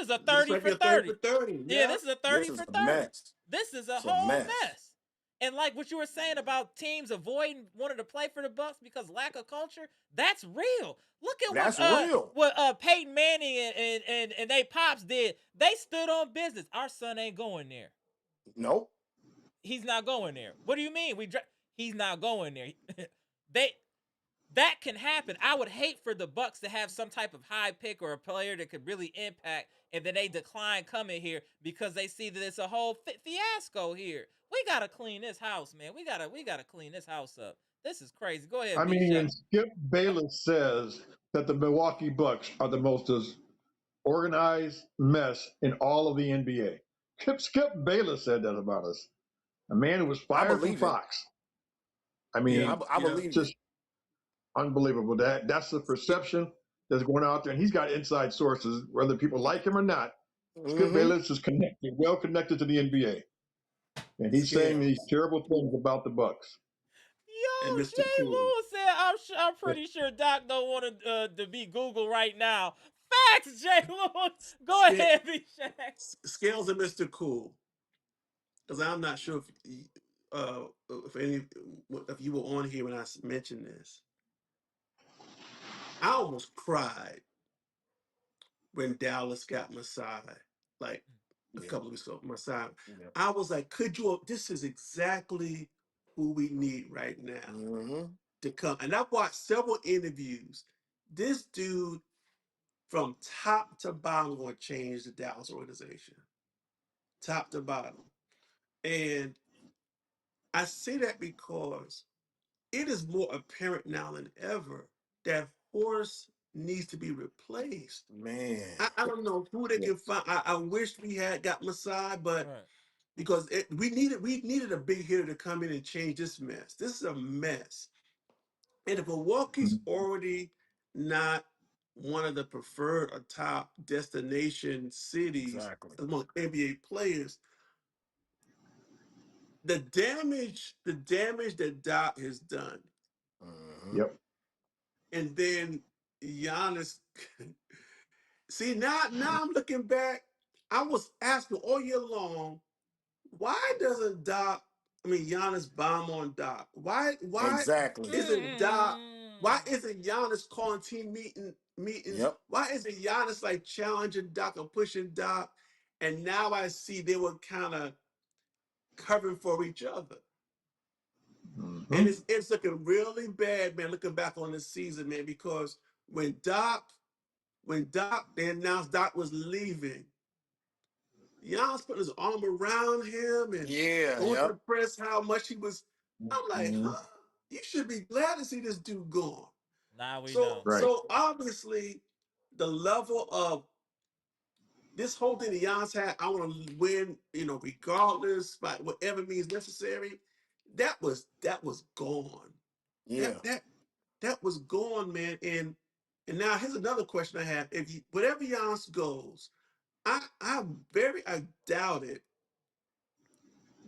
a 30 for 30. 30. Yeah, this is a 30 for 30. Mess. This is a whole mess. And like what you were saying about teams avoiding wanting to play for the Bucks because lack of culture, that's real. Look at what Peyton Manning and they pops did. They stood on business. Our son ain't going there. Nope. He's not going there. What do you mean? He's not going there. That can happen. I would hate for the Bucks to have some type of high pick or a player that could really impact, and then they decline coming here because they see that it's a whole fiasco here. We gotta clean this house, man. We gotta clean this house up. This is crazy. Go ahead. I mean, and Skip Bayless says that the Milwaukee Bucks are the most organized mess in all of the NBA. Skip Bayless said that about us. A man who was fired from Fox. I mean, I believe just unbelievable. That's the perception that's going out there, and he's got inside sources, whether people like him or not. Skip Bayless is well connected to the NBA, and he's saying these terrible things about the Bucks. Yo, Jay Lewis said, I'm pretty sure Doc don't want to be Google right now. Facts, Jay Lewis. Go ahead, Bshack. Scales and Mr. Cool. Because I'm not sure if you were on here when I mentioned this. I almost cried when Dallas got Masai, like a couple of weeks ago. Masai. I was like, this is exactly who we need right now to come. And I've watched several interviews. This dude, from top to bottom, going to change the Dallas organization. Top to bottom. And I say that because it is more apparent now than ever that Horst needs to be replaced. Man, I don't know who they can find. I wish we had got Masai, but because we needed a big hitter to come in and change this mess. This is a mess. And if Milwaukee's already not one of the preferred or top destination cities among NBA players, the damage that Doc has done. Yep. And then Giannis. See, now I'm looking back. I was asking all year long, why doesn't Giannis bomb on Doc? Why isn't Doc? Why isn't Giannis calling team meetings? Yep. Why isn't Giannis like challenging Doc or pushing Doc? And now I see they were kind of covering for each other. And it's looking really bad, man, looking back on this season, man, because when they announced Doc was leaving, Giannis put his arm around him and Yeah, going to the yep. press how much he was. I'm like, Mhm. huh? You should be glad to see this dude gone. Now we So, know. Right. so obviously, the level of this whole thing that Giannis had, I want to win, regardless, by whatever means necessary. That was gone. That Yeah. that that was gone, man. And now here's another question I have: If whatever Giannis goes, I doubt it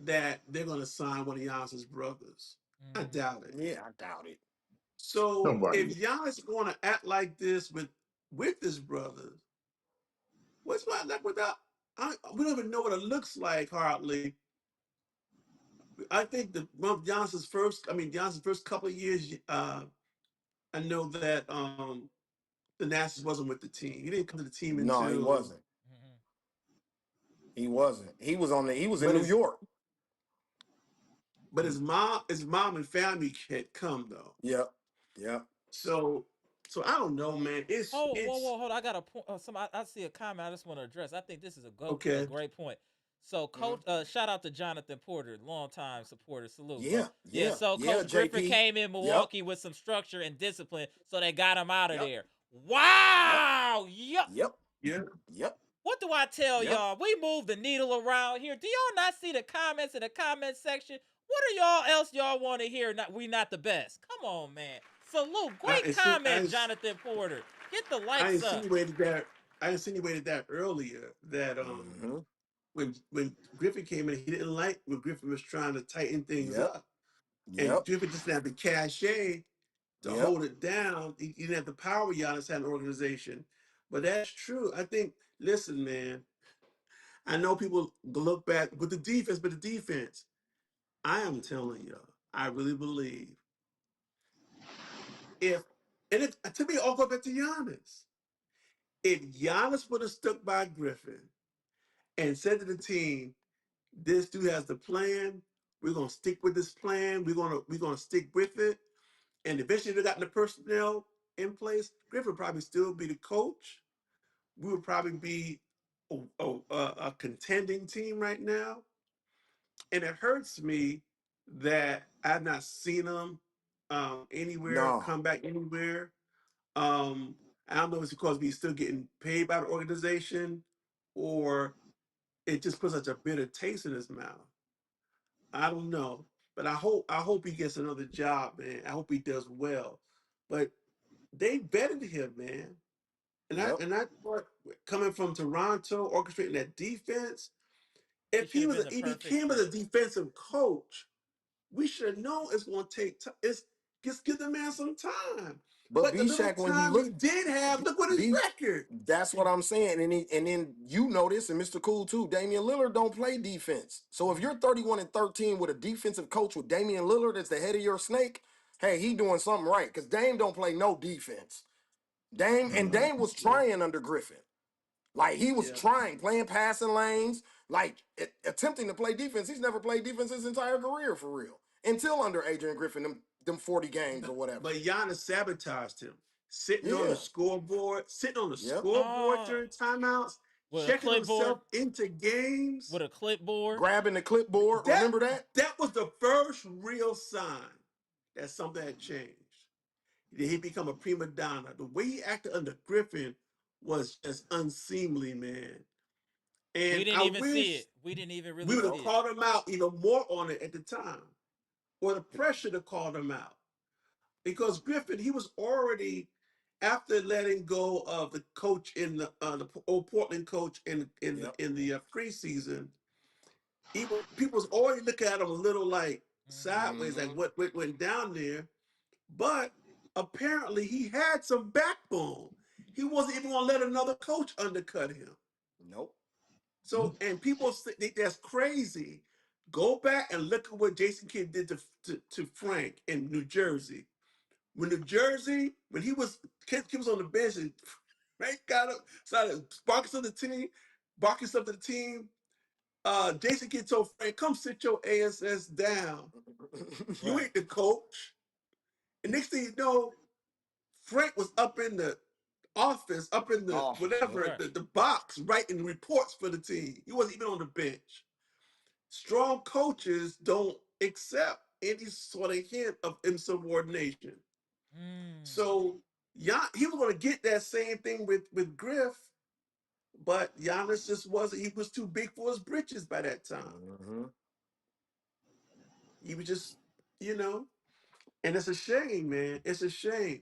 that they're going to sign one of Giannis's brothers. I Hmm. doubt it. Yeah, I doubt it. So Nobody. if Giannis going to act like this with his brothers, what's my like without? We don't even know what it looks like hardly. I think Giannis's first couple of years. I know that the Nationals wasn't with the team. He didn't come to the team No, he until, wasn't. Hmm. He wasn't. He was in but New his York. but his mom and family had come though. Yep. Yep. So so I don't know, man. It's Oh, whoa, it's whoa, hold on. I got a point. I see a comment. I just want to address. I think this is a okay. great point. So, Mhm. Coach, shout out to Jonathan Porter, longtime supporter. Salute, bro. Yeah. Yeah. Yeah. So, Yeah, Coach Griffin JP. came in Yep. Milwaukee with some structure and discipline, so they got him out of Yep. there. Yep. Wow. Yup. Yep. Yeah. Yep. What do I tell Yep. y'all? We move the needle around here. Do y'all not see the comments in the comment section? What are y'all want to hear? We not the best. Come on, man. Salute. I Great insi- I, comment, ins- Jonathan Porter. Get the I likes up. insinuated that earlier that Mm-hmm. when Griffin came in, he didn't like when Griffin was trying to tighten things Yep. up, and Yep. Griffin just didn't have the cachet to Yep. hold it down. He didn't have the power Giannis had an organization. But that's true. I think. Listen, man. I know people look back with the defense, but the defense. I am telling you, I really believe if and it to me all go back to Giannis. If Giannis would have stuck by Griffin and said to the team, "This dude has the plan. We're gonna stick with this plan. We're gonna stick with it." And eventually they got the personnel in place. Griffin would probably still be the coach. We would probably be a contending team right now. And it hurts me that I've not seen him anywhere, No. come back anywhere. Um, I don't know if it's because he's still getting paid by the organization or it just puts such a bitter taste in his mouth. I don't know. But I hope he gets another job, man. I hope he does well. But they vetted him, man. Yep. And I thought coming from Toronto, orchestrating that defense, He if should he have was been the if he perfect came as fit. a defensive coach, we should have known it's going to take time. It's just give the man some time. But But the little Bshack, when he time he looked, did have, look what his B, record. that's what I'm saying. And then you know this, and Mr. Cool too. Damian Lillard don't play defense. So if Mhm. you're 31-13 with a defensive coach with Damian Lillard as the head of your snake, hey, he doing something right. Because Dame don't play no defense. Mhm. Dame was Yeah, trying under Griffin. Like he was yeah. trying, playing passing lanes, like attempting to play defense. He's never played defense his entire career for real. Until under Adrian Griffin, them 40 games or whatever. But Giannis sabotaged him, Yeah. sitting on the Yep. scoreboard Uh, during timeouts, with a checking clipboard, himself into with games. a clipboard. Grabbing the clipboard. That Remember that? that was the first real sign that something had changed. Did he become a prima donna? The way he acted under Griffin was just unseemly, man. We And didn't I even see wish it. We didn't even we really would have see Nope. it. called him out even more on it at the time, or the pressure to call him out. Because Griffin, he was already after letting go of the coach in the old Portland coach Yep. in the preseason. People was already looking at him a little like Hmm. sideways, like Mm-hmm. what went down there. But apparently he had some backbone. He wasn't even going to let another coach undercut him. Nope. So, and people think that's crazy. Go back and look at what Jason Kidd did to Frank in New Jersey. When New Jersey, when Kidd was on the bench and Frank got up, started barking stuff to the team. Jason Kidd told Frank, "Come sit your ass down. You Right. ain't the coach." And next thing you know, Frank was up in the office, up in the Office, whatever Right. the box, writing reports for the team. He wasn't even on the bench. Strong coaches don't accept any sort of hint of insubordination. Mm. So he was going to get that same thing with Griff, but Giannis just wasn't. He was too big for his britches by that time. Mm-hmm. He was just, you know, and it's a shame, man. It's a shame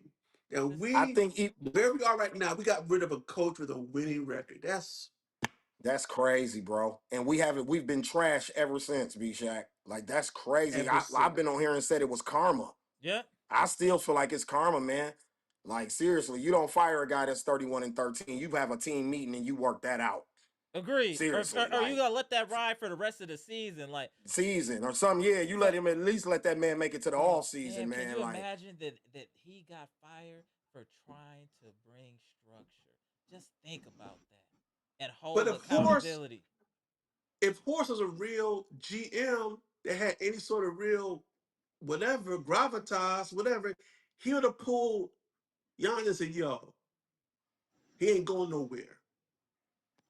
that I think where we are right now, we got rid of a coach with a winning record. that's crazy, bro. And we've been trash ever since, Bshack. Like, that's crazy. ever I've since. been on here and said it was karma. Yeah. I still feel like it's karma, man. Like, seriously, you don't fire a guy that's 31-13. You have a team meeting and you work that out. Agreed. Seriously, Or you like, gotta let that ride for the rest of the season, like. season or something. Yeah, you let him at least let that man make it to the all season, Can man. you Like, imagine that he got fired for trying to bring structure? Just think about that and But hold accountability. if Horst was a real GM that had any sort of real whatever gravitas, whatever, he would have pulled Giannis and said, "Yo, he ain't going nowhere.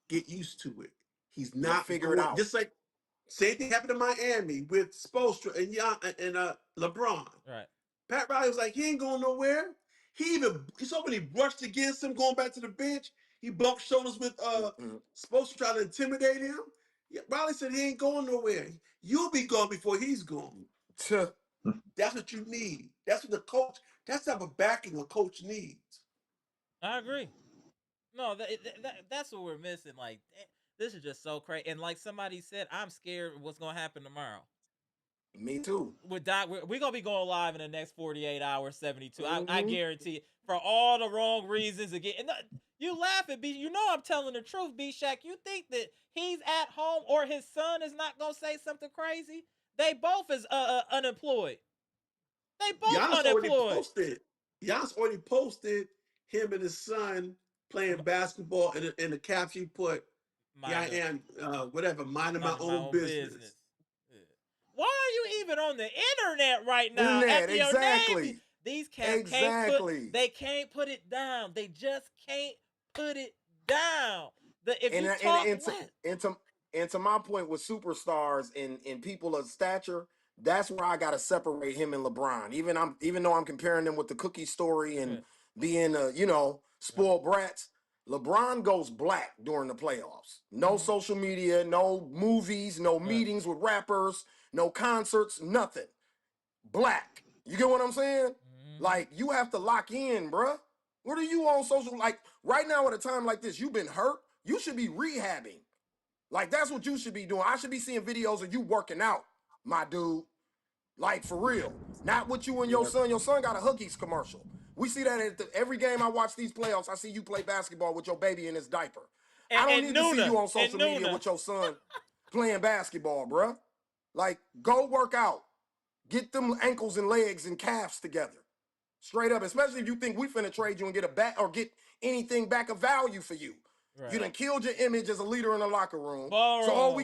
Get used to it. He's yeah, not figure it going." out. Just like same thing happened in Miami with Spoelstra and LeBron. Right. Pat Riley was like, he ain't going nowhere. He saw when he brushed against him going back to the bench. He bumped shoulders with Spoelstra trying to intimidate him. Yeah, Riley said he ain't going nowhere. You'll be gone before he's gone. That's what you need. That's what the coach. That's the type of backing a coach needs. I agree. No, that's what we're missing. Like, this is just so crazy. And like somebody said, I'm scared of what's gonna happen tomorrow. Me too. With Doc, we're gonna be going live in the next 48 hours, 72. I Mm-hmm. guarantee it, for all the wrong reasons. Again, and you laugh at B. You know I'm telling the truth, Bshack. You think that he's at home or his son is not gonna say something crazy? They both is unemployed. They both Giannis already unemployed. posted. Giannis already posted him and his son playing basketball, and the caption he put, "Here I am, whatever, minding my own business." Yeah. Why are you even on the internet right now Internet, after your name? exactly. These cats Exactly. can't put it down. They just can't put it down. If And you and talk and to, less, and to and to my point with superstars and people of stature, that's where I gotta separate him and LeBron. Even though I'm comparing them with the Cookie Story and yeah. being spoiled brats. LeBron goes black during the playoffs. No social media, no movies, no meetings with rappers, no concerts, nothing. Black. You get what I'm saying? Like, you have to lock in, bruh. What are you on social? Like, right now at a time like this, you've been hurt. You should be rehabbing. Like, that's what you should be doing. I should be seeing videos of you working out, my dude. Like, for real. Not what you and your son. Your son got a Huggies commercial. We see that at every game I watch these playoffs. I see you play basketball with your baby in his diaper. I don't need to see you on social media with your son playing basketball, bruh. Like, go work out. Get them ankles and legs and calves together. Straight up, especially if you think we finna trade you and get a back or get anything back of value for you. Right. You done killed your image as a leader in the locker room. So all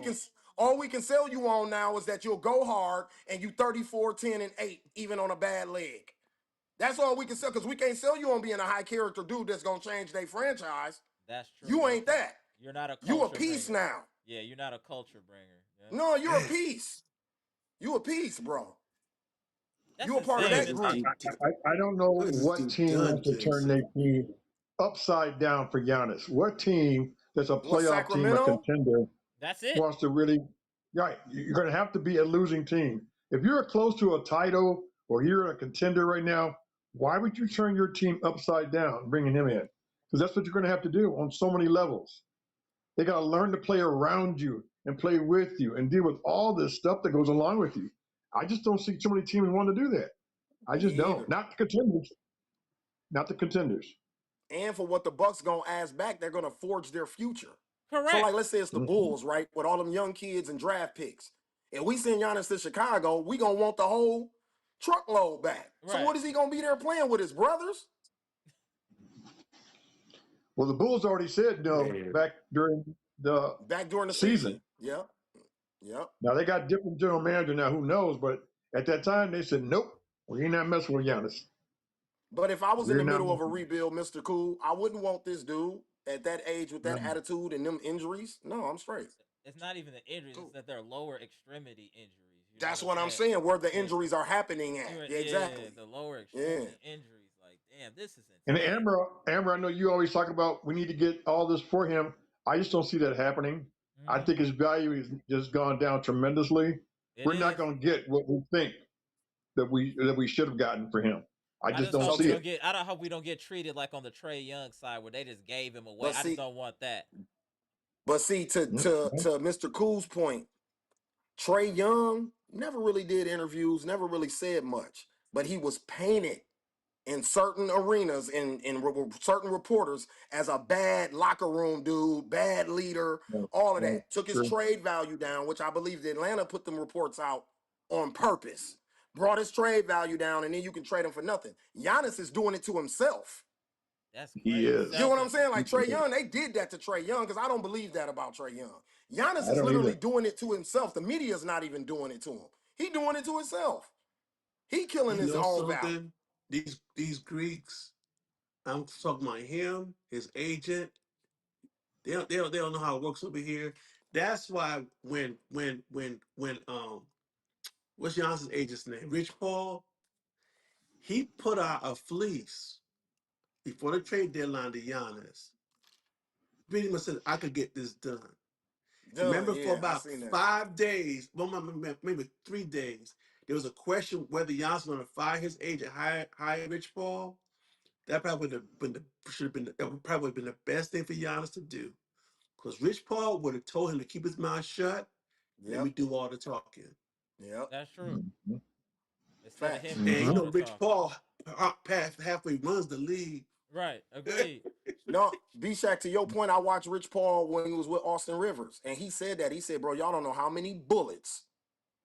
we can sell you on now is that you'll go hard and you 34, 10, and 8, even on a bad leg. That's all we can sell, because we can't sell you on being a high character dude that's gonna change their franchise. That's true. You ain't that. You're not a culture You a piece bringer. now. Yeah, you're not a culture bringer. Yeah. No, you're a piece. You a piece, bro. You a part of that group. I don't know what team wants to turn their team upside down for Giannis. What team that's a playoff team, a contender, that's it, wants to really, right? You're going to have to be a losing team. If you're close to a title or you're a contender right now, why would you turn your team upside down, bringing him in? Because that's what you're going to have to do on so many levels. They got to learn to play around you and play with you and deal with all this stuff that goes along with you. I just don't see too many teams want to do that. I just don't. Not the contenders. Not the contenders. And for what the Bucks gonna ask back, they're gonna forge their future. Correct. So, like, let's say it's the Bulls, right? With all them young kids and draft picks. If we send Giannis to Chicago, we gonna want the whole truckload back. Right. So what is he gonna be there playing with his brothers? Well, the Bulls already said no back during the season. Yep. Yep. Now they got different general manager now, who knows? But at that time they said, nope, we ain't not messing with Giannis. But if I was in We're the not. middle of a rebuild, Mr. Cool, I wouldn't want this dude at that age with that attitude and them injuries. No, I'm straight. It's not even the injuries; it's Cool. that they're lower extremity injuries. You know what That's I'm what I'm saying? saying. Where the Yeah, injuries are happening at. Yeah, yeah, exactly. the lower Yeah. extremity injuries. Like, damn, this is And insane. Amber, I know you always talk about we need to get all this for him. I just don't see that happening. I Hmm. think his value has just gone down tremendously. It We're not is. going to get what we think that we should have gotten for him. I I just just don't hope So we see to don't it. get. I don't hope we don't get treated like on the Trey Young side where they just gave him away. but I just see, don't want that. to Mr. Cool's point, Trey Young never really did interviews, never really said much, but he was painted in certain arenas certain reporters as a bad locker room dude, bad leader, No, all of no, that. Took his true. trade value down, which I believe the Atlanta put them reports out on purpose. Brought his trade value down, and then you can trade him for nothing. Giannis is doing it to himself. That's He crazy. You know is. what I'm saying? He Like Trey is. Young, they did that to Trey Young because I don't believe that about Trey Young. Giannis I is don't literally either. doing it to himself. The media's not even doing it to him. He doing it to himself. He killing You his know own value. something? These Greeks, I'm talking about him, his agent. They don't know how it works over here. That's why when what's Giannis' agent's name? Rich Paul, he put out a fleece before the trade deadline to Giannis. Pretty much said I could get this done. Done. Remember for Yeah, I about seen that. 5 days, well, maybe 3 days, there was a question whether Giannis was going to fire his agent, hire Rich Paul. That probably would have been that would probably have been the best thing for Giannis to do. Because Rich Paul would have told him to keep his mouth shut. Let me Yep. do all the talking. Yep. That's true. Mhm. Instead of him Facts. And doing you all know, the Rich talking. Paul past halfway runs the league. Right. Agreed. No, Bshack, to your point, I watched Rich Paul when he was with Austin Rivers, and he said that. He said, bro, y'all don't know how many bullets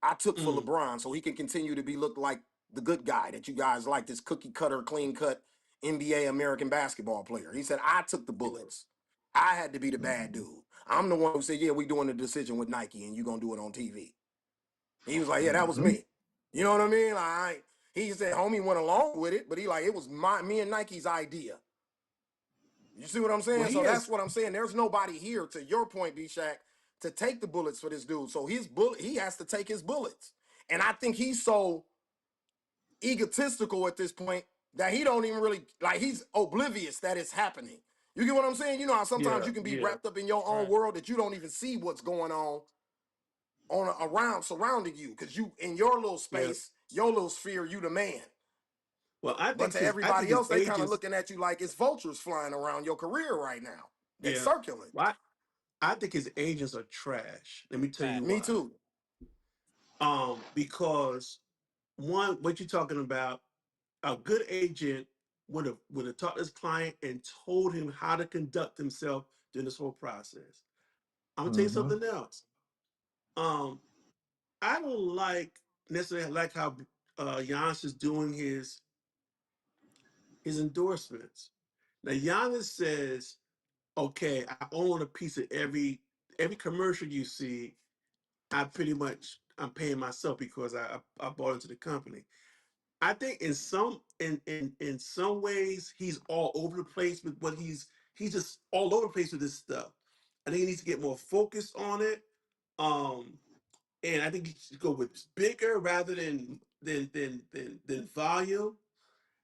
I took for Mm, LeBron so he can continue to be looked like the good guy that you guys like, this cookie cutter, clean cut NBA American basketball player. He said, I took the yeah. bullets. I had to be the bad dude. I'm the one who said, yeah, we doing the decision with Nike and you gonna do it on TV. He was like, yeah, that was Mhm. me. You know what I mean? Like, he said, homie went along with it, but he like, it was me and Nike's idea. You see what I'm Well, saying? he So that's has. what I'm saying. There's nobody here, to your point, Bshack, to take the bullets for this dude. So his bullet, he has to take his bullets. And I think he's so egotistical at this point that he don't even really like, he's oblivious that it's happening. You get what I'm saying? You know how sometimes Yeah, you can be yeah, wrapped up in your own Right. world that you don't even see what's going on around surrounding you because you in your little yeah. space, your little sphere, you the man. Well, But to I think everybody his else, they kind of agents. looking at you like it's vultures flying around your career right now. They Yeah. circling. Well, I think his agents are trash. Let me tell you Facts. Me why. too. Because one, what you're talking about, a good agent would have taught this client and told him how to conduct himself during this whole process. I'm gonna tell you Mhm. something else. Um, I don't necessarily like how Giannis is doing his endorsements. Now Giannis says, "Okay, I own a piece of every commercial you see. I'm paying myself because I bought into the company." I think in some ways he's all over the place with what he's just all over the place with this stuff. I think he needs to get more focused on it. Um, and I think he should go with bigger rather than volume.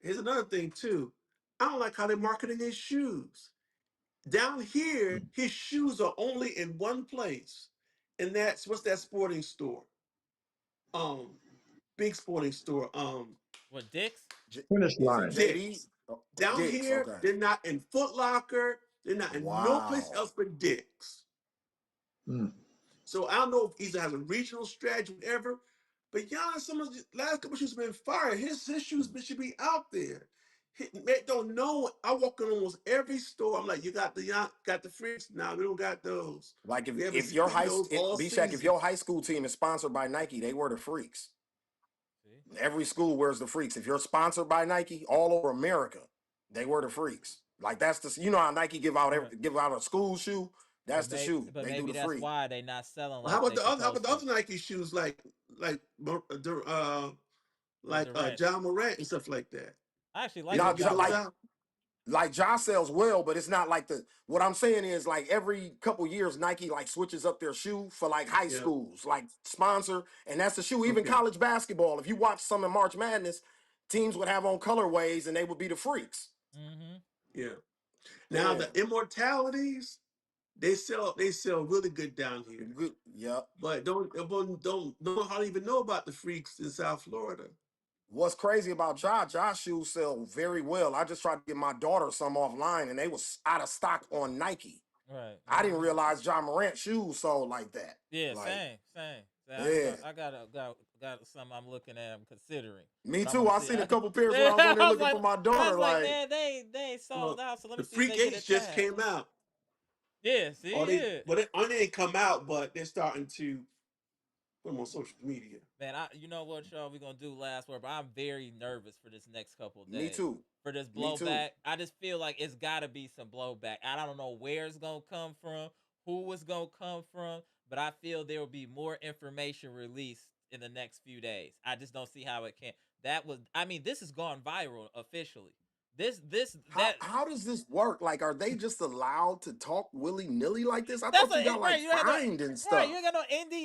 Here's another thing too. I don't like how they're marketing his shoes. Down here, his shoes are only in one place, and that's what's that sporting store? Um, big sporting store. What, Dicks? Finish Is it line. JD? Dick's. Oh, Down Dicks. here, Okay. they're not in Foot Locker. They're not in no place Wow. else but Dick's. Mm. So I don't know if either has a regional strategy, whatever. But Giannis, some of the last couple shoes have been fired. His shoes should be out there. They don't know. I walk in almost every store. I'm like, you got the freaks now. We don't got those. Like We haven't if seen your those all Bshack, if season. your high school team is sponsored by Nike, they wear the freaks. See? Every school wears the freaks. If you're sponsored by Nike, all over America, they wear the freaks. Like that's the you know how Nike Right. give out a school shoe. That's But the maybe, shoe. but They do maybe the that's freak. why they not selling Well, how like about they the other? How about supposed the to. other Nike shoes like What Durant? John Morant and stuff like that? I actually He like Now, what don't get Ja the like doing. job. Ja sells well, but it's not like the. What I'm saying is like every couple years, Nike like switches up their shoe for like high Yeah. schools, like sponsor, and that's the shoe. Even Okay. college basketball, if you watch some in March Madness, teams would have on colorways, and they would be the freaks. Mm-hmm. Yeah. Now Yeah, the immortalities, they sell really good down here. good. Yep. But don't hardly even know about the freaks in South Florida. What's crazy about Josh shoes sell very well. I just tried to get my daughter some offline, and they was out of stock on Nike. Right. I didn't Mm-hmm. realize John Morant shoes sold like that. Yeah. Like, Same. yeah. I got some I'm looking at. I'm considering, Me but I'm too. gonna I see. seen a couple pairs when Yeah, I was on there I was looking like, for my daughter. Like, man, they sold Well, out. So let the me see if Freak they get a 8s just tag. came out. Yeah. Or See. they Yeah. but they didn't come out, but they're starting to put them on social media. Man, you know what, y'all, we gonna do last word, but I'm very nervous for this next couple of me days. too. For this Me too. blowback. I just feel like it's gotta be some blowback. I don't know where it's gonna come from, who it's gonna come from, but I feel there will be more information released in the next few days. I just don't see how it can. This has gone viral officially. This How that how does this work? Like, are they just allowed to talk willy nilly like this? I that's thought you got like right. You ain't no fined and right. You stuff. ain't got no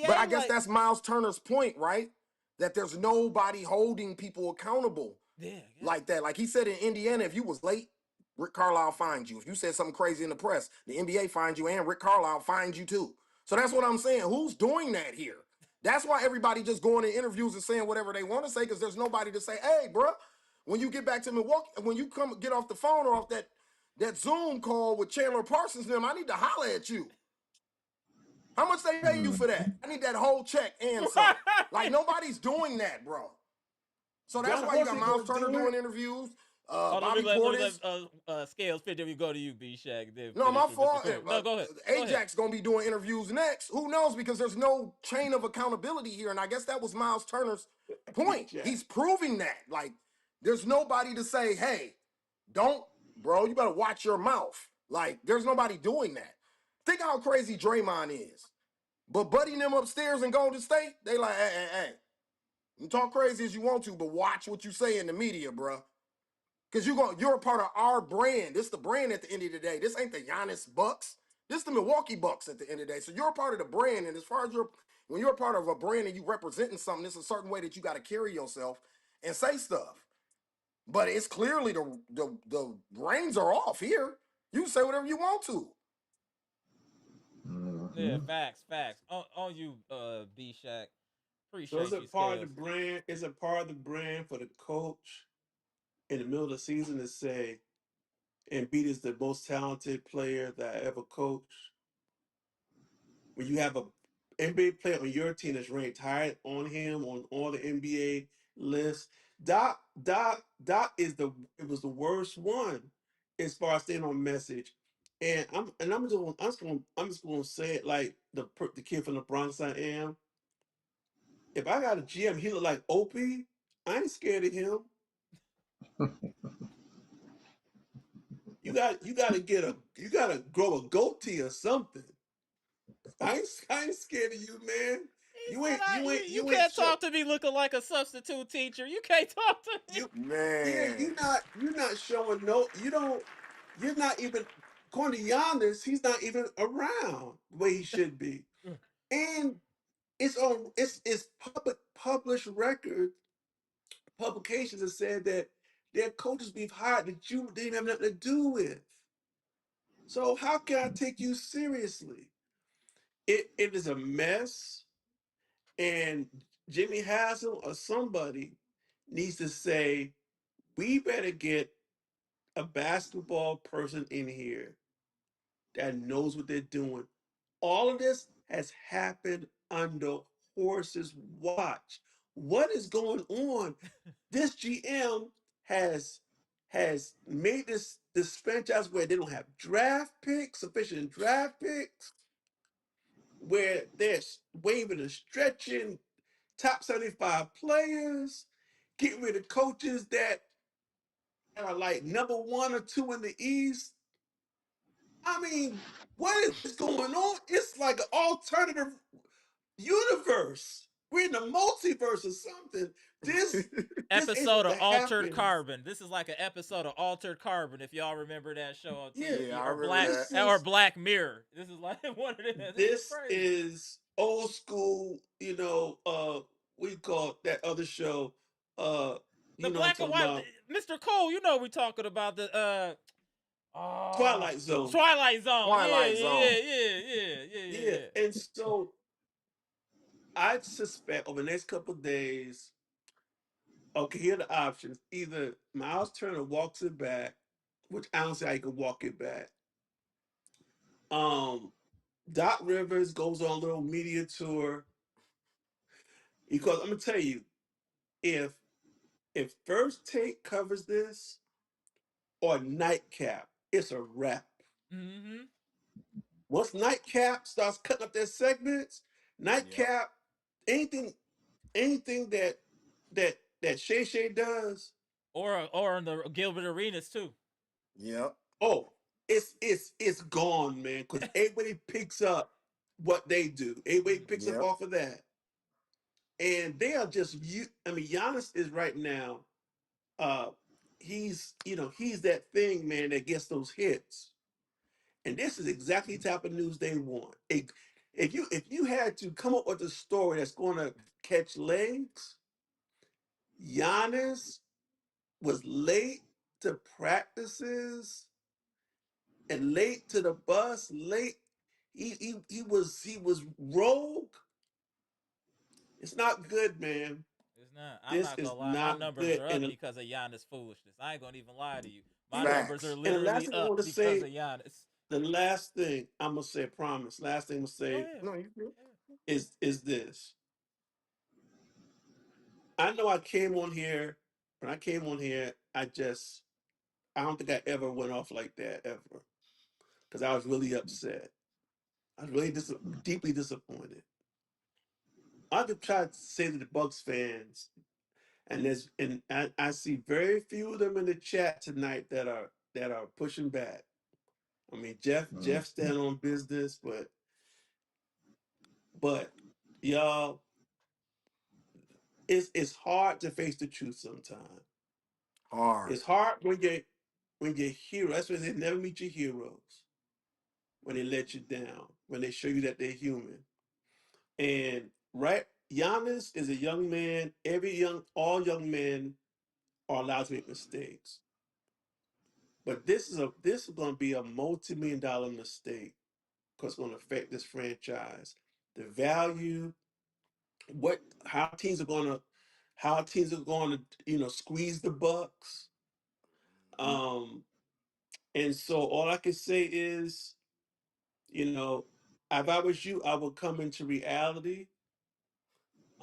But I NDA guess like that's Myles Turner's point, right? That there's nobody holding people accountable yeah. like that. Like he said in Indiana, if you was late, Rick Carlisle fined you. If you said something crazy in the press, the NBA fined you and Rick Carlisle fined you too. So that's what I'm saying. Who's doing that here? That's why everybody just going in interviews and saying whatever they want to say because there's nobody to say, hey, bro, when you get back to Milwaukee, when you come get off the phone or off that Zoom call with Chandler Parsons, them, I need to holler at you. How much they pay you for that? I need that whole check and some. Like nobody's doing that, bro. So that's John why you Horst got ain't Myles gonna Turner do doing it. interviews. Oh, Bobby let me let Portis. Scales finish. We go to you, Bshack. Then No, finish my with Mr. fault. Cool. No, go ahead. Go ahead. Ajax gonna be doing interviews next. Who knows? Because there's no chain of accountability here, and I guess that was Myles Turner's point. Jack. He's proving that. Like, there's nobody to say, "Hey, don't, bro. You better watch your mouth." Like, there's nobody doing that. Think how crazy Draymond is. But Buddy and them upstairs in Golden State, they like, hey. You talk crazy as you want to, but watch what you say in the media, bro. Because you're a part of our brand. This the brand at the end of the day. This ain't the Giannis Bucks. This the Milwaukee Bucks at the end of the day. So you're a part of the brand. And as far as when you're a part of a brand and you representing something, there's a certain way that you got to carry yourself and say stuff. But it's clearly the reins are off here. You say whatever you want to. Yeah, Mhm. facts. On you, B Shack. So is Appreciate you, it part of the Scales. brand? Is it part of the brand for the coach in the middle of the season to say Embiid is the most talented player that I ever coached? When you have a NBA player on your team that's ranked higher on him on all the NBA lists, Doc it was the worst one as far as staying on message. And I'm just gonna say it like the kid from the Bronx I am. If I got a GM, he look like Opie. I ain't scared of him. You gotta grow a goatee or something. I ain't scared of you, man. He said, you You ain't can't show talk to me looking like a substitute teacher. You can't talk to me. you yeah, Man. you're not showing no you're not even according to Giannis, he's not even around the way he should be. And it's published record publications that said that their coaches we've hired that you didn't have nothing to do with. So how can I take you seriously? It is a mess, and Jimmy Haslam or somebody needs to say, we better get a basketball person in here that knows what they're doing. All of this has happened under Horse's watch. What is going on? This GM has made this franchise where they don't have draft picks, sufficient draft picks, where they're waving and stretching top 75 players, getting rid of coaches that are like number one or two in the East. I mean, what is going on? It's like an alternative universe. we're in the multiverse or something. This ain't Episode supposed of to Altered happen. Carbon. This is like an episode of Altered Carbon. If y'all remember that show on Yeah, TNT, I or remember that. Black Mirror. This is like one of them. This is this crazy. is old school. We call that other show. The I'm black and talking white, about Mr. Cole. We talking about the Twilight Zone. Twilight Zone. Twilight Zone. Yeah, and so I suspect over the next couple of days. Okay, here are the options. Either Myles Turner walks it back, which I don't see how he can walk it back. Doc Rivers goes on a little media tour. Because I'm gonna tell you, if First Take covers this or Nightcap, it's a wrap. Mm-hmm. Once Nightcap starts cutting up their segments, Nightcap, anything that Shay does, Or in the Gilbert Arenas too. Yep. oh, it's gone, man. Because everybody picks up what they do. Everybody picks up Yep. off of that, and they are just you. I mean, Giannis is right now. He's he's that thing, man, that gets those hits, and this is exactly the type of news they want. If you had to come up with a story that's going to catch legs, Giannis was late to practices and late to the bus. Late, he was rogue. It's not good, man. It's not. I'm This not is gonna lie. My not numbers good. are up because of Giannis' foolishness. I ain't gonna even lie to you. My numbers are Facts. And the last literally thing I up want to because say, of Giannis. the last thing I'm gonna say, promise. Last thing I'm gonna Go say ahead. No, you good. is this. I know I came on here. When I came on here, I don't think I ever went off like that ever because I was really upset. I was really deeply disappointed. I could try to say to the Bucks fans, I see very few of them in the chat tonight that are pushing back. I mean, Jeff stand on business, but y'all, it's hard to face the truth sometimes. Hard. It's hard when your hero. That's why they never meet your heroes. When they let you down, when they show you that they're human. And right, Giannis is a young man. All young men are allowed to make mistakes. But this is going to be a multi-million-dollar mistake because it's going to affect this franchise. The value, how teams are going to, squeeze the Bucks. Um, and so all I can say is, if I was you, I would come into reality.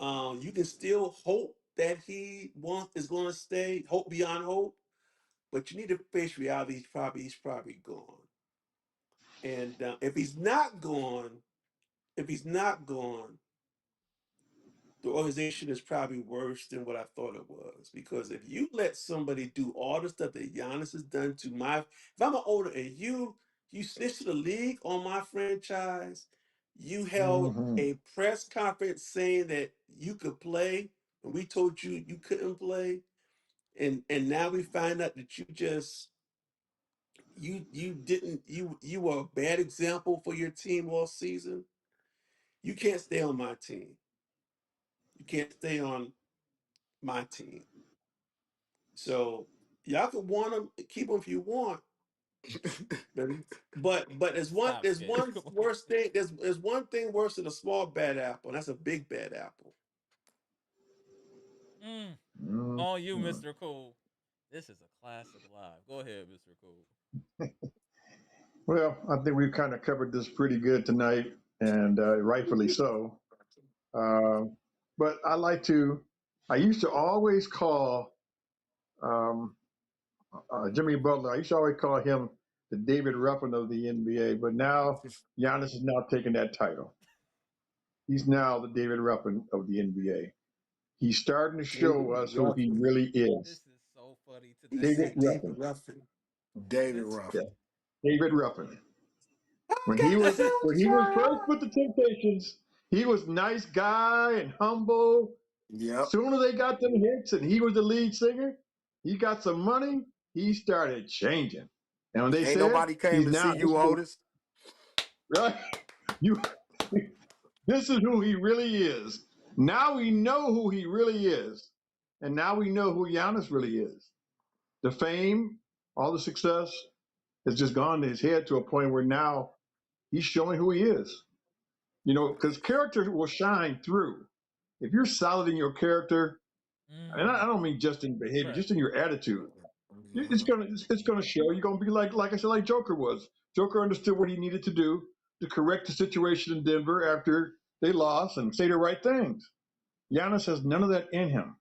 You can still hope that is going to stay, hope beyond hope, but you need to face reality. He's probably gone. And if he's not gone, the organization is probably worse than what I thought it was. Because if you let somebody do all the stuff that Giannis has done if I'm an owner and you snitched to the league on my franchise, you held Mm-hmm. a press conference saying that you could play, and we told you you couldn't play, and now we find out that you didn't you were a bad example for your team all season. You can't stay on my team. You can't stay on my team. So y'all can want them, keep them if you want. But Stop, there's Skate. one worse thing. There's one thing worse than a small bad apple, and that's a big bad apple. On you, Mm-hmm. Mr. Cool. This is a classic live. Go ahead, Mr. Cool. Well, I think we've kind of covered this pretty good tonight, and rightfully so. Um, but I used to always call um, Jimmy Butler, I used to always call him the David Ruffin of the NBA, but now Giannis is now taking that title. He's now the David Ruffin of the NBA. He's starting to show David us who he Ruffin. really This is. is so funny He today. David said David Ruffin. Ruffin. David This Yeah, Ruffin. David Ruffin. I When he got was some when he was first time. with the Temptations, He was nice guy and humble. Yep. Soon as they got them hits and he was the lead singer, he got some money, he started changing. And when they Ain't said nobody he's came to now see you, Otis. right, you this is who he really is. Now we know who he really is. And now we know who Giannis really is. The fame, all the success has just gone to his head to a point where now he's showing who he is. You know, because character will shine through. If you're solid in your character, and I don't mean just in behavior, Right. just in your attitude, it's gonna show. You're gonna be like I said, like Joker was. Joker understood what he needed to do to correct the situation in Denver after they lost and say the right things. Giannis has none of that in him.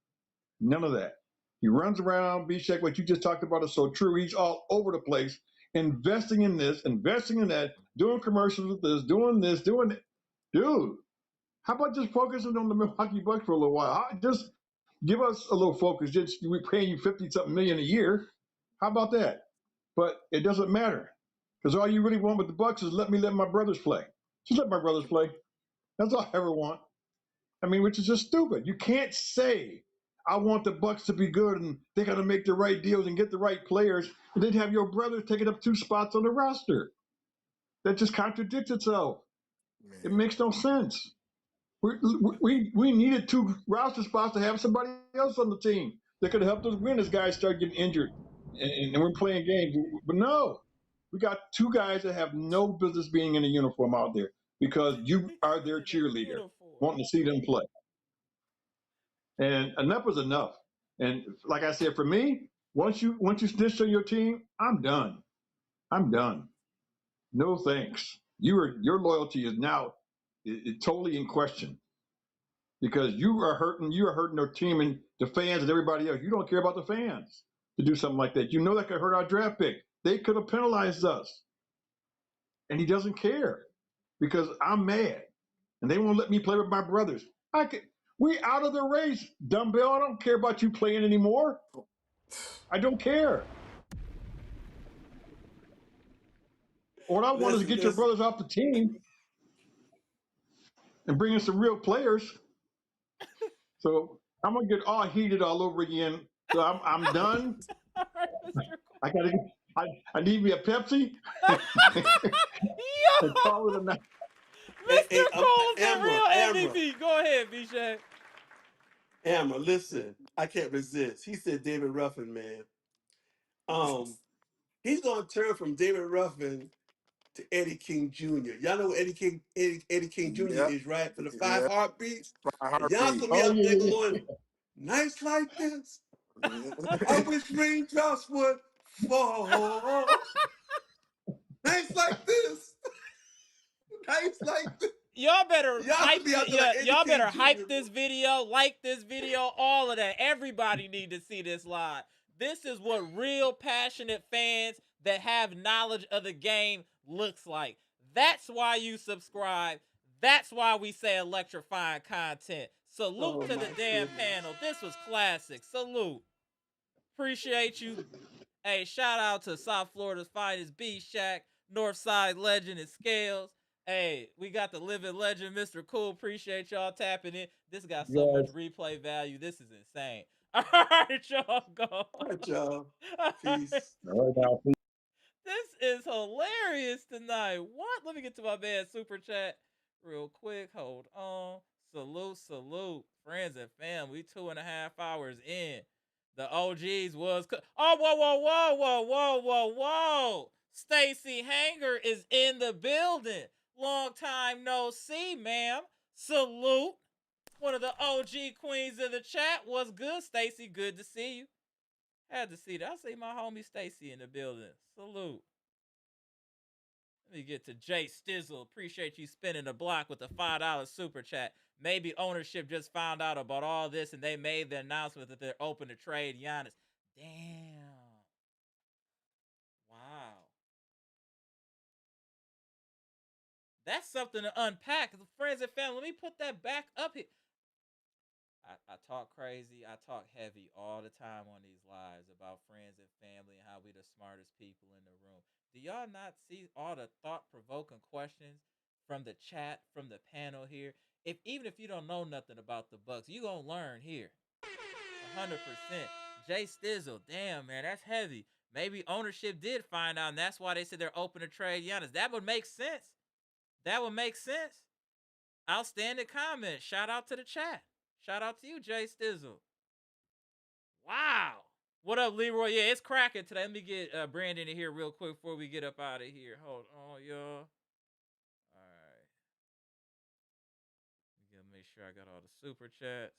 None of that. He runs around. Bshack, what you just talked about is so true. He's all over the place, investing in this, investing in that, doing commercials with this, doing that. Dude, how about just focusing on the Milwaukee Bucks for a little while? Just give us a little focus. Just we're paying you 50-something million a year. How about that? But it doesn't matter because all you really want with the Bucks is let my brothers play. Just let my brothers play. That's all I ever want. I mean, which is just stupid. You can't say I want the Bucks to be good and they got to make the right deals and get the right players, and then have your brothers taking up 2 spots on the roster. That just contradicts itself. It Man. makes no sense. We needed 2 roster spots to have somebody else on the team that could have helped us win as guys start getting injured and we're playing games. But no, we got 2 guys that have no business being in a uniform out there because you are their In a cheerleader, uniform. wanting to see them play. And enough is enough. And like I said, for me, once you snitch on your team, I'm done. I'm done. No thanks. Your loyalty is now totally in question because you are hurting their team and the fans and everybody else. You don't care about the fans to do something like that. You know that could hurt our draft pick. They could have penalized us, and he doesn't care because I'm mad, and they won't let me play with my brothers. We out of the race, dumbbell. I don't care about you playing anymore. I don't care. What I want is to Listen, get your listen. brothers off the team and bring in some real players. So I'm gonna get all heated all over again. So I'm done. All right, Mr. I gotta. I need me a Pepsi and Yo, call it a night. Mr. Cole's the Amra, real Amra, MVP. Go ahead, Bshack. Amra. Listen, I can't resist. He said David Ruffin, man. Um, he's gonna turn from David Ruffin to Eddie King Jr. Y'all know what Eddie King Jr. Yep. is, right? For the 5 Yep. heartbeats. My And y'all heartbeat. gonna be Oh out there yeah, going, nights like this, I Yeah. wish raindrops would fall. Nights like this, nights like this. Y'all better Y'all hype gonna be out there like Eddie y'all King better Jr., hype bro. this video, like this video, all of that. Everybody need to see this live. This is what real passionate fans that have knowledge of the game looks like. That's why you subscribe. That's why we say electrifying content. Salute Oh to my the damn goodness. panel. This was classic. Salute. Appreciate you. Hey, shout out to South Florida's finest Bshack, Northside legend and Scales. Hey, we got the living legend, Mr. Cool. Appreciate y'all tapping in. This got so much yes. replay value. This is insane. All right, y'all go. All right, y'all. All right. Peace. All right, now, This is hilarious tonight. What? Let me get to my man super chat real quick. Hold on. Salute, salute. Friends and family. 2.5 hours in. The OGs was. Oh, whoa, whoa, whoa, whoa, whoa, whoa, whoa. Stacy Hanger is in the building. Long time no see, ma'am. Salute. One of the OG queens in the chat. What's good, Stacy? Good to see you. Had to see that. I see my homie Stacy in the building. Salute. Let me get to Jay Stizzle. Appreciate you spinning the block with the $5 super chat. Maybe ownership just found out about all this and they made the announcement that they're open to trade Giannis. Damn. Wow. That's something to unpack. Friends and family, let me put that back up here. I talk crazy. I talk heavy all the time on these lives about friends and family and how we the smartest people in the room. Do y'all not see all the thought-provoking questions from the chat, from the panel here? even if you don't know nothing about the Bucks, you gonna learn here. 100%. Jay Stizzle, damn man, that's heavy. Maybe ownership did find out, and that's why they said they're open to trade Giannis. That would make sense. That would make sense. Outstanding comment. Shout out to the chat. Shout out to you, Jay Stizzle. Wow. What up, Leroy? Yeah, it's cracking today. Let me get Brandon in here real quick before we get up out of here. Hold on, y'all. All right. Let me make sure I got all the super chats.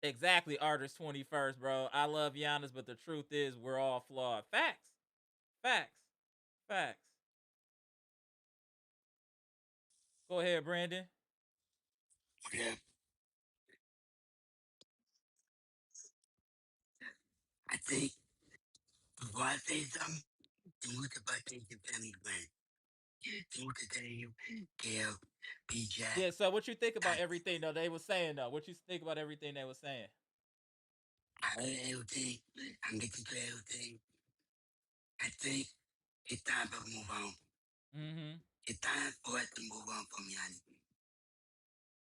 Exactly, artist 21st, bro. I love Giannis, but the truth is we're all flawed. Facts. Facts. Facts. Go ahead, Brandon. Yeah. I think before I say something, look about taking family friend. Look at you, Gail, Bshack. Yeah, so what you think about everything though they were saying though? What you think about everything they were saying? I heard everything. I'm getting to everything. I think it's time to move on. Mm-hmm. It's time for us to move on from Yanni.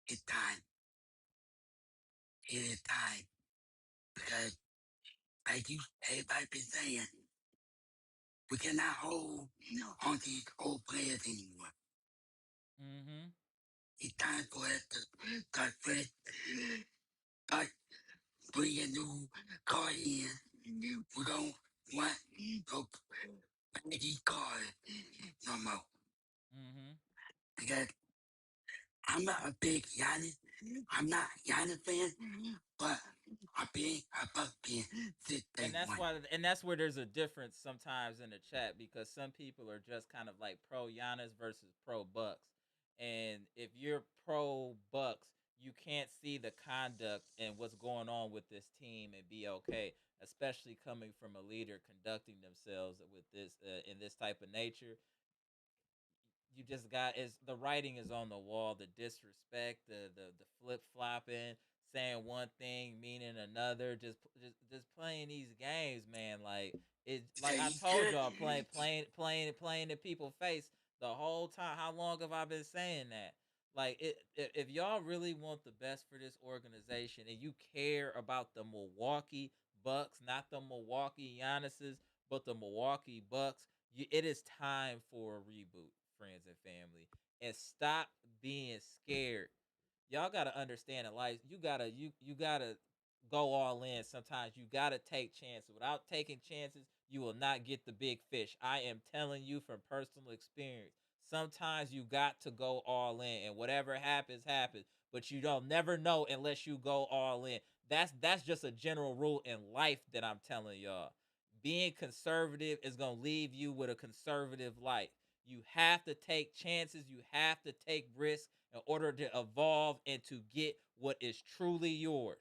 It's time. It is time. Because, like you, everybody been saying, we cannot hold on to these old players anymore. Mm-hmm. It's time for us to start fresh, start bringing new card in. We don't want no baggy card no more. Mm-hmm. Because I'm not a big Giannis. I'm not a Giannis fan, but I'm being a Bucks fan since day And that's one. why, and that's where there's a difference sometimes in the chat because some people are just kind of like pro Giannis versus pro Bucks. And if you're pro Bucks, you can't see the conduct and what's going on with this team and be okay, especially coming from a leader conducting themselves with this in this type of nature. You just got is the writing is on the wall, the disrespect, the flip flopping, saying one thing meaning another, just playing these games, man. Like it, So like I he told should. y'all, playing in people's face the whole time. How long have I been saying that? Like if y'all really want the best for this organization and you care about the Milwaukee Bucks, not the Milwaukee Giannis's, but the Milwaukee Bucks, it is time for a reboot, friends and family, and stop being scared. Y'all gotta understand that life. You gotta go all in. Sometimes you gotta take chances. Without taking chances, you will not get the big fish. I am telling you from personal experience. Sometimes you got to go all in, and whatever happens, happens. But you don't never know unless you go all in. That's just a general rule in life that I'm telling y'all. Being conservative is gonna leave you with a conservative life. You have to take chances. You have to take risks in order to evolve and to get what is truly yours.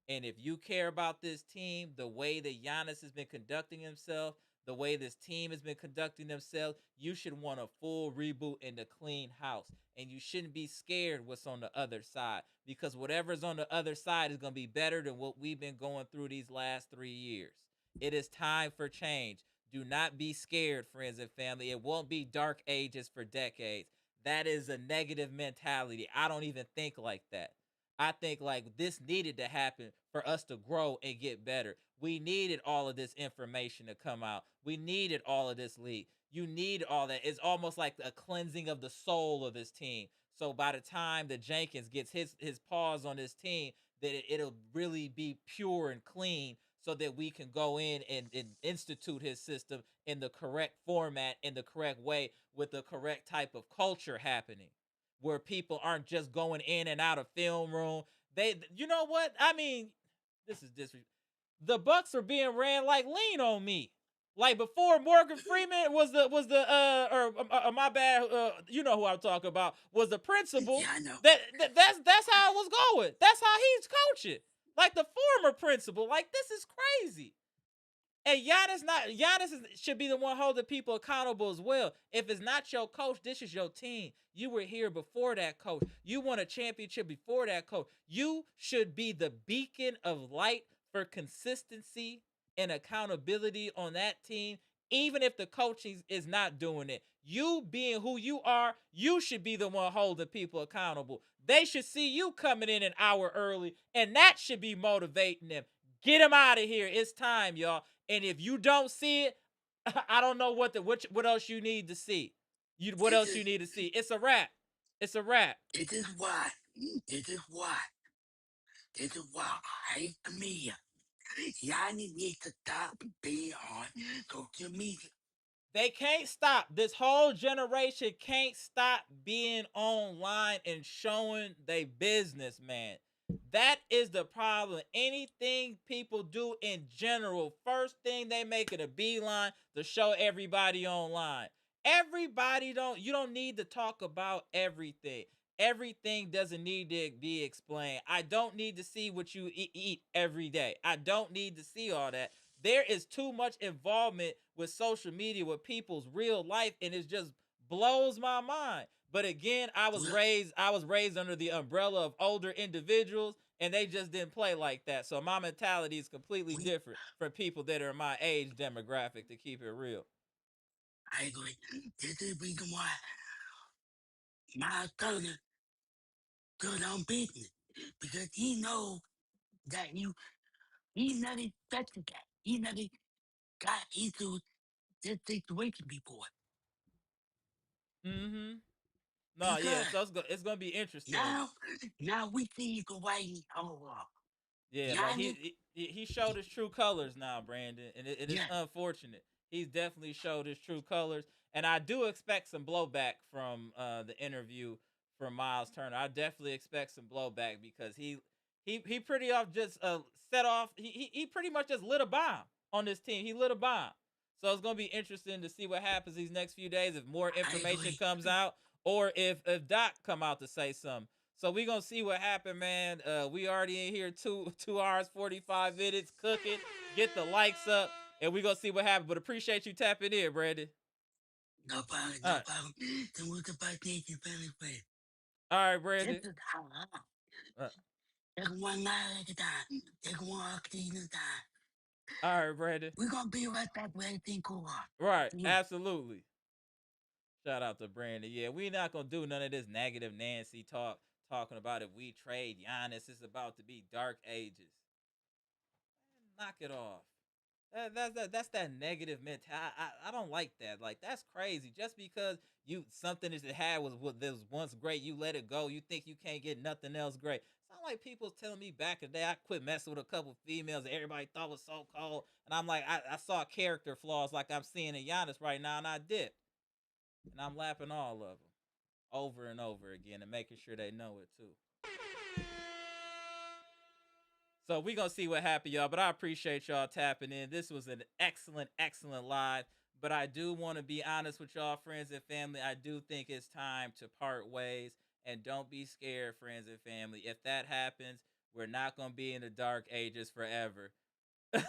And if you care about this team, the way that Giannis has been conducting himself, the way this team has been conducting themselves, you should want a full reboot and a clean house. And you shouldn't be scared what's on the other side because whatever's on the other side is going to be better than what we've been going through these last 3 years. It is time for change. Do not be scared, friends and family. It won't be dark ages for decades. That is a negative mentality. I don't even think like that. I think like this needed to happen for us to grow and get better. We needed all of this information to come out. We needed all of this leak. You need all that. It's almost like a cleansing of the soul of this team. So by the time that Jenkins gets his paws on this team, that it'll really be pure and clean so that we can go in and institute his system in the correct format, in the correct way, with the correct type of culture happening, where people aren't just going in and out of film room. You know what? I mean, this is disrespectful. The Bucks are being ran like lean on me. Like before Morgan Freeman was my bad, you know who I'm talking about, was the principal. Yeah, I know. That's how it was going. That's how he's coaching. Like the former principal. Like this is crazy. And should be the one holding people accountable as well. If it's not your coach, this is your team. You were here before that coach. You won a championship before that coach. You should be the beacon of light for consistency and accountability on that team Even if the coaching is not doing it, you being who you are, you should be the one holding people accountable. They should see you coming in an hour early, and that should be motivating them. Get them out of here. It's time, y'all. And if you don't see it, I don't know what else you need to see. What This else you is need to see? It's a wrap. It's a wrap. this is why. This is why. This is why I hate the media. Yanni needs to stop being on social media. They can't stop. This whole generation can't stop being online and showing their business, man. That is the problem. Anything people do in general, first thing they make it a beeline to show everybody online. You don't need to talk about everything. Everything doesn't need to be explained. I don't need to see what you eat every day. I don't need to see all that. There is too much involvement with social media with people's real life, and it just blows my mind. But again, I was raised under the umbrella of older individuals, and they just didn't play like that. So my mentality is completely We, different from people that are my age demographic, to keep it real. I agree. This is the reason why Myles Turner stood on business. Because he knows that he never expected that. He never got into this situation before. Mm-hmm. No, yeah. Because So it's gonna be interesting. now we see the way overall. Yeah, like Giannis, he showed his true colors now, Brandon, and it is yeah, unfortunate. He's definitely showed his true colors, and I do expect some blowback from the interview from Myles Turner. I definitely expect some blowback because he pretty off just set off. He pretty much just lit a bomb on this team. He lit a bomb. So it's gonna be interesting to see what happens these next few days if more I information agree. comes out or if Doc come out to say something. So we gonna see what happened, man. We already in here 2 hours 45 minutes cooking. Get the likes up, and we gonna see what happened. But appreciate you tapping in, Brandon. No problem, All no right, problem. So what's about nation family friend? all right, This Brandon. is how Uh, take one mile at a time. Take one oxygen at a time. all right, Brandon. We're gonna be right back with everything cool on. Right, Yeah. absolutely. Shout out to Brandon. Yeah, we not gonna do none of this negative Nancy talking about if we trade Giannis. It's about to be dark ages. Knock it off. That's that negative mentality. I don't like that. Like that's crazy. Just because you something that you had was what was once great, you let it go. You think you can't get nothing else great. It's not like people telling me back in the day I quit messing with a couple females that everybody thought was so cold, and I'm like I saw character flaws like I'm seeing in Giannis right now, and I did, and I'm lapping all of them over and over again and making sure they know it too. So we gonna see what happened, y'all. But I appreciate y'all tapping in. This was an excellent, excellent live. But I do want to be honest with y'all, friends and family. I do think it's time to part ways. And don't be scared, friends and family. If that happens, we're not gonna be in the dark ages forever. it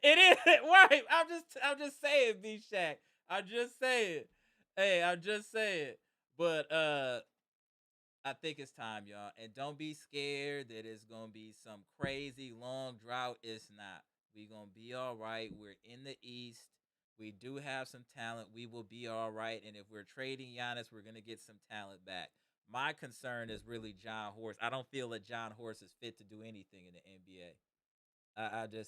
is right. I'm just saying, Bshack. I'm just saying. Hey, I'm just saying. But I think it's time, y'all. And don't be scared that it's going to be some crazy long drought. It's not. We going to be all right. We're in the East. We do have some talent. We will be all right. And if we're trading Giannis, we're going to get some talent back. My concern is really John Horst. I don't feel that John Horst is fit to do anything in the NBA.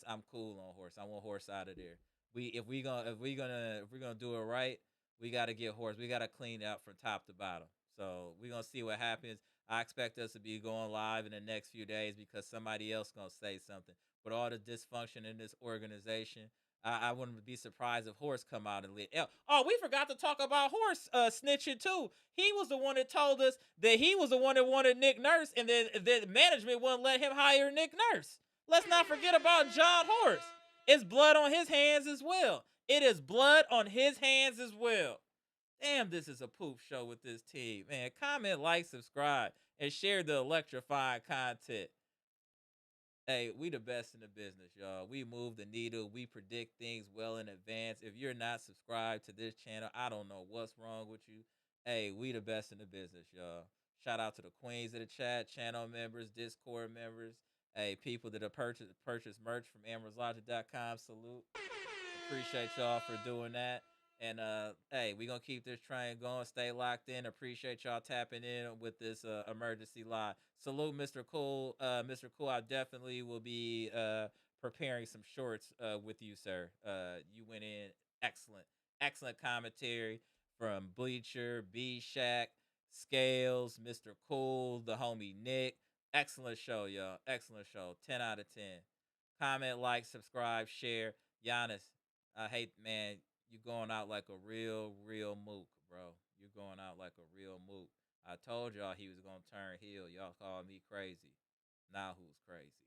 I'm cool on Horst. I want Horst out of there. If we're gonna do it right, we gotta get Horst. We gotta clean it up from top to bottom. So we're gonna see what happens. I expect us to be going live in the next few days because somebody else gonna say something. With all the dysfunction in this organization, I wouldn't be surprised if Horst come out and lead. Oh, we forgot to talk about Horst snitching too. He was the one that told us that he was the one that wanted Nick Nurse, and then the management wouldn't let him hire Nick Nurse. Let's not forget about John Horst. It's blood on his hands as well. It is blood on his hands as well. Damn, this is a poop show with this team. Man, comment, like, subscribe, and share the electrifying content. Hey, we the best in the business, y'all. We move the needle. We predict things well in advance. If you're not subscribed to this channel, I don't know what's wrong with you. Hey, we the best in the business, y'all. Shout out to the queens of the chat, channel members, Discord members. Hey, people that have purchased merch from AmoralsLogic.com, salute. Appreciate y'all for doing that. And hey, we gonna keep this train going. Stay locked in. Appreciate y'all tapping in with this emergency live. Salute, Mr. Cool. Mr. Cool, I definitely will be preparing some shorts with you, sir. You went in excellent commentary from Bleacher, Bshack, Scales, Mr. Cool, the homie Nick. Excellent show, y'all. Excellent show. 10 out of 10. Comment, like, subscribe, share. Giannis, I hate, man, you going out like a real mook, bro. You're going out like a real mook. I told y'all he was going to turn heel. Y'all called me crazy. Now who's crazy?